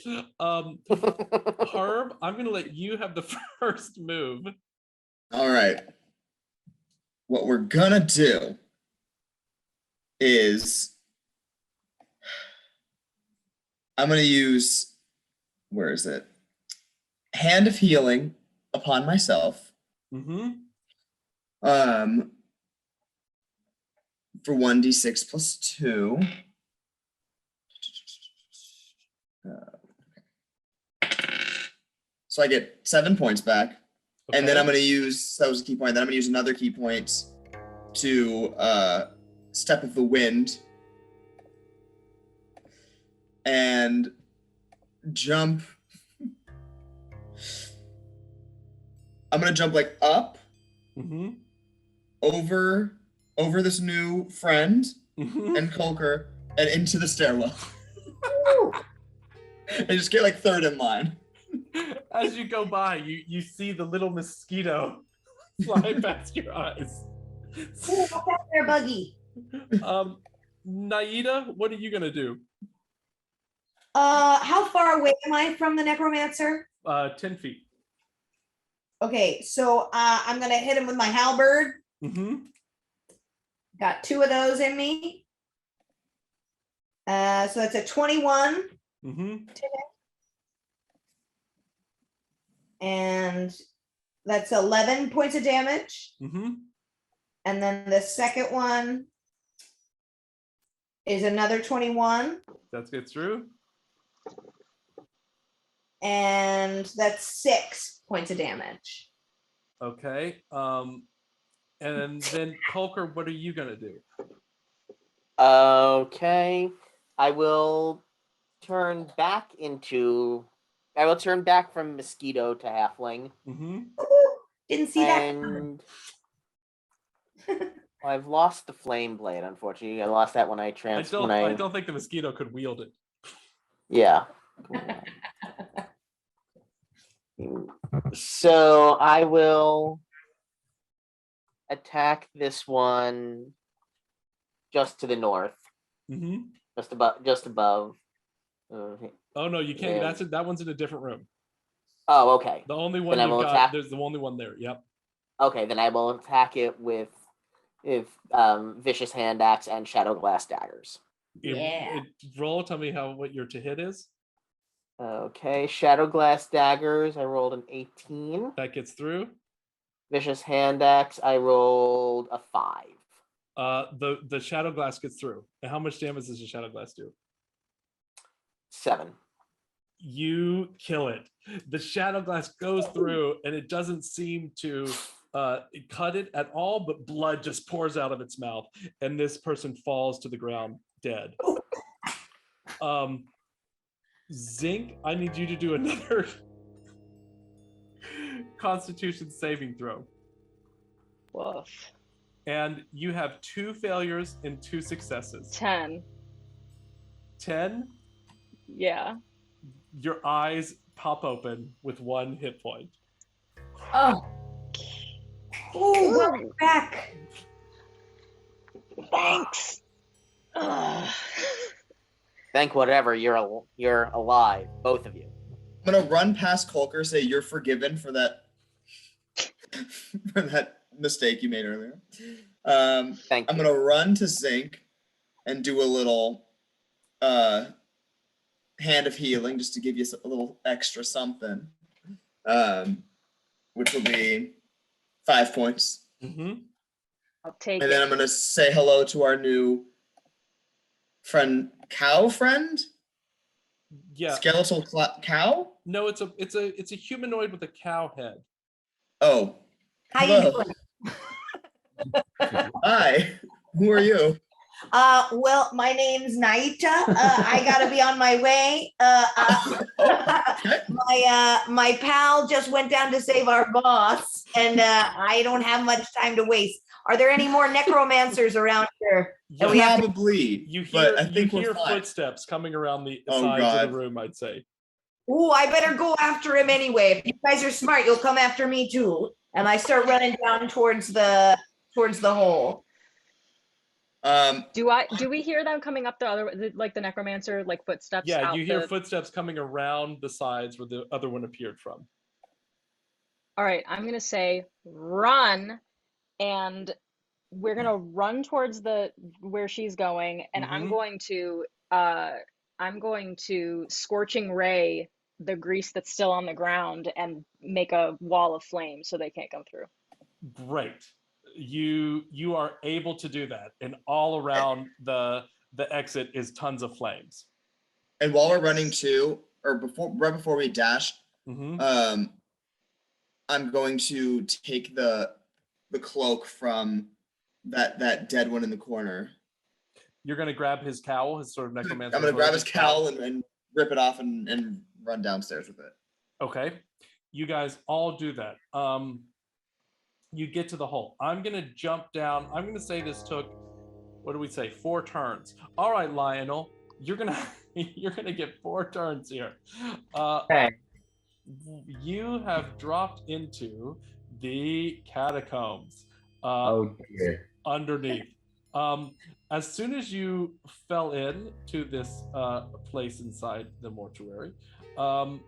Herb, I'm going to let you have the first move. All right. What we're gonna do is I'm gonna use, where is it? Hand of Healing upon myself. For 1d6 plus 2. So I get 7 points back. Okay. And then I'm going to use, that was a key point, then I'm going to use another key point to Step of the Wind and jump. I'm going to jump like up over this new friend and Kolker and into the stairwell. And just get like third in line. As you go by, you see the little mosquito fly past your eyes. What's that there, Buggy? Naida, what are you gonna do? How far away am I from the necromancer? 10 feet. Okay, so I'm gonna hit him with my halberd. Got 2 of those in me. So that's a 21. And that's 11 points of damage. And then the second one is another 21. That gets through. And that's 6 points of damage. Okay. And then Kolker, what are you gonna do? Okay. I will turn back from mosquito to halfling. Didn't see that. I've lost the flame blade, unfortunately. I lost that when I I don't think the mosquito could wield it. Yeah. So I will attack this one just to the north. Just above. Oh no, you can't. That's it. That one's in a different room. Oh, okay. The only one you've got. There's the only one there. Yep. Okay, then I will attack it with vicious hand axe and shadow glass daggers. Roll. Tell me what your to hit is. Okay, shadow glass daggers. I rolled an 18. That gets through. Vicious hand axe. I rolled a 5. The shadow glass gets through. And how much damage does the shadow glass do? 7. You kill it. The shadow glass goes through, and it doesn't seem to cut it at all, but blood just pours out of its mouth, and this person falls to the ground dead. Zinc, I need you to do another Constitution saving throw. Woof. And you have 2 failures and 2 successes. 10. 10? Yeah. Your eyes pop open with 1 hit point. Oh. Oh, welcome back. Thanks. Thank whatever, you're alive, both of you. I'm gonna run past Kolker, say you're forgiven for that mistake you made earlier. I'm gonna run to Zinc and do a little hand of healing just to give you a little extra something, which will be 5 points. I'll take and then I'm gonna say hello to our new friend, cow friend. Yeah. Skeletal cow? No, it's a humanoid with a cow head. Oh. How hello. you doing? Hi. Who are you? Well, my name's Naita. I gotta be on my way. My pal just went down to save our boss, and I don't have much time to waste. Are there any more necromancers around here? Yeah, probably. You hear fine. Footsteps coming around the sides of the room, I'd say. Oh, I better go after him anyway. If you guys are smart, you'll come after me too. And I start running down towards the hole. Do we hear them coming up the other, like the necromancer, like footsteps? Yeah, you hear footsteps coming around the sides where the other one appeared from. All right, I'm gonna say run, and we're gonna run towards where she's going, and I'm going to Scorching Ray the grease that's still on the ground and make a wall of flame so they can't come through. Great. You are able to do that, and all around the exit is tons of flames. And while we're running to, or right before we dash, I'm going to take the cloak from that dead one in the corner. You're going to grab his cowl, his sort of necromancer. I'm going to grab his cowl and rip it off and run downstairs with it. Okay. You guys all do that. You get to the hole. I'm going to jump down. I'm going to say this took, what do we say, 4 turns. All right, Lionel, you're going to get 4 turns here. Okay. You have dropped into the catacombs. Oh dear. Underneath. As soon as you fell in to this place inside the mortuary, where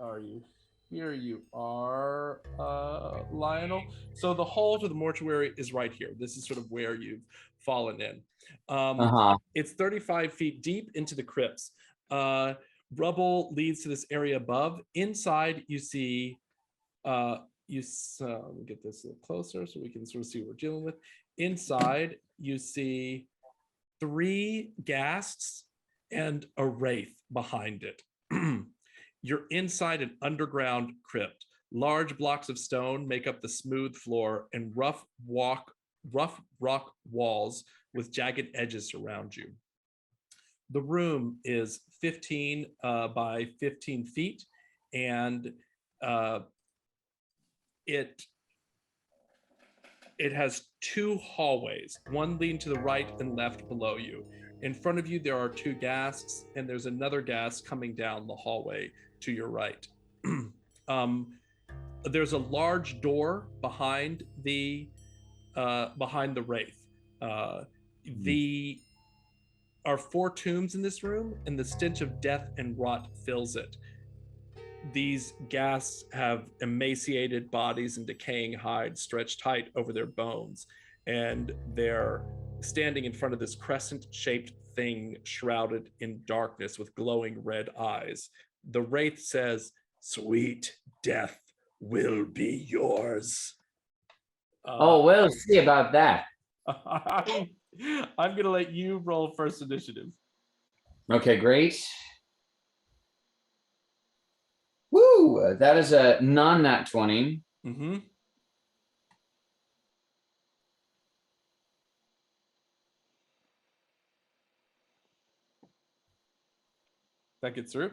are you? Here you are, Lionel. So the hall to the mortuary is right here. This is sort of where you've fallen in. It's 35 feet deep into the crypts. Rubble leads to this area above. Inside, you see, let me get this a little closer so we can sort of see what we're dealing with. Inside, you see 3 ghasts and a wraith behind it. You're inside an underground crypt. Large blocks of stone make up the smooth floor, and rough rock walls with jagged edges surround you. The room is 15 by 15 feet, and it has 2 hallways, one leading to the right and left below you. In front of you, there are 2 ghasts, and there's another ghast coming down the hallway to your right. There's a large door behind the wraith. There are 4 tombs in this room, and the stench of death and rot fills it. These ghasts have emaciated bodies and decaying hides stretched tight over their bones, and they're standing in front of this crescent-shaped thing shrouded in darkness with glowing red eyes. The wraith says, "Sweet death will be yours." We'll see about that. I'm going to let you roll first initiative. Okay, great. Woo! That is a non-nat 20. That gets through?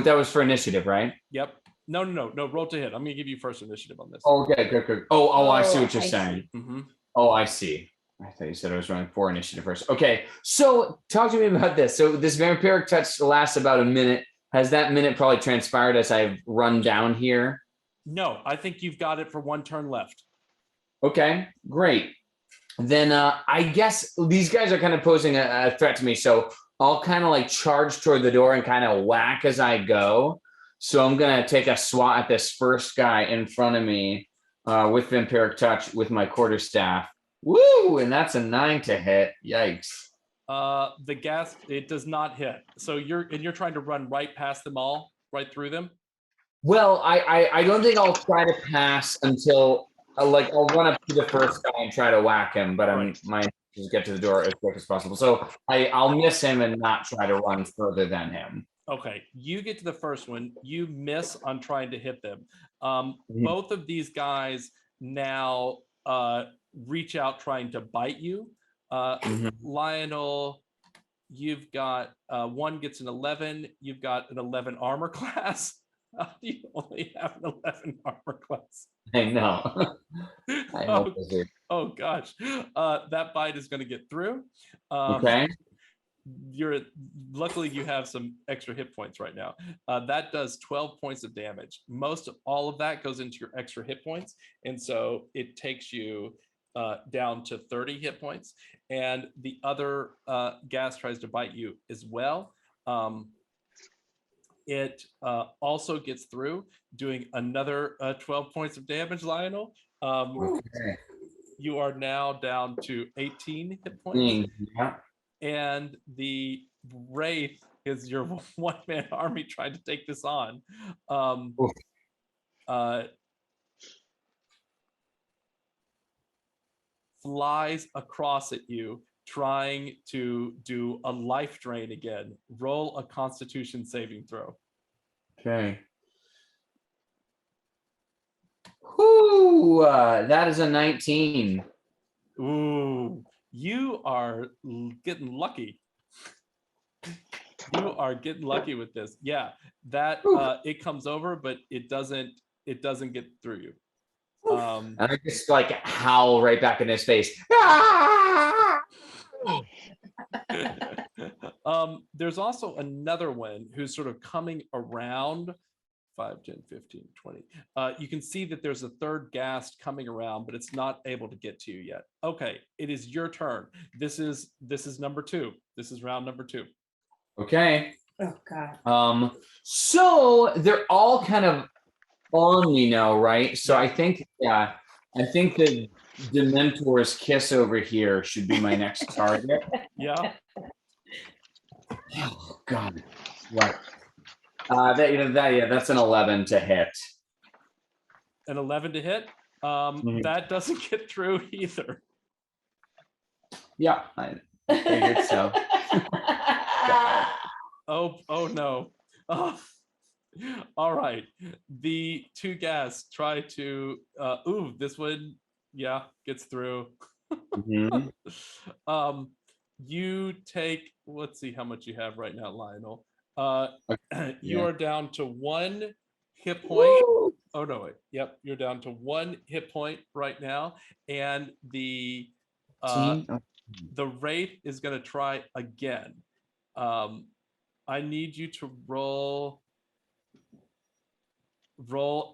That was for initiative, right? Yep. No. Roll to hit. I'm going to give you first initiative on this. Okay, good. Oh, I see what you're saying. Mm-hmm. Oh, I see. I thought you said I was running 4 initiative first. Okay, so talk to me about this. So this vampiric touch lasts about a minute. Has that minute probably transpired as I've run down here? No, I think you've got it for 1 turn left. Okay, great. Then I guess these guys are kind of posing a threat to me. So I'll kind of like charge toward the door and kind of whack as I go. So I'm going to take a swat at this first guy in front of me with vampiric touch with my quarterstaff. Woo! And that's a 9 to hit. Yikes. The gas, it does not hit. So you're trying to run right past them all, right through them? Well, I don't think I'll try to pass until I'll run up to the first guy and try to whack him, but my to get to the door as quick as possible. So I'll miss him and not try to run further than him. Okay, you get to the first one. You miss on trying to hit them. Both of these guys now reach out trying to bite you. Lionel, you've got one gets an 11. You've got an 11 armor class. How do you only have an 11 armor class? I know. Oh gosh, that bite is going to get through. Okay. Luckily you have some extra hit points right now. That does 12 points of damage. Most of all of that goes into your extra hit points, and so it takes you down to 30 hit points. And the other gas tries to bite you as well. It also gets through, doing another 12 points of damage, Lionel. Okay. You are now down to 18 hit points. Yeah. and the Wraith is your one-man army trying to take this on. Flies across at you, trying to do a life drain again. Roll a Constitution saving throw. Okay. Whoo, that is a 19. Ooh, you are getting lucky. You are getting lucky with this. Yeah, that it comes over, but it doesn't get through you. And I just like howl right back in his face. There's also another one who's sort of coming around 5, 10, 15, 20. You can see that there's a third ghast coming around, but it's not able to get to you yet. Okay, it is your turn. This is number 2. This is round number 2. Okay. Oh God. So they're all kind of on me now, right? So I think the Dementor's kiss over here should be my next target. Yeah. Oh God. What? That's an 11 to hit. An 11 to hit. That doesn't get through either. Yeah, I figured so. Oh no. All right. The 2 ghasts try to this one, gets through. You take, let's see how much you have right now, Lionel. You are down to 1 hit point. Woo! Oh no, wait. Yep, you're down to 1 hit point right now, and the Wraith is going to try again. I need you to roll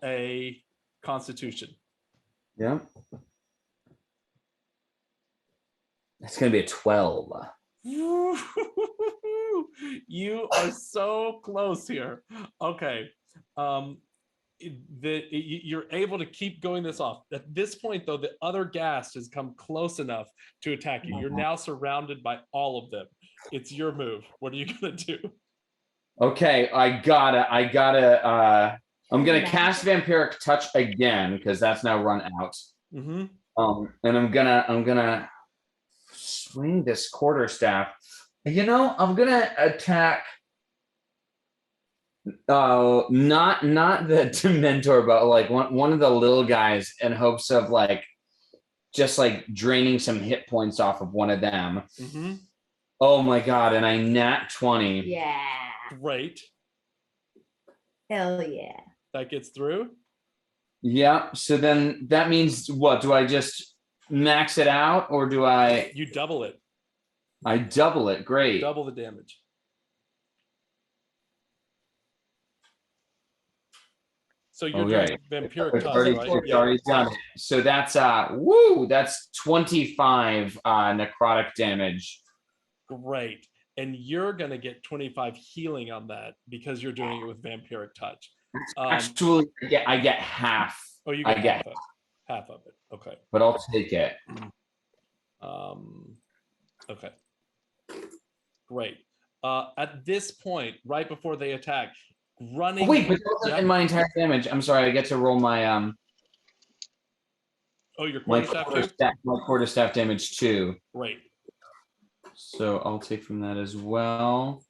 a Constitution. Yeah. That's going to be a 12. You are so close here. Okay. You're able to keep going this off. At this point, though, the other ghast has come close enough to attack you. You're now surrounded by all of them. It's your move. What are you going to do? Okay, I'm gonna cast Vampiric Touch again because that's now run out. Mm-hmm. And I'm gonna swing this quarterstaff. I'm gonna attack. Not the Dementor, but like one of the little guys in hopes of just draining some hit points off of one of them. Mm-hmm. Oh my God! And I nat 20. Yeah. Great. Hell yeah. That gets through. Yeah. So then that means what? Do I just max it out, or do I? You double it. I double it. Great. Double the damage. So you're doing Vampiric Touch, right? It's already done. So that's that's 25 necrotic damage. Great. And you're gonna get 25 healing on that because you're doing it with Vampiric Touch. Actually, I get half. Oh, you get half of it. Okay. But I'll take it. Okay. Great. At this point, right before they attack, running. Oh, wait, but in my entire damage. I'm sorry. I get to roll my your quarterstaff. My quarterstaff damage too. Great. So I'll take from that as well.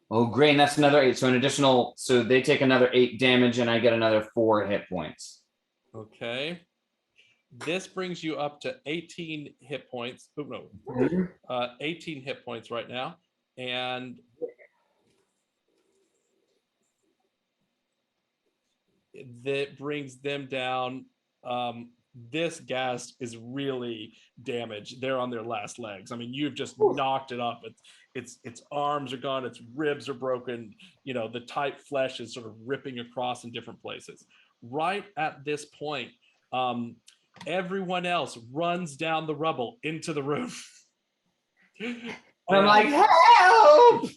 Oh, great. And that's another 8. So an additional, so they take another 8 damage and I get another 4 hit points. Okay. This brings you up to 18 hit points. Oh, no. 18 hit points right now. And that brings them down. This ghast is really damaged. They're on their last legs. I mean, you've just knocked it up. Its arms are gone. Its ribs are broken. The tight flesh is sort of ripping across in different places. Right at this point, everyone else runs down the rubble into the room. I'm like, help!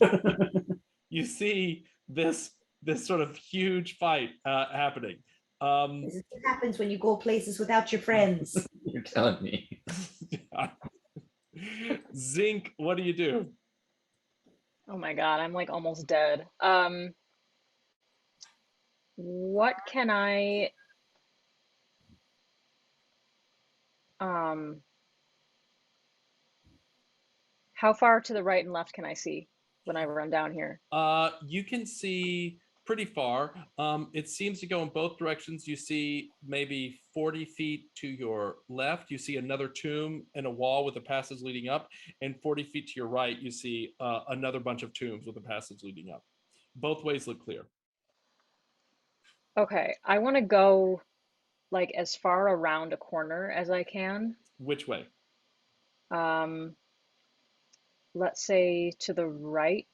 You see this sort of huge fight happening. This is what happens when you go places without your friends. You're telling me. Zinc, what do you do? Oh my god, I'm like almost dead. What can I how far to the right and left can I see when I run down here? You can see pretty far. It seems to go in both directions. You see maybe 40 feet to your left, you see another tomb and a wall with a passage leading up, and 40 feet to your right, you see another bunch of tombs with a passage leading up. Both ways look clear. Okay, I want to go like as far around a corner as I can. Which way? Let's say to the right.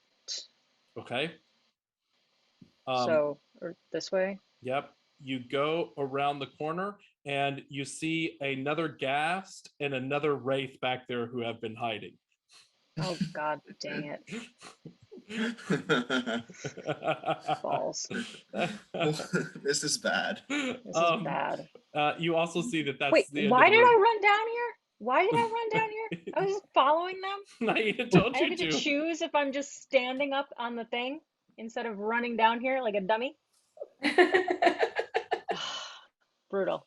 Okay. So, or this way. Yep. You go around the corner and you see another ghast and another wraith back there who have been hiding. Oh god dang it. Balls. This is bad. This is bad. You also see that that's Wait, the end why of the did I room. run down here? Why did I run down here? I was just following them. Naida told I you get to to. choose if I'm just standing up on the thing instead of running down here like a dummy. Brutal.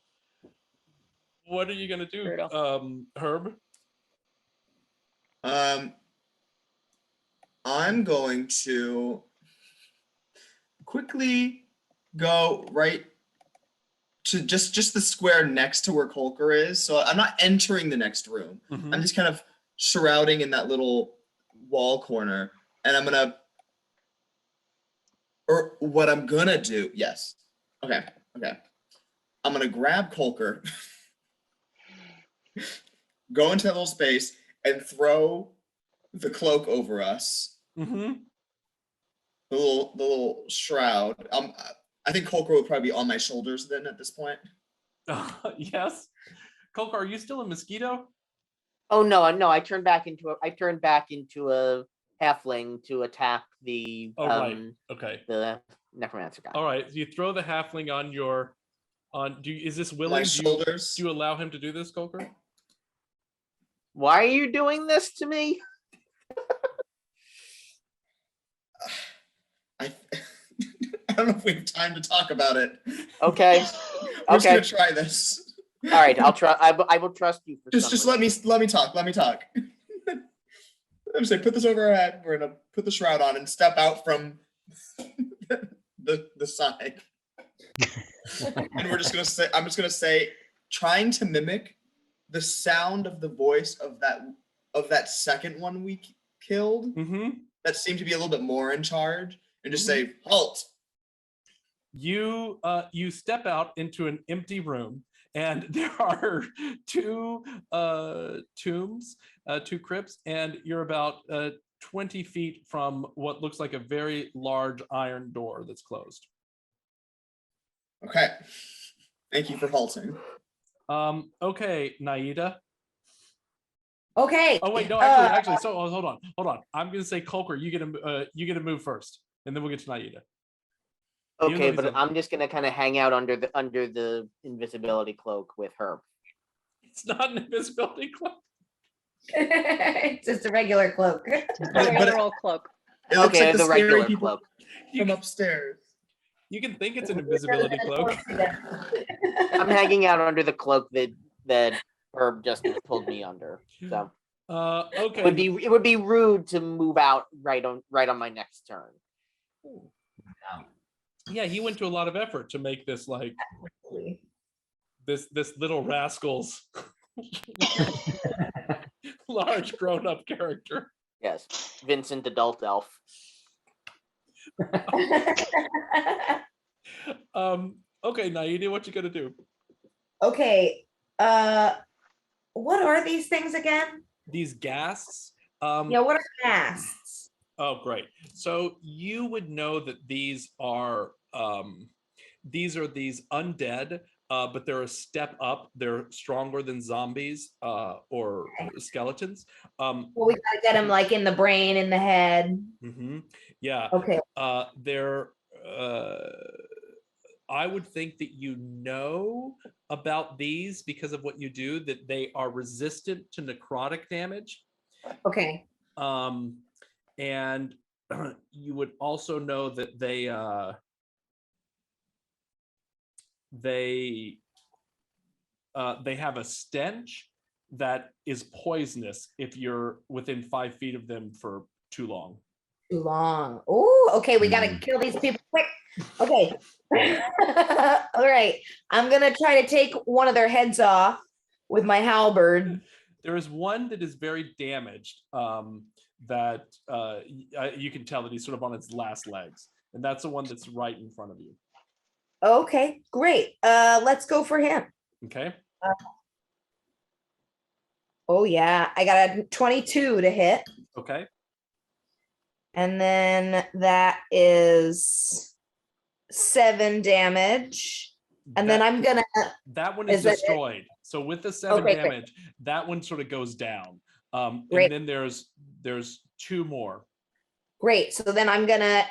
What are you gonna do, Brutal. Herb? I'm going to quickly go right to just the square next to where Keiper is. So I'm not entering the next room. Mm-hmm. I'm just kind of shrouding in that little wall corner, and I'm gonna, or what I'm gonna do, yes. Okay. I'm gonna grab Keiper, go into that little space, and throw the cloak over us. Mm-hmm. The little shroud. I think Keiper would probably be on my shoulders then at this point. Yes. Keiper, are you still a mosquito? Oh no! I turned back into a halfling to attack the right. Okay. the necromancer guy. All right. So you throw the halfling on your is this willing? My shoulders. Do you allow him to do this, Keiper? Why are you doing this to me? I don't know if we have time to talk about it. Okay. We're just gonna try this. All right, I'll try. I will trust you. For just let me talk. Let me talk. I'm saying, put this over our head. We're gonna put the shroud on and step out from the side. And we're just gonna say, I'm just gonna say, trying to mimic the sound of the voice of that second one we killed. Mm-hmm. That seemed to be a little bit more in charge, and just say, halt. You step out into an empty room, and there are two tombs, two crypts, and you're about 20 feet from what looks like a very large iron door that's closed. Okay. Thank you for halting. Okay, Naida. Okay. Oh wait, no, actually. So hold on. I'm gonna say Keiper, you get to move first, and then we'll get to Naida. Okay, but I'm just gonna kind of hang out under the invisibility cloak with Herb. It's not an invisibility cloak. It's just a regular cloak. A regular old cloak. It looks Okay, like the scary regular people cloak from upstairs. You can think it's an invisibility cloak. I'm hanging out under the cloak that Herb just pulled me under. So okay. It would be rude to move out right on my next turn. Yeah, he went to a lot of effort to make this like this little rascal's large grown-up character. Yes, Vincent adult elf. Okay, Naida, what you gonna do? Okay. What are these things again? These ghasts. Yeah, what are ghasts? Oh, great. So you would know that these are these undead, but they're a step up. They're stronger than zombies or skeletons. Well, we gotta get them like in the brain, in the head. Mm-hmm. Yeah. Okay. They're. I would think that you know about these because of what you do, that they are resistant to necrotic damage. Okay. And you would also know that they have a stench that is poisonous if you're within 5 feet of them for too long. Too long. Oh, okay. We gotta kill these people quick. Okay. All right. I'm gonna try to take one of their heads off with my halberd. There is one that is very damaged. That you can tell that he's sort of on its last legs, and that's the one that's right in front of you. Okay, great. Let's go for him. Okay. Oh yeah, I got a 22 to hit. Okay. And then that is 7 damage. And then I'm gonna. That one is destroyed. So with the 7 damage, that one sort of goes down. And then there's 2 more. Great. So then I'm gonna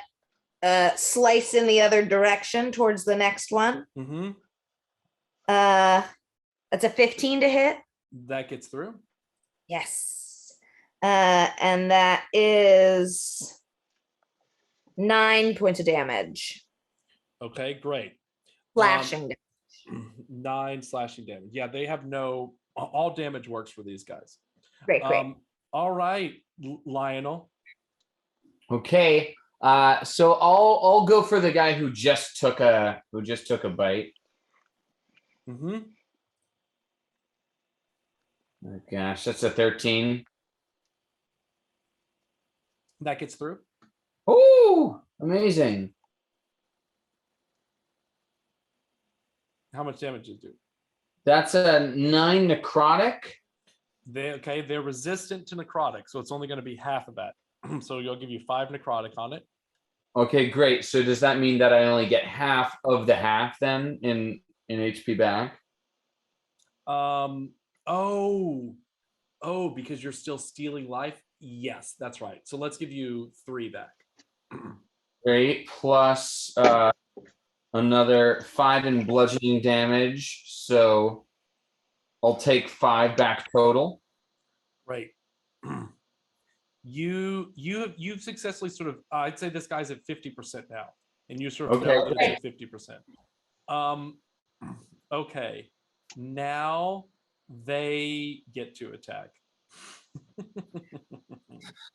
slice in the other direction towards the next one. Mm-hmm. That's a 15 to hit. That gets through. Yes. And that is 9 points of damage. Okay, great. Slashing damage. 9 slashing damage. Yeah, they have all damage works for these guys. Great. All right, Lionel. Okay. So I'll go for the guy who just took a bite. Mm-hmm. Oh gosh, that's a 13. That gets through. Oh, amazing. How much damage did it do? That's a 9 necrotic. They're resistant to necrotic, so it's only going to be half of that. So you'll give you 5 necrotic on it. Okay, great. So does that mean that I only get half of the half then in HP back? Because you're still stealing life? Yes, that's right. So let's give you 3 back. Great. Plus another 5 in bludgeoning damage. So I'll take 5 back total. Right. You've successfully sort of I'd say this guy's at 50% now, and you sort of know that it's at 50%. Okay. Now they get to attack.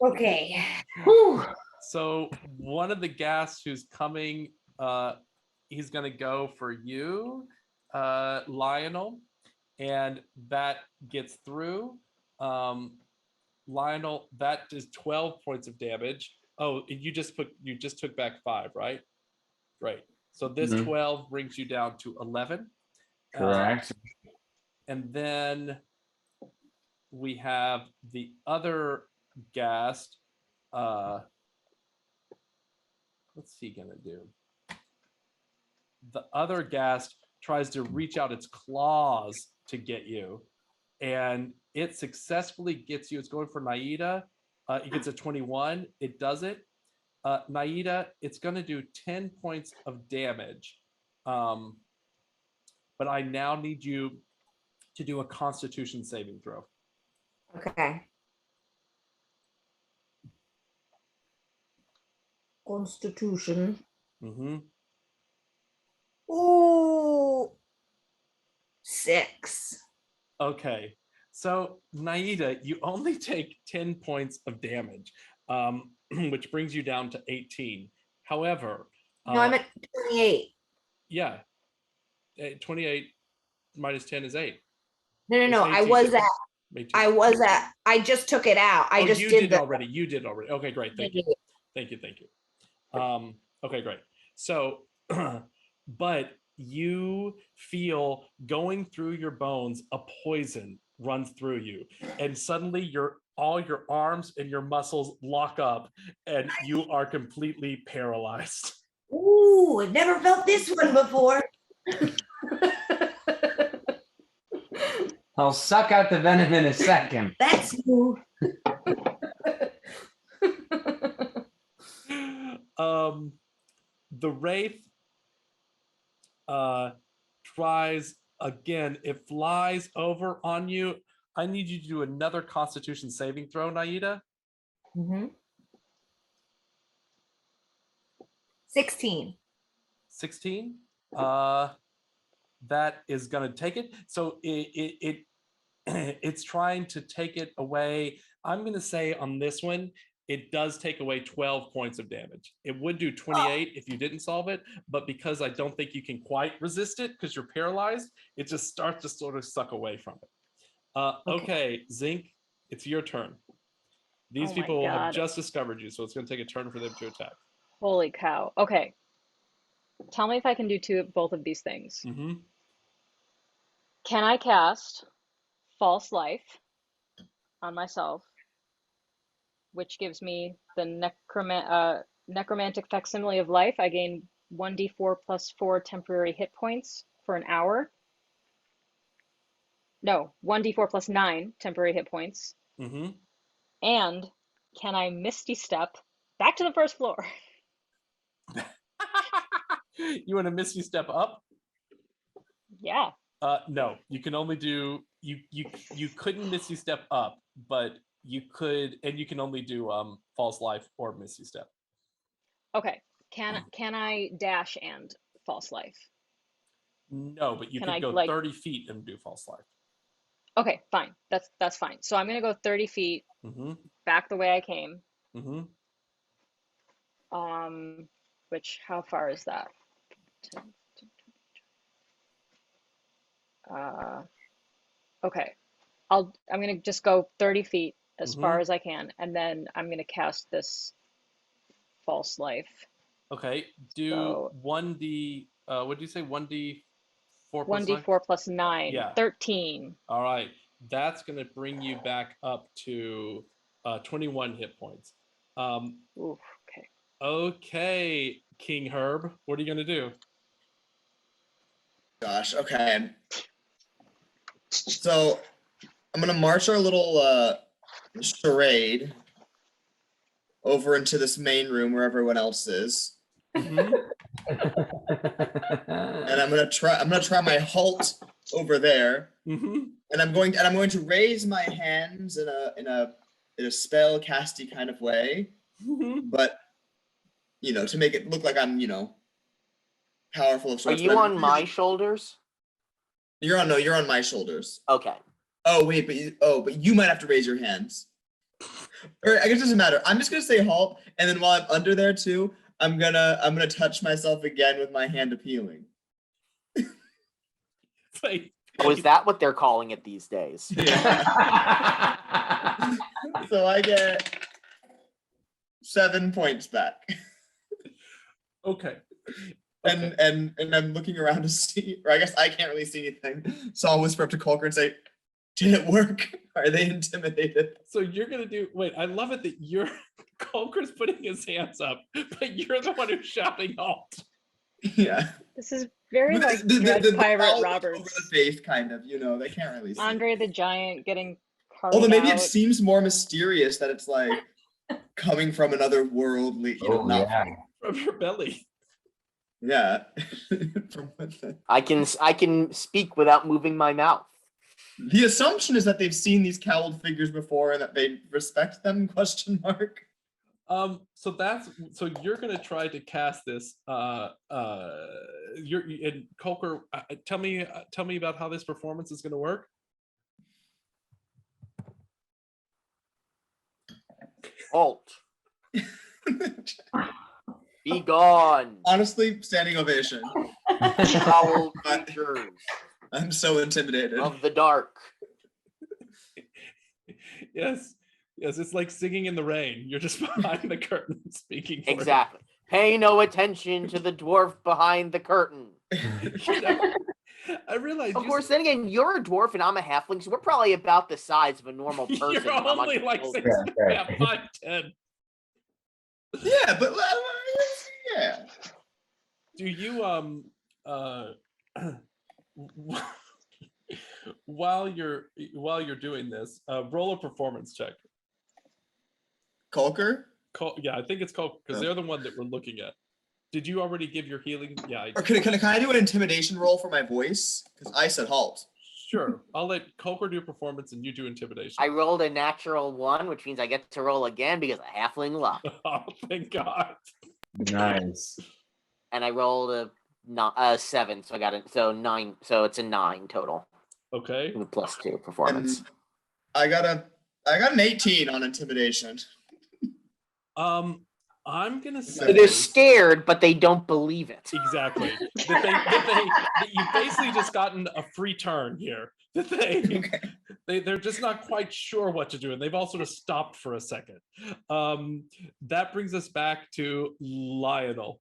Okay. Whew. So one of the ghasts who's coming, he's gonna go for you, Lionel, and that gets through. Lionel, that is 12 points of damage. Oh, you just took back 5, right? Right. So this 12 brings you down to 11. Correct. And then we have the other ghast. What's he gonna do? The other ghast tries to reach out its claws to get you, and it successfully gets you. It's going for Naida. It gets a 21. It does it. Naida, it's going to do 10 points of damage. But I now need you to do a Constitution saving throw. Okay. Constitution. Mm-hmm. Ooh. 6. Okay. So Naida, you only take 10 points of damage, which brings you down to 18. However, No, I'm at 28. Yeah. 28 minus 10 is 8. No. I just took it out. I just did already. You did already. Okay, great. Thank you. Thank you. Okay, great. So, but you feel going through your bones, a poison runs through you, and suddenly all your arms and your muscles lock up, and you are completely paralyzed. Ooh, I've never felt this one before. I'll suck out the venom in a second. That's new. The wraith tries again. It flies over on you. I need you to do another Constitution saving throw, Naida. 16. 16. That is going to take it. So it's trying to take it away. I'm going to say on this one, it does take away 12 points of damage. It would do 28 if you didn't solve it, but because I don't think you can quite resist it because you're paralyzed, it just starts to sort of suck away from it. Okay, Zinc, it's your turn. These people have just discovered you, so it's going to take a turn for them to attack. Holy cow. Okay. Tell me if I can do both of these things. Can I cast False Life on myself, which gives me the necromantic facsimile of life? I gain 1d4 plus 4 temporary hit points for an hour. No, 1d4 plus 9 temporary hit points. And can I Misty Step back to the first floor? You want to Misty Step up? Yeah. No, you can only do you couldn't Misty Step up, but you could, and you can only do False Life or Misty Step. Okay. Can I dash and False Life? No, but you could go 30 feet and do False Life. Okay, fine. That's fine. So I'm gonna go 30 feet back the way I came. Which, how far is that? Okay. I'm gonna just go 30 feet as far as I can, and then I'm gonna cast this False Life. Okay. Do 1d. What did you say? 1d4 plus 9? 1d4 plus 9. Yeah. 13. All right. That's gonna bring you back up to 21 hit points. Ooh, okay. Okay, King Herb, what are you gonna do? Gosh, okay. So I'm gonna march our little charade over into this main room where everyone else is. And I'm gonna try my halt over there. And I'm going to raise my hands in a spell casty kind of way. But to make it look like I'm, powerful of sorts. Are you on my shoulders? You're on my shoulders. Okay. Oh wait, but you might have to raise your hands. Or I guess it doesn't matter. I'm just gonna say halt, and then while I'm under there too, I'm gonna touch myself again with my hand of healing. Oh, is that what they're calling it these days? Yeah. So I get 7 points back. Okay. And I'm looking around to see, or I guess I can't really see anything. So I'll whisper up to Colker and say, "Did it work? Are they intimidated?" So you're gonna do. Wait, I love it that Colker's putting his hands up, but you're the one who's shouting halt. Yeah. This is very like Dread Pirate Roberts. Over the face, kind of. They can't really see. Andre the Giant getting carved Although maybe out. it seems more mysterious that it's like coming from another worldly, not from your belly. Yeah. I can speak without moving my mouth. The assumption is that they've seen these cowled figures before and that they respect them, question mark. So you're gonna try to cast this. And Colker, tell me about how this performance is gonna work. Halt. Be gone. Honestly, standing ovation. Foul creatures I'm so intimidated. of the dark. Yes, it's like singing in the rain. You're just behind the curtain speaking. Exactly. Pay no attention to the dwarf behind the curtain. I realize. Of course, then again, you're a dwarf and I'm a halfling, so we're probably about the size of a normal person. You're only like 6'5", 5'10". Yeah, but yeah. Do you while you're doing this, roll a performance check. Colker? Yeah, I think it's Colker because they're the one that we're looking at. Did you already give your healing? Yeah. Or can I do an intimidation roll for my voice? Because I said halt. Sure. I'll let Keiper do performance and you do intimidation. I rolled a natural 1, which means I get to roll again because of halfling luck. Oh, thank God. Nice. And I rolled a 7, so I got it. So 9. So it's a 9 total. Okay. With +2 performance. And I got an 18 on intimidation. I'm gonna So say they're scared, but they don't believe it. exactly that you've basically just gotten a free turn here. That they're just not quite sure what to do, and they've all sort of stopped for a second. That brings us back to Lionel.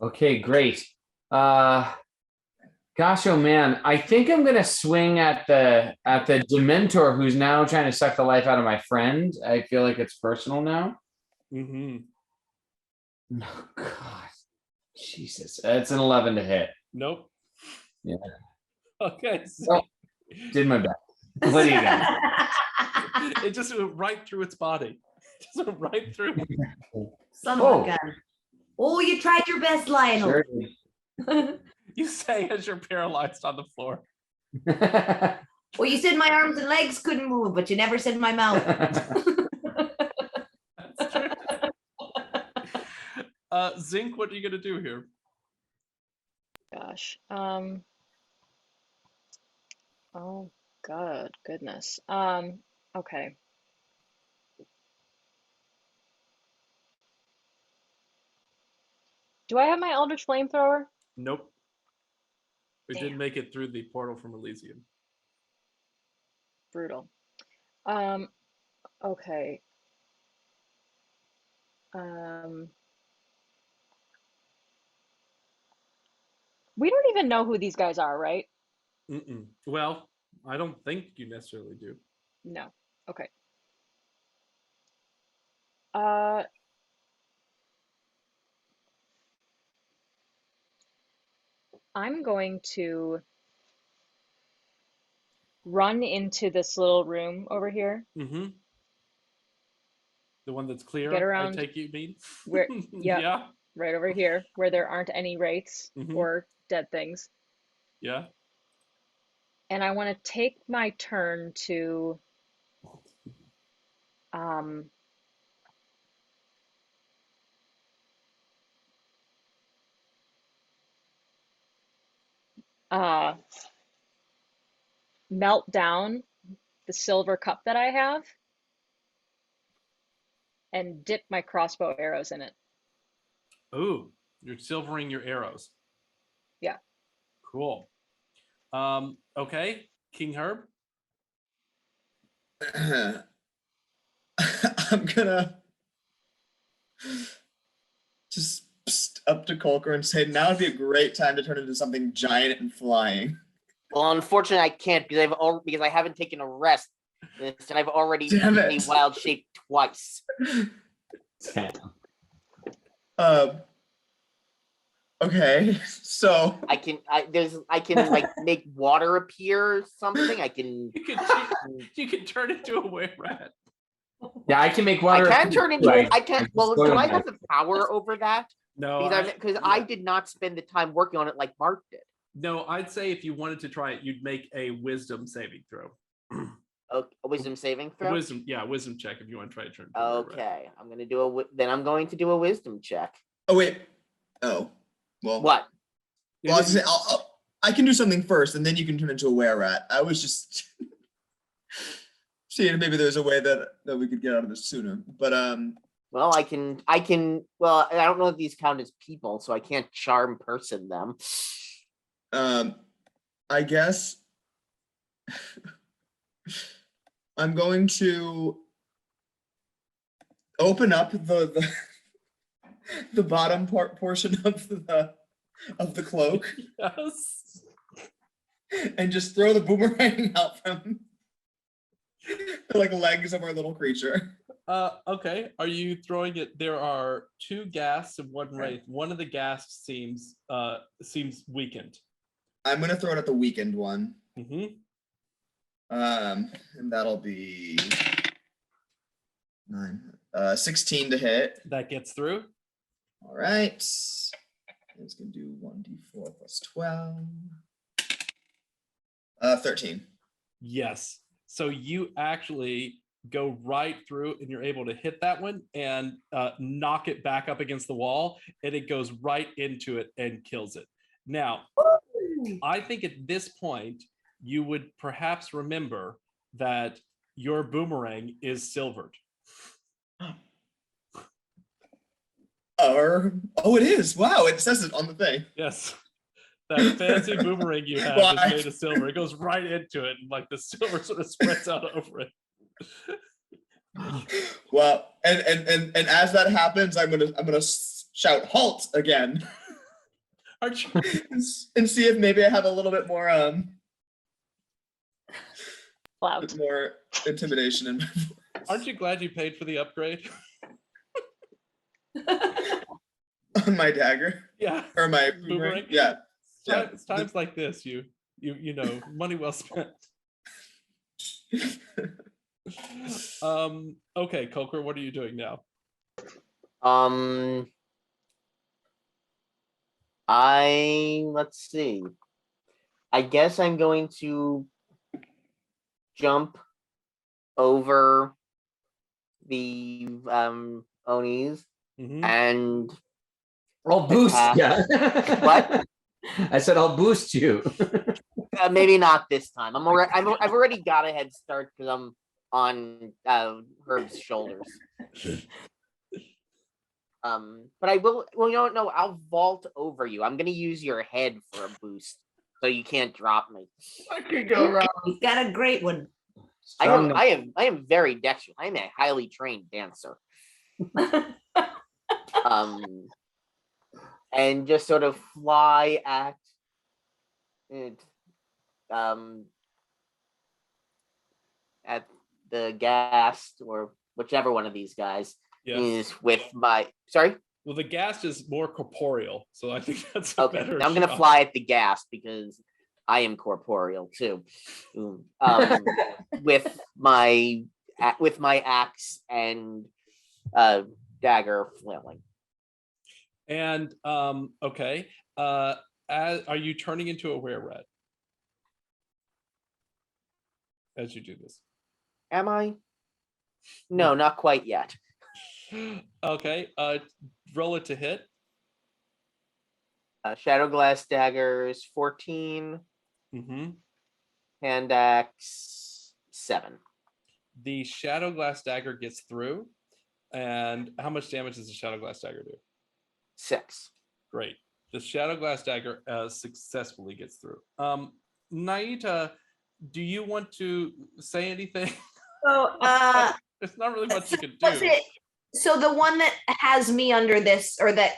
Okay, great. Gosh, oh man, I think I'm gonna swing at the Dementor who's now trying to suck the life out of my friend. I feel like it's personal now. Mm-hmm. Oh God, Jesus, it's an 11 to hit. Nope. Yeah. Okay. So Well, did my best. What do you got? it just went right through its body. Just went right through. Son of a gun. Oh, you tried your best, Lionel. Sure. You say as you're paralyzed on the floor. Well, you said my arms and legs couldn't move, but you never said my mouth. That's true. Zinc, what are you gonna do here? Gosh. Oh God, goodness. Okay. Do I have my Eldritch Flamethrower? Nope. We Damn. didn't make it through the portal from Elysium. Brutal. Okay. We don't even know who these guys are, right? Mm-mm. Well, I don't think you necessarily do. No. Okay. I'm going to run into this little room over here. Mm-hmm. The one that's clear, Get around I take you mean? where Yeah. Right over here, where there aren't any wraiths or dead things. Yeah. And I want to take my turn to melt down the silver cup that I have and dip my crossbow arrows in it. Ooh, you're silvering your arrows. Yeah. Cool. Okay, King Herb. I'm gonna just up to Keiper and say, now would be a great time to turn into something giant and flying. Well, unfortunately, I can't because I haven't taken a rest. Instead, I've already Damn eaten it. a wild shape twice. Okay, so I can like make water appear or something. You can turn into a were rat. Yeah, I can make water. I can turn into. I can't. Well, do I have the power over that? No, because I did not spend the time working on it like Mark did. No, I'd say if you wanted to try it, you'd make a wisdom saving throw. A wisdom saving throw. Wisdom check if you want to try to turn. Okay, I'm going to do I'm going to do a wisdom check. Oh wait. Oh, well. What? Well, I was gonna say, I can do something first, and then you can turn into a were rat. I was just seeing maybe there's a way that we could get out of this sooner. But well, I can. Well, I don't know if these count as people, so I can't charm person them. I guess I'm going to open up the bottom portion of the cloak. Yes. And just throw the boomerang out from the legs of our little creature. Okay. Are you throwing it? There are 2 ghasts and 1 wraith. One of the ghasts seems weakened. I'm gonna throw it at the weakened one. Mm-hmm. And that'll be 9. 16 to hit. That gets through. All right. It's gonna do 1d4 plus 12. 13. Yes. So you actually go right through and you're able to hit that one and knock it back up against the wall, and it goes right into it and kills it. Now, I think at this point, you would perhaps remember that your boomerang is silvered. Oh, it is. Wow, it says it on the thing. Yes. That fancy boomerang you have is made of silver. It goes right into it, and like the silver sort of spreads out over it. Well, and as that happens, I'm gonna shout halt again. Aren't you? And see if maybe I have a little bit more Loud. more intimidation in my voice. Aren't you glad you paid for the upgrade? On my dagger? Yeah. Or my boomerang? Yeah. It's times like this, you know, money well spent. Okay, Keiper, what are you doing now? Let's see. I guess I'm going to jump over the Onis and I'll boost you. What? I said I'll boost you. Maybe not this time. I've already got a head start because I'm on Herb's shoulders. But I will. Well, you don't know. I'll vault over you. I'm gonna use your head for a boost, so you can't drop me. I could go wrong. He's got a great one. I am very dexterous. I am a highly trained dancer. And just sort of fly at the ghast or whichever one of these guys is with my. Sorry. Well, the ghast is more corporeal, so I think that's okay. better. I'm gonna fly at the ghast because I am corporeal too. With my axe and dagger flailing. And okay, are you turning into a were-rat as you do this? Am I? No, not quite yet. Okay, roll it to hit. Shadow Glass daggers 14. Hand axe 7. The Shadow Glass dagger gets through. And how much damage does the Shadow Glass dagger do? 6. Great. The Shadow Glass dagger successfully gets through. Naita, do you want to say anything? So, there's not really much you can do. So the one that has me under this, or that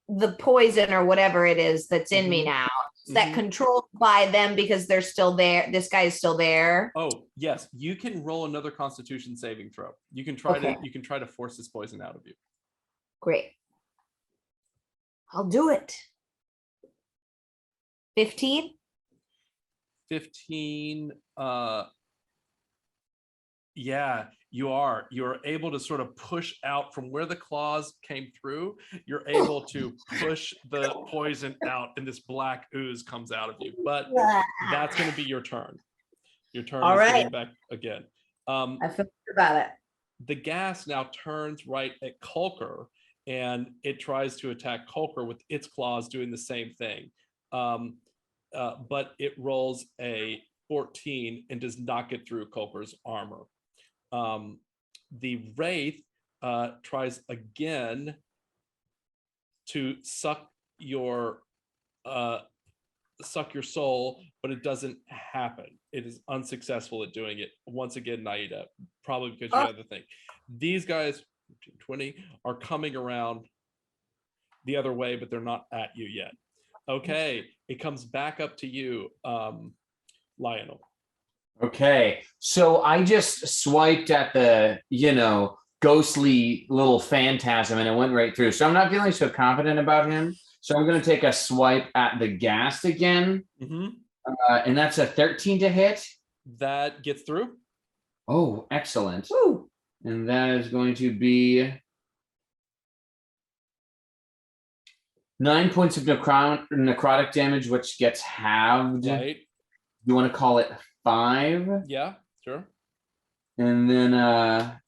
the poison or whatever it is that's in me now, is that controlled by them because they're still there? This guy is still there. Oh yes, you can roll another Constitution saving throw. You can try to force this poison out of you. Great. I'll do it. 15. 15. Yeah, you're able to sort of push out from where the claws came through. You're able to push the poison out, and this black ooze comes out of you. But that's going to be your turn. Your turn is going back again. I feel good about it. The gas now turns right at Keiper, and it tries to attack Keiper with its claws, doing the same thing. But it rolls a 14 and does not get through Keiper's armor. The Wraith tries again to suck your soul, but it doesn't happen. It is unsuccessful at doing it. Once again, Naida, probably because you have the thing. These guys, 20, are coming around the other way, but they're not at you yet. Okay, it comes back up to you, Lionel. Okay, so I just swiped at the, ghostly little phantasm and it went right through. So I'm not feeling so confident about him. So I'm going to take a swipe at the ghast again. And that's a 13 to hit. That gets through. Oh, excellent. Woo. And that is going to be 9 points of necrotic damage, which gets halved. Right. You want to call it 5? Yeah, sure. And then a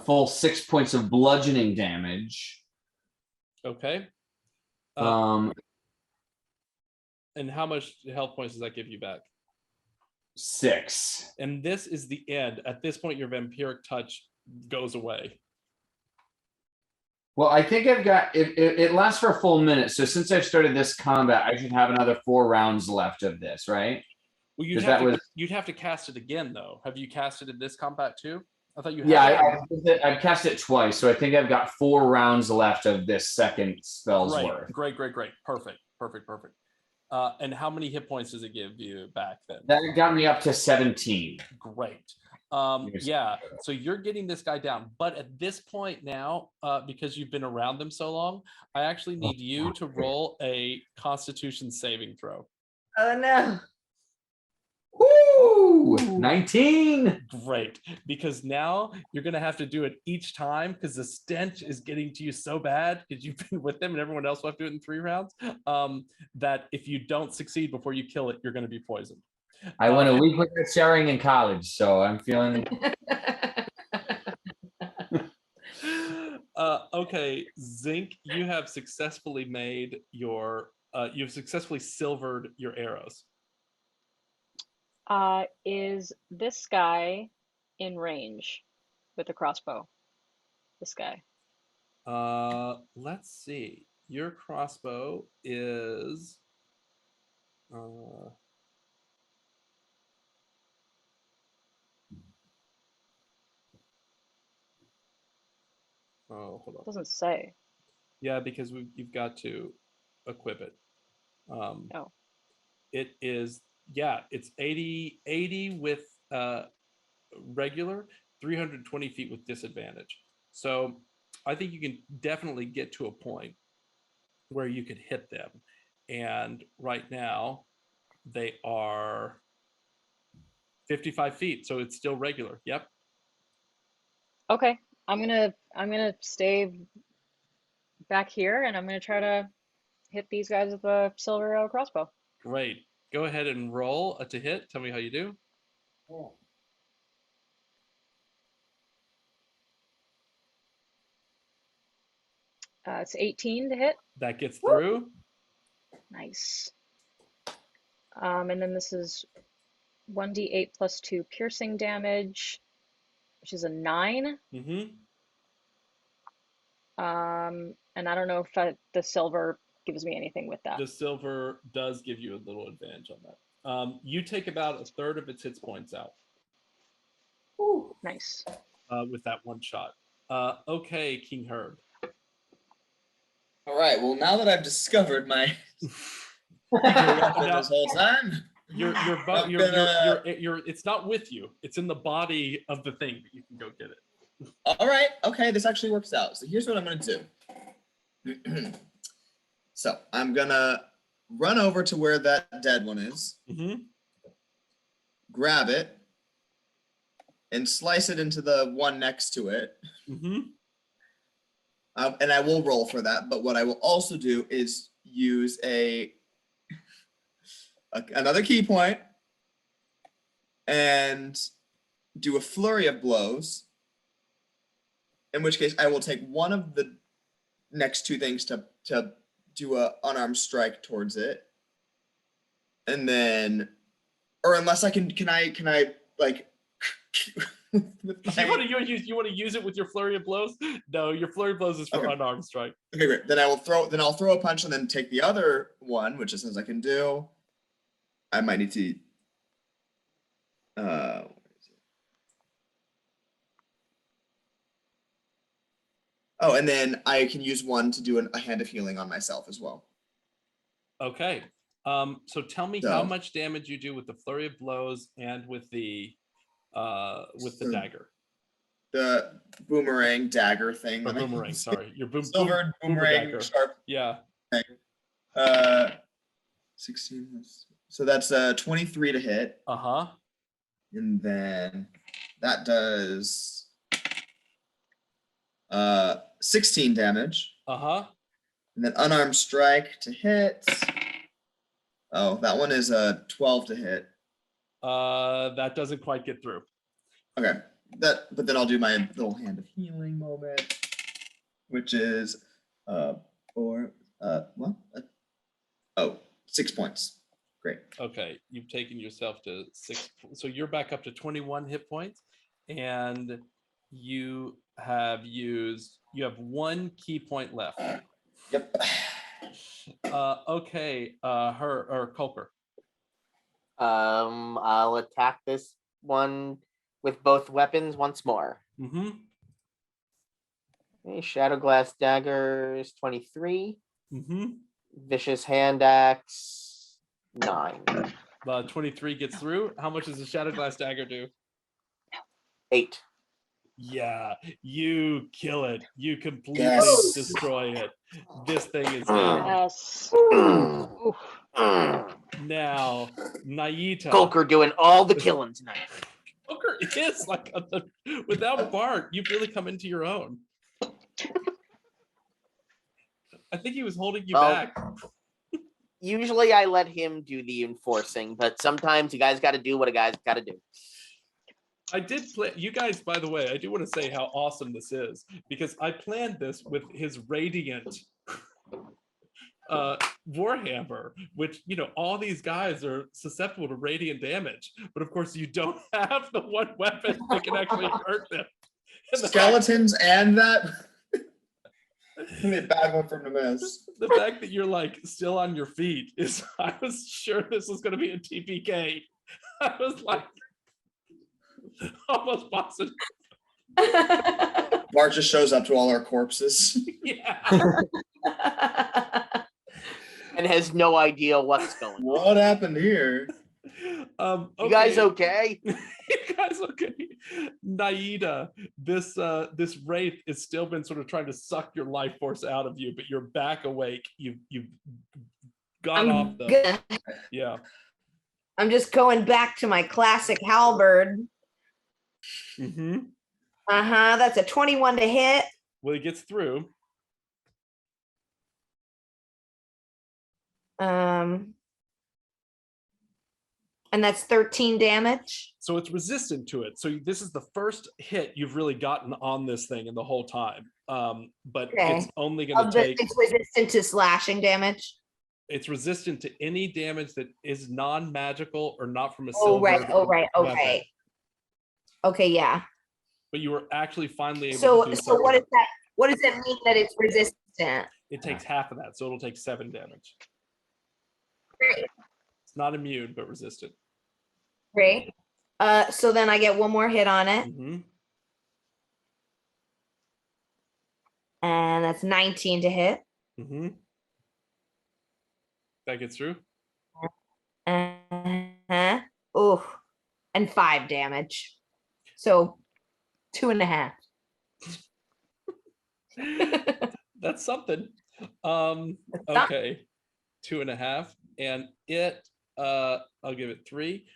full 6 points of bludgeoning damage. Okay. And how much health points does that give you back? 6. And this is the end. At this point, your vampiric touch goes away. Well, I think I've got it lasts for a full minute. So since I've started this combat, I should have another 4 rounds left of this, right? Well, you'd have to cast it again, though. Have you cast it in this combat too? I thought you had. Yeah, I've cast it twice, so I think I've got 4 rounds left of this second spell's worth. Great. Perfect. And how many hit points does it give you back then? That got me up to 17. Great. Yeah, so you're getting this guy down, but at this point now, because you've been around them so long, I actually need you to roll a Constitution saving throw. Oh no. Woo! 19. Great, because now you're gonna have to do it each time because the stench is getting to you so bad because you've been with them and everyone else will have to do it in 3 rounds. That if you don't succeed before you kill it, you're gonna be poisoned. I went a week without sharing in college, so I'm feeling. Okay, Zinc, you have successfully made your. You've successfully silvered your arrows. Is this guy in range with the crossbow? This guy. Let's see. Your crossbow is. Oh, hold on. It doesn't say. Yeah, because you've got to equip it. Oh. It is, yeah, it's 80 with regular, 320 feet with disadvantage. So I think you can definitely get to a point where you could hit them. And right now they are 55 feet, so it's still regular. Yep. Okay. I'm gonna stay back here and I'm gonna try to hit these guys with a silver arrow crossbow. Great. Go ahead and roll to hit. Tell me how you do. It's 18 to hit. That gets through. Nice. And then this is 1d8 plus 2 piercing damage, which is a 9. And I don't know if the silver gives me anything with that. The silver does give you a little advantage on that. You take about a third of its hit points out. Ooh, nice. With that one shot. Okay, King Herb. All right. Well, now that I've discovered my this whole time, it's not with you. It's in the body of the thing, but you can go get it. All right. Okay, this actually works out. So here's what I'm gonna do. So I'm gonna run over to where that dead one is, grab it, and slice it into the one next to it. And I will roll for that. But what I will also do is use another key point and do a flurry of blows. In which case, I will take one of the next 2 things to do a unarmed strike towards it, and then, or unless I can I like. You want to use it with your flurry of blows? No, your flurry of blows is for unarmed strike. Okay, great. Then I'll throw a punch and then take the other one, which is as I can do. I might need to. Oh, and then I can use one to do a hand of healing on myself as well. Okay. So tell me how much damage you do with the flurry of blows and with the dagger. The boomerang dagger thing. Or boomerang, sorry. Your silver boomerang dagger. Sharp. Yeah. Thing. 16. So that's 23 to hit. And then that does 16 damage. And then unarmed strike to hit. Oh, that one is a 12 to hit. That doesn't quite get through. Okay. But then I'll do my little hand of healing moment, which is 6 points. Great. Okay, you've taken yourself to 6, so you're back up to 21 hit points, and you have 1 key point left. Yep. Okay, Keiper. I'll attack this one with both weapons once more. Mm-hmm. Okay, Shadow Glass Dagger is 23. Mm-hmm. Vicious Hand Axe, 9. 23 gets through. How much does the Shadow Glass Dagger do? 8. Yeah, you kill it. You completely Yes. destroy it. This thing is dead. Yes. Now, Naita. Kolker doing all the killing tonight. Kolker is like without Bart, you've really come into your own. I think he was holding you back. Usually I let him do the enforcing, but sometimes you guys got to do what a guy's got to do. I did play, you guys, by the way, I do want to say how awesome this is, because I planned this with his Radiant Warhammer, which, all these guys are susceptible to Radiant damage, but of course you don't have the one weapon that can actually hurt them. Skeletons and that. A bad one from the miss. The fact that you're still on your feet is, I was sure this was going to be a TPK. I was almost positive. Bart just shows up to all our corpses. Yeah. And has no idea what's going on. What happened here? Okay. You guys okay? You guys okay? Naida, this wraith has still been sort of trying to suck your life force out of you, but you're back awake. You've gone off the. Yeah. I'm just going back to my classic halberd. Mm-hmm. That's a 21 to hit. Well, it gets through. And that's 13 damage. So it's resistant to it. So this is the first hit you've really gotten on this thing in the whole time. But it's only going to take. It's resistant to slashing damage. It's resistant to any damage that is non-magical or not from a silver. Oh, right. Okay. Weapon. Okay, yeah. But you were actually finally able to do so something. what is that? What does that mean that it's resistant? It takes half of that, so it'll take 7 damage. Great. It's not immune, but resistant. Great. So then I get one more hit on it. Mm-hmm. And that's 19 to hit. Mm-hmm. That gets through. Oh, and 5 damage. So 2.5. That's something. Okay. 2.5. And it I'll give it 3.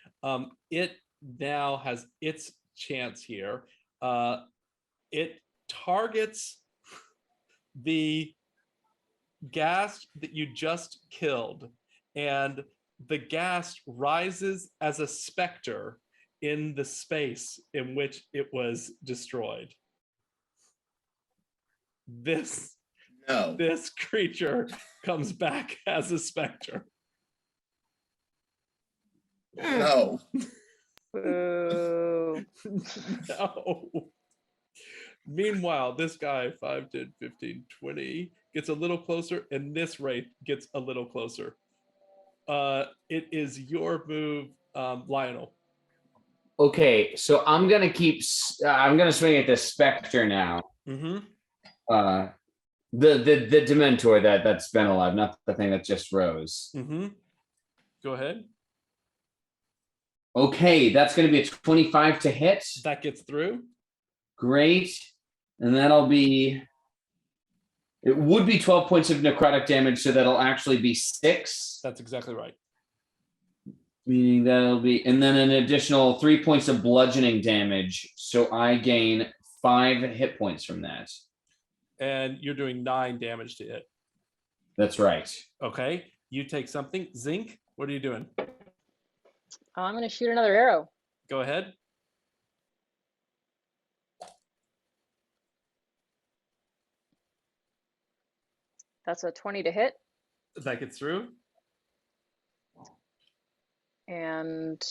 It now has its chance here. It targets the ghast that you just killed, and the ghast rises as a specter in the space in which it was destroyed. This creature comes back as a specter. No. Boo. No. Meanwhile, this guy, 5, 10, 15, 20, gets a little closer, and this wraith gets a little closer. It is your move, Lionel. Okay, so I'm gonna swing at the specter now. Mm-hmm. The Dementor that's been alive, not the thing that just rose. Mm-hmm. Go ahead. Okay, that's gonna be a 25 to hit. That gets through. Great. And it would be 12 points of necrotic damage, so that'll actually be 6. That's exactly right. Meaning that'll be, and then an additional 3 points of bludgeoning damage. So I gain 5 hit points from that. And you're doing 9 damage to it. That's right. Okay. You take something. Zinc, What are you doing? I'm going to shoot another arrow. Go ahead. That's a 20 to hit. That gets through. And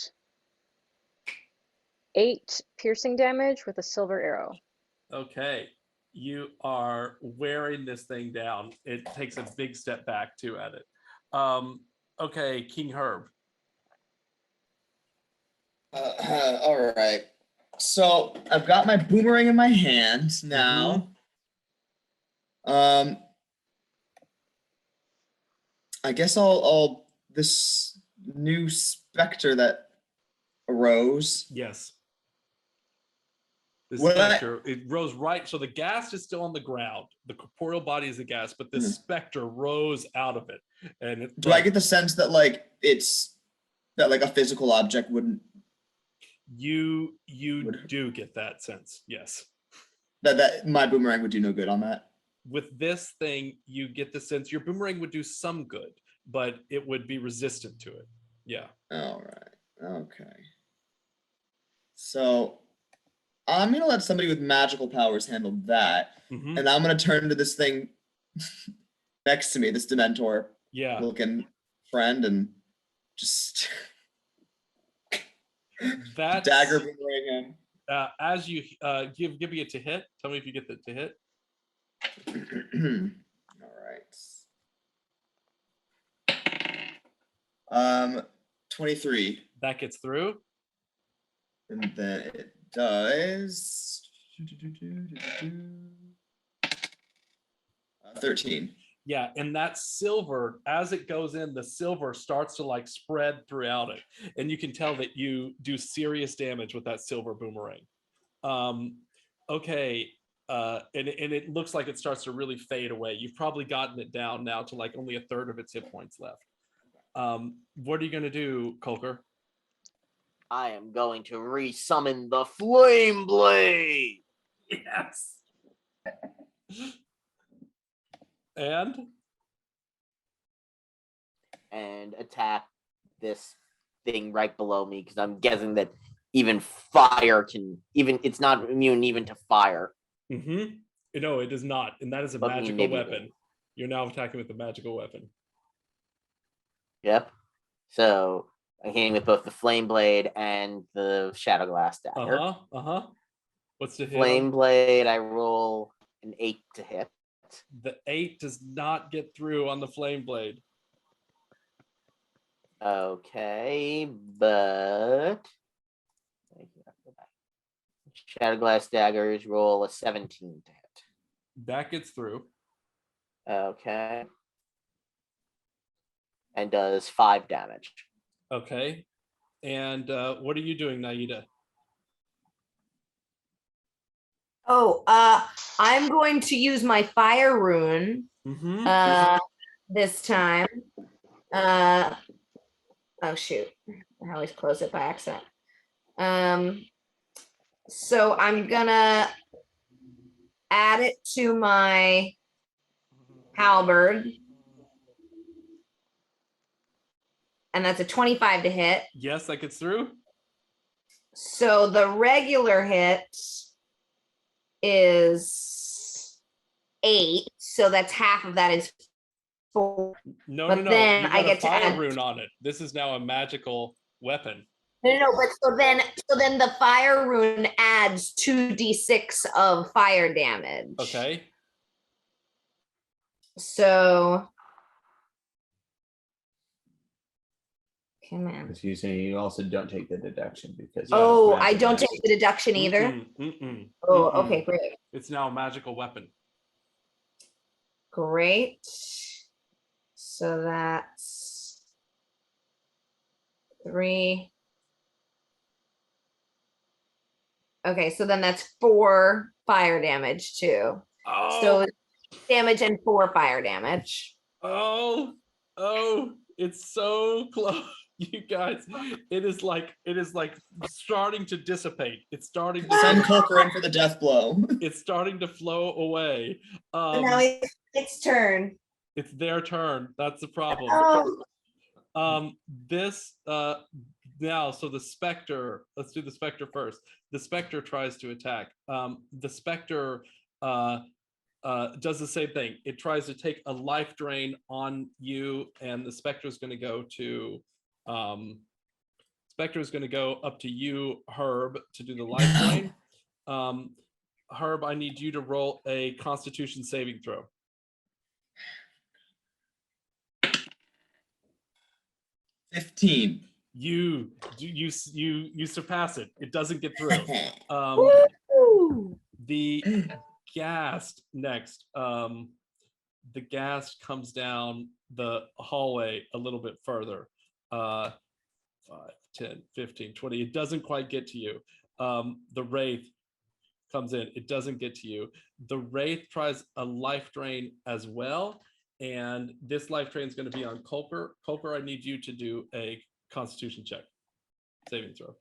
8 piercing damage with a silver arrow. Okay. You are wearing this thing down. It takes a big step back too at it. Okay, King Herb. All right. So I've got my boomerang in my hand now. I guess I'll this new specter that arose. Yes. The What specter, it rose right. So the gas is still on the ground. The corporeal body is the gas, but the specter rose out of it. And it, do I get the sense that like a physical object wouldn't? You do get that sense, yes. That my boomerang would do no good on that. With this thing, you get the sense your boomerang would do some good, but it would be resistant to it. Yeah. All right. Okay. So I'm gonna let somebody with magical powers handle that, and I'm gonna turn to this thing next to me, this Dementor looking friend, and just that dagger boomerang him. As you give me a to hit. Tell me if you get the to hit. All right. 23. That gets through. And then it does 13. Yeah, and that silver, as it goes in, the silver starts to like spread throughout it. And you can tell that you do serious damage with that silver boomerang. Okay, and it looks like it starts to really fade away. You've probably gotten it down now to like only a third of its hit points left. What are you gonna do, Keiper? I am going to resummon the Flame Blade. Yes. And attack this thing right below me, because I'm guessing that even fire it's not immune even to fire. No, it is not, and that is a magical weapon. You're now attacking with a magical weapon. Yep. So I'm hitting with both the Flame Blade and the Shadow Glass Dagger. What's the hit? Flame Blade, I roll an 8 to hit. The 8 does not get through on the Flame Blade. Okay, but Shadow Glass Daggers roll a 17 to hit. That gets through. Okay. And does 5 damage. Okay. And what are you doing, Naida? Oh, I'm going to use my fire rune this time. Oh shoot, I always close it by accident. So I'm gonna add it to my halberd. And that's a 25 to hit. Yes, that gets through. So the regular hit is 8. So that's half of that is 4. No. Then you got I get a to fire add rune on it. This is now a magical weapon. No, but so then the fire rune adds 2d6 of fire damage. Okay. So come on. Because you say you also don't take the deduction because. Oh, I don't take the deduction either. Oh, okay, great. It's now a magical weapon. Great. So that's 3. Okay, so then that's 4 fire damage too. Oh. So damage and 4 fire damage. Oh, it's so close. You guys, it is like starting to dissipate. It's starting to send Keiper in for the death blow. It's starting to flow away. Now it's turn. It's their turn. That's the problem. This now, so the specter, let's do the specter first. The specter tries to attack. The specter does the same thing. It tries to take a life drain on you, and the specter is going to go to up to you, Herb, to do the life drain. Herb, I need you to roll a Constitution saving throw. 15. You surpass it. It doesn't get through. The ghast next. The ghast comes down the hallway a little bit further. 5, 10, 15, 20. It doesn't quite get to you. The wraith comes in. It doesn't get to you. The wraith tries a life drain as well. And this life drain is going to be on Keiper. Keiper, I need you to do a Constitution check. Saving throw.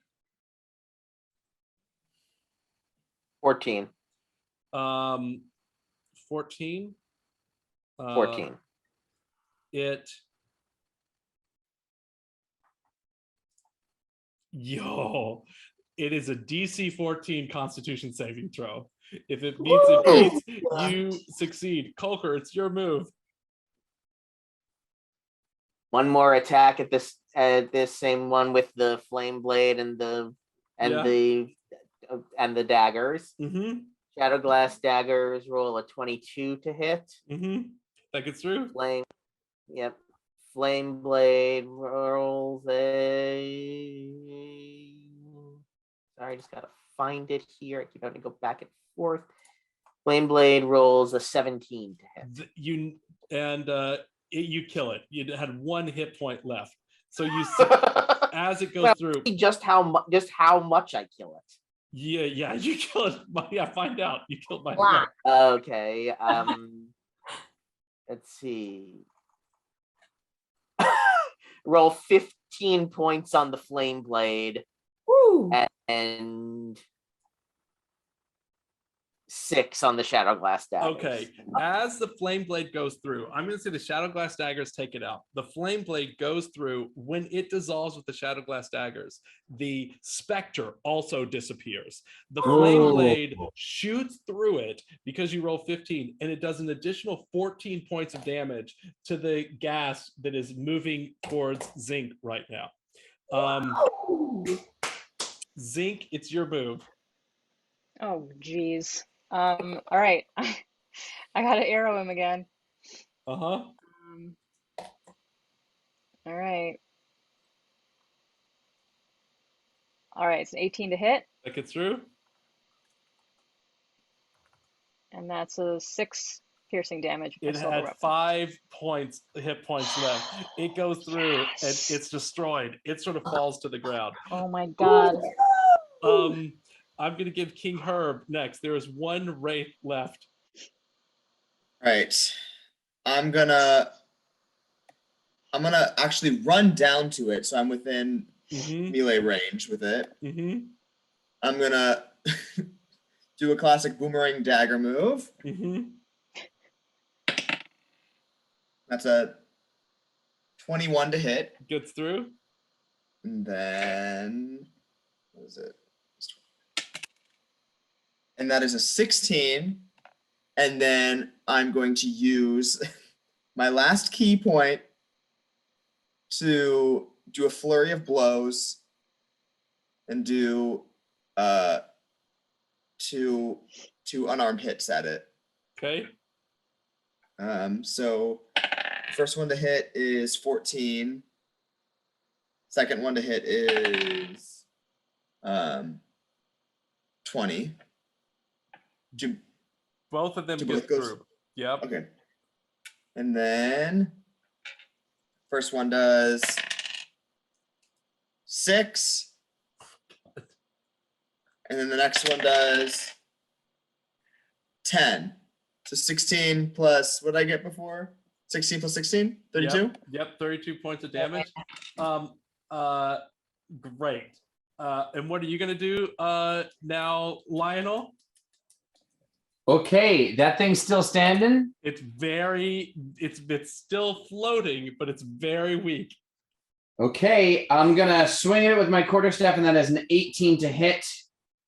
14. 14. 14. It is a DC 14 Constitution saving throw. If it meets, you succeed. Keiper, it's your move. One more attack at this same one with the flame blade and the daggers. Mm-hmm. Shadow Glass daggers roll a 22 to hit. Mm-hmm. That gets through. Flame blade rolls a. Sorry, I just gotta find it here. I keep having to go back and forth. Flame blade rolls a 17 to hit. You kill it. You had 1 hit point left. So you as it goes through. Just how much I kill it. Yeah, you kill it. Yeah, find out. You killed my. Okay. Let's see. Roll 15 points on the flame blade. Woo. And 6 on the Shadow Glass daggers. Okay, as the flame blade goes through, I'm going to say the Shadow Glass daggers take it out. The flame blade goes through. When it dissolves with the Shadow Glass daggers, the specter also disappears. The flame blade shoots through it because you roll 15, and it does an additional 14 points of damage to the gas that is moving towards Zinc right now. Zinc, it's your move. Oh, geez. All right. I gotta arrow him again. All right. It's an 18 to hit. That gets through. And that's a 6 piercing damage. It had 5 hit points left. It goes through and it's destroyed. It sort of falls to the ground. Oh my god. I'm going to give King Herb next. There is 1 wraith left. All right. I'm gonna actually run down to it, so I'm within melee range with it. I'm gonna do a classic boomerang dagger move. That's a 21 to hit. Gets through. And then what is it? And that is a 16. And then I'm going to use my last key point to do a flurry of blows and do two unarmed hits at it. Okay. So first one to hit is 14. Second one to hit is 20. Both of them get through. Yep. Okay. And then first one does 6. And then the next one does 10. So 16 plus, what did I get before? 16 plus 16? 32? Yep, 32 points of damage. Great. And what are you going to do now, Lionel? Okay, that thing's still standing? It's still floating, but it's very weak. Okay, I'm gonna swing it with my quarterstaff, and that is an 18 to hit.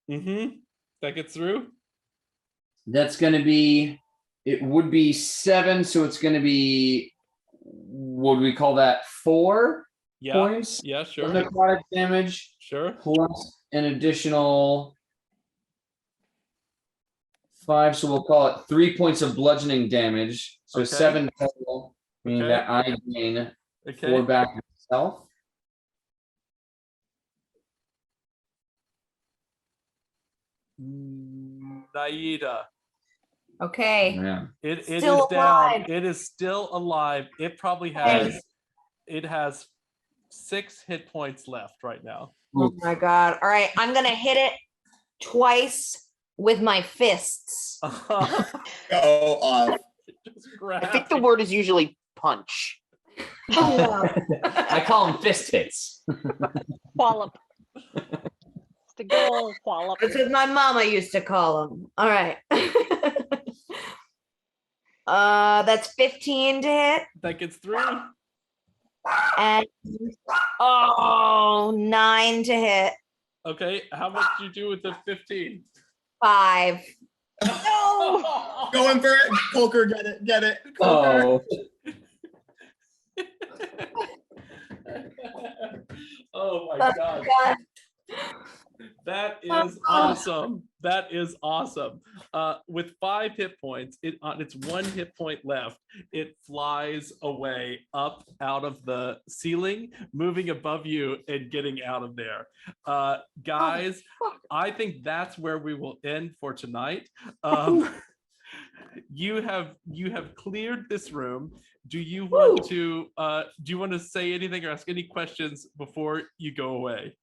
That gets through. That's gonna be. It would be 7, so it's gonna be. What would we call that? 4 points. Yeah, sure. Of necrotic damage. Sure. Plus an additional 5, so we'll call it 3 points of bludgeoning damage. So 7 total, meaning that I gain 4 back myself. Naida. Okay. Yeah. It Still is down. alive. It is still alive. It probably has. It has 6 hit points left right now. Oh my god. All right, I'm gonna hit it twice with my fists. Go off. I think the word is usually punch. I call them fist hits. Wallop. It's the good old wallop. That's what my mama used to call them. All right. That's 15 to hit. That gets through. And 9 to hit. Okay, how much do you do with the 15? 5. No! Going for it. Colker, get it. Colker. Oh my god. That is awesome. That is awesome. With 5 hit points, on its 1 hit point left, it flies away up out of the ceiling, moving above you and getting out of there. Guys, I think that's where we will end for tonight. You have cleared this room. Do you want to say anything or ask any questions before you go away?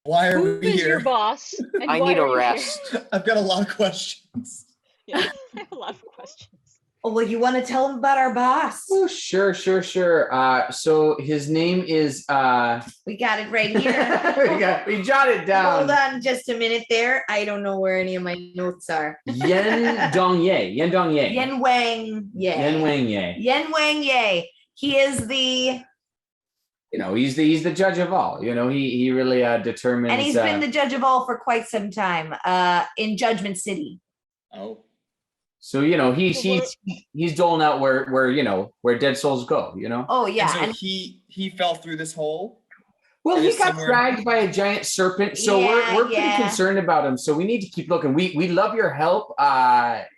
Why are Who we is here? your boss? And I why need a are you rest. here? I've got a lot of questions. Yeah, I have a lot of questions. Oh, well, you want to tell them about our boss? Oh, sure. So his name is We got it right here. we jotted it down. Hold on just a minute there. I don't know where any of my notes are. Yen-Wang-Yeh. Yen-Wang-Yeh. Yen-Wang-Yeh. Yen-Wang-Yeh. He is the... he's the judge of all. He really determines. And he's been the judge of all for quite some time in Judgement City. Oh. So he's doling out where dead souls go. Oh yeah. And so he fell through this hole. Well, he got dragged by a giant serpent, so we're pretty concerned about him. So we need to keep looking. We love your help.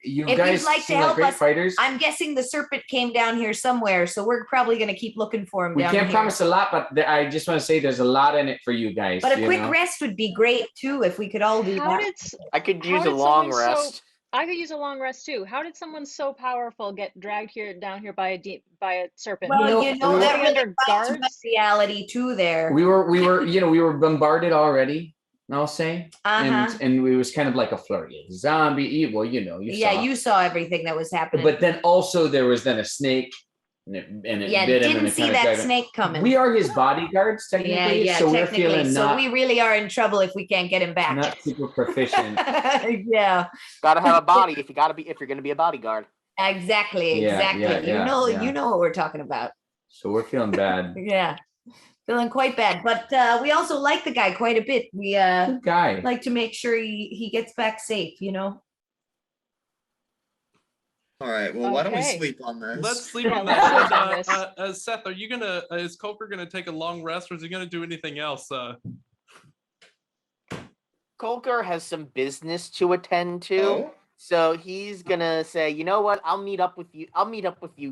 You if guys you'd like to seem help like great us, fighters. I'm guessing the serpent came down here somewhere, so we're probably going to keep looking for him. We down can't here. promise a lot, but I just want to say there's a lot in it for you guys. But a quick rest would be great too, if we could all do that. I could use a long rest. I could use a long rest too. How did someone so powerful get dragged down here by a serpent? Well, that really under guards. Reality too. There, we were bombarded already. I'll say, and it was kind of like a flurry of zombie evil. You saw everything that was happening. But then also there was a snake. And it bit him, and didn't it see kind of that snake coming. We are his bodyguards technically, so we're feeling so we really are in trouble if we can't get him back. Not super proficient. Yeah, gotta have a body if you're gonna be a bodyguard. Exactly. You know what we're talking about. So we're feeling bad. Yeah, feeling quite bad, but we also like the guy quite a bit. We like to make sure he gets back safe. All right. Well, why don't we sleep on this? Let's sleep on that. Seth, is Keiper gonna take a long rest, or is he gonna do anything else? Keiper has some business to attend to, so he's gonna say, "You know what? I'll meet up with you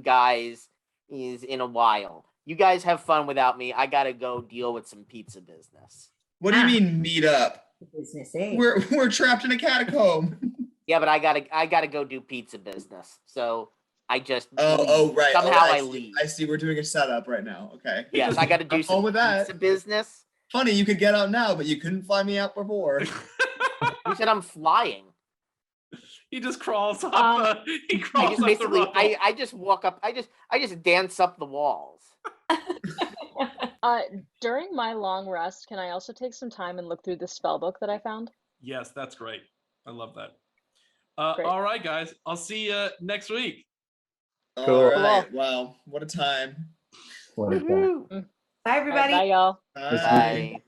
guys in a while. You guys have fun without me. I gotta go deal with some pizza business." What do you mean meet up? Business, We're trapped in a catacomb. Yeah, but I gotta go do pizza business. So I just right. Somehow I leave. I see. We're doing a setup right now. Okay. Yes, I gotta do some pizza business. Funny, you could get out now, but you couldn't fly me out before. You said I'm flying. He just crawls up. He crawls up the rubble. I just walk up. I just dance up the walls. During my long rest, can I also take some time and look through the spell book that I found? Yes, that's great. I love that. All right, guys. I'll see you next week. All right. Wow. What a time. What a time. Bye, everybody. Bye, y'all. Bye.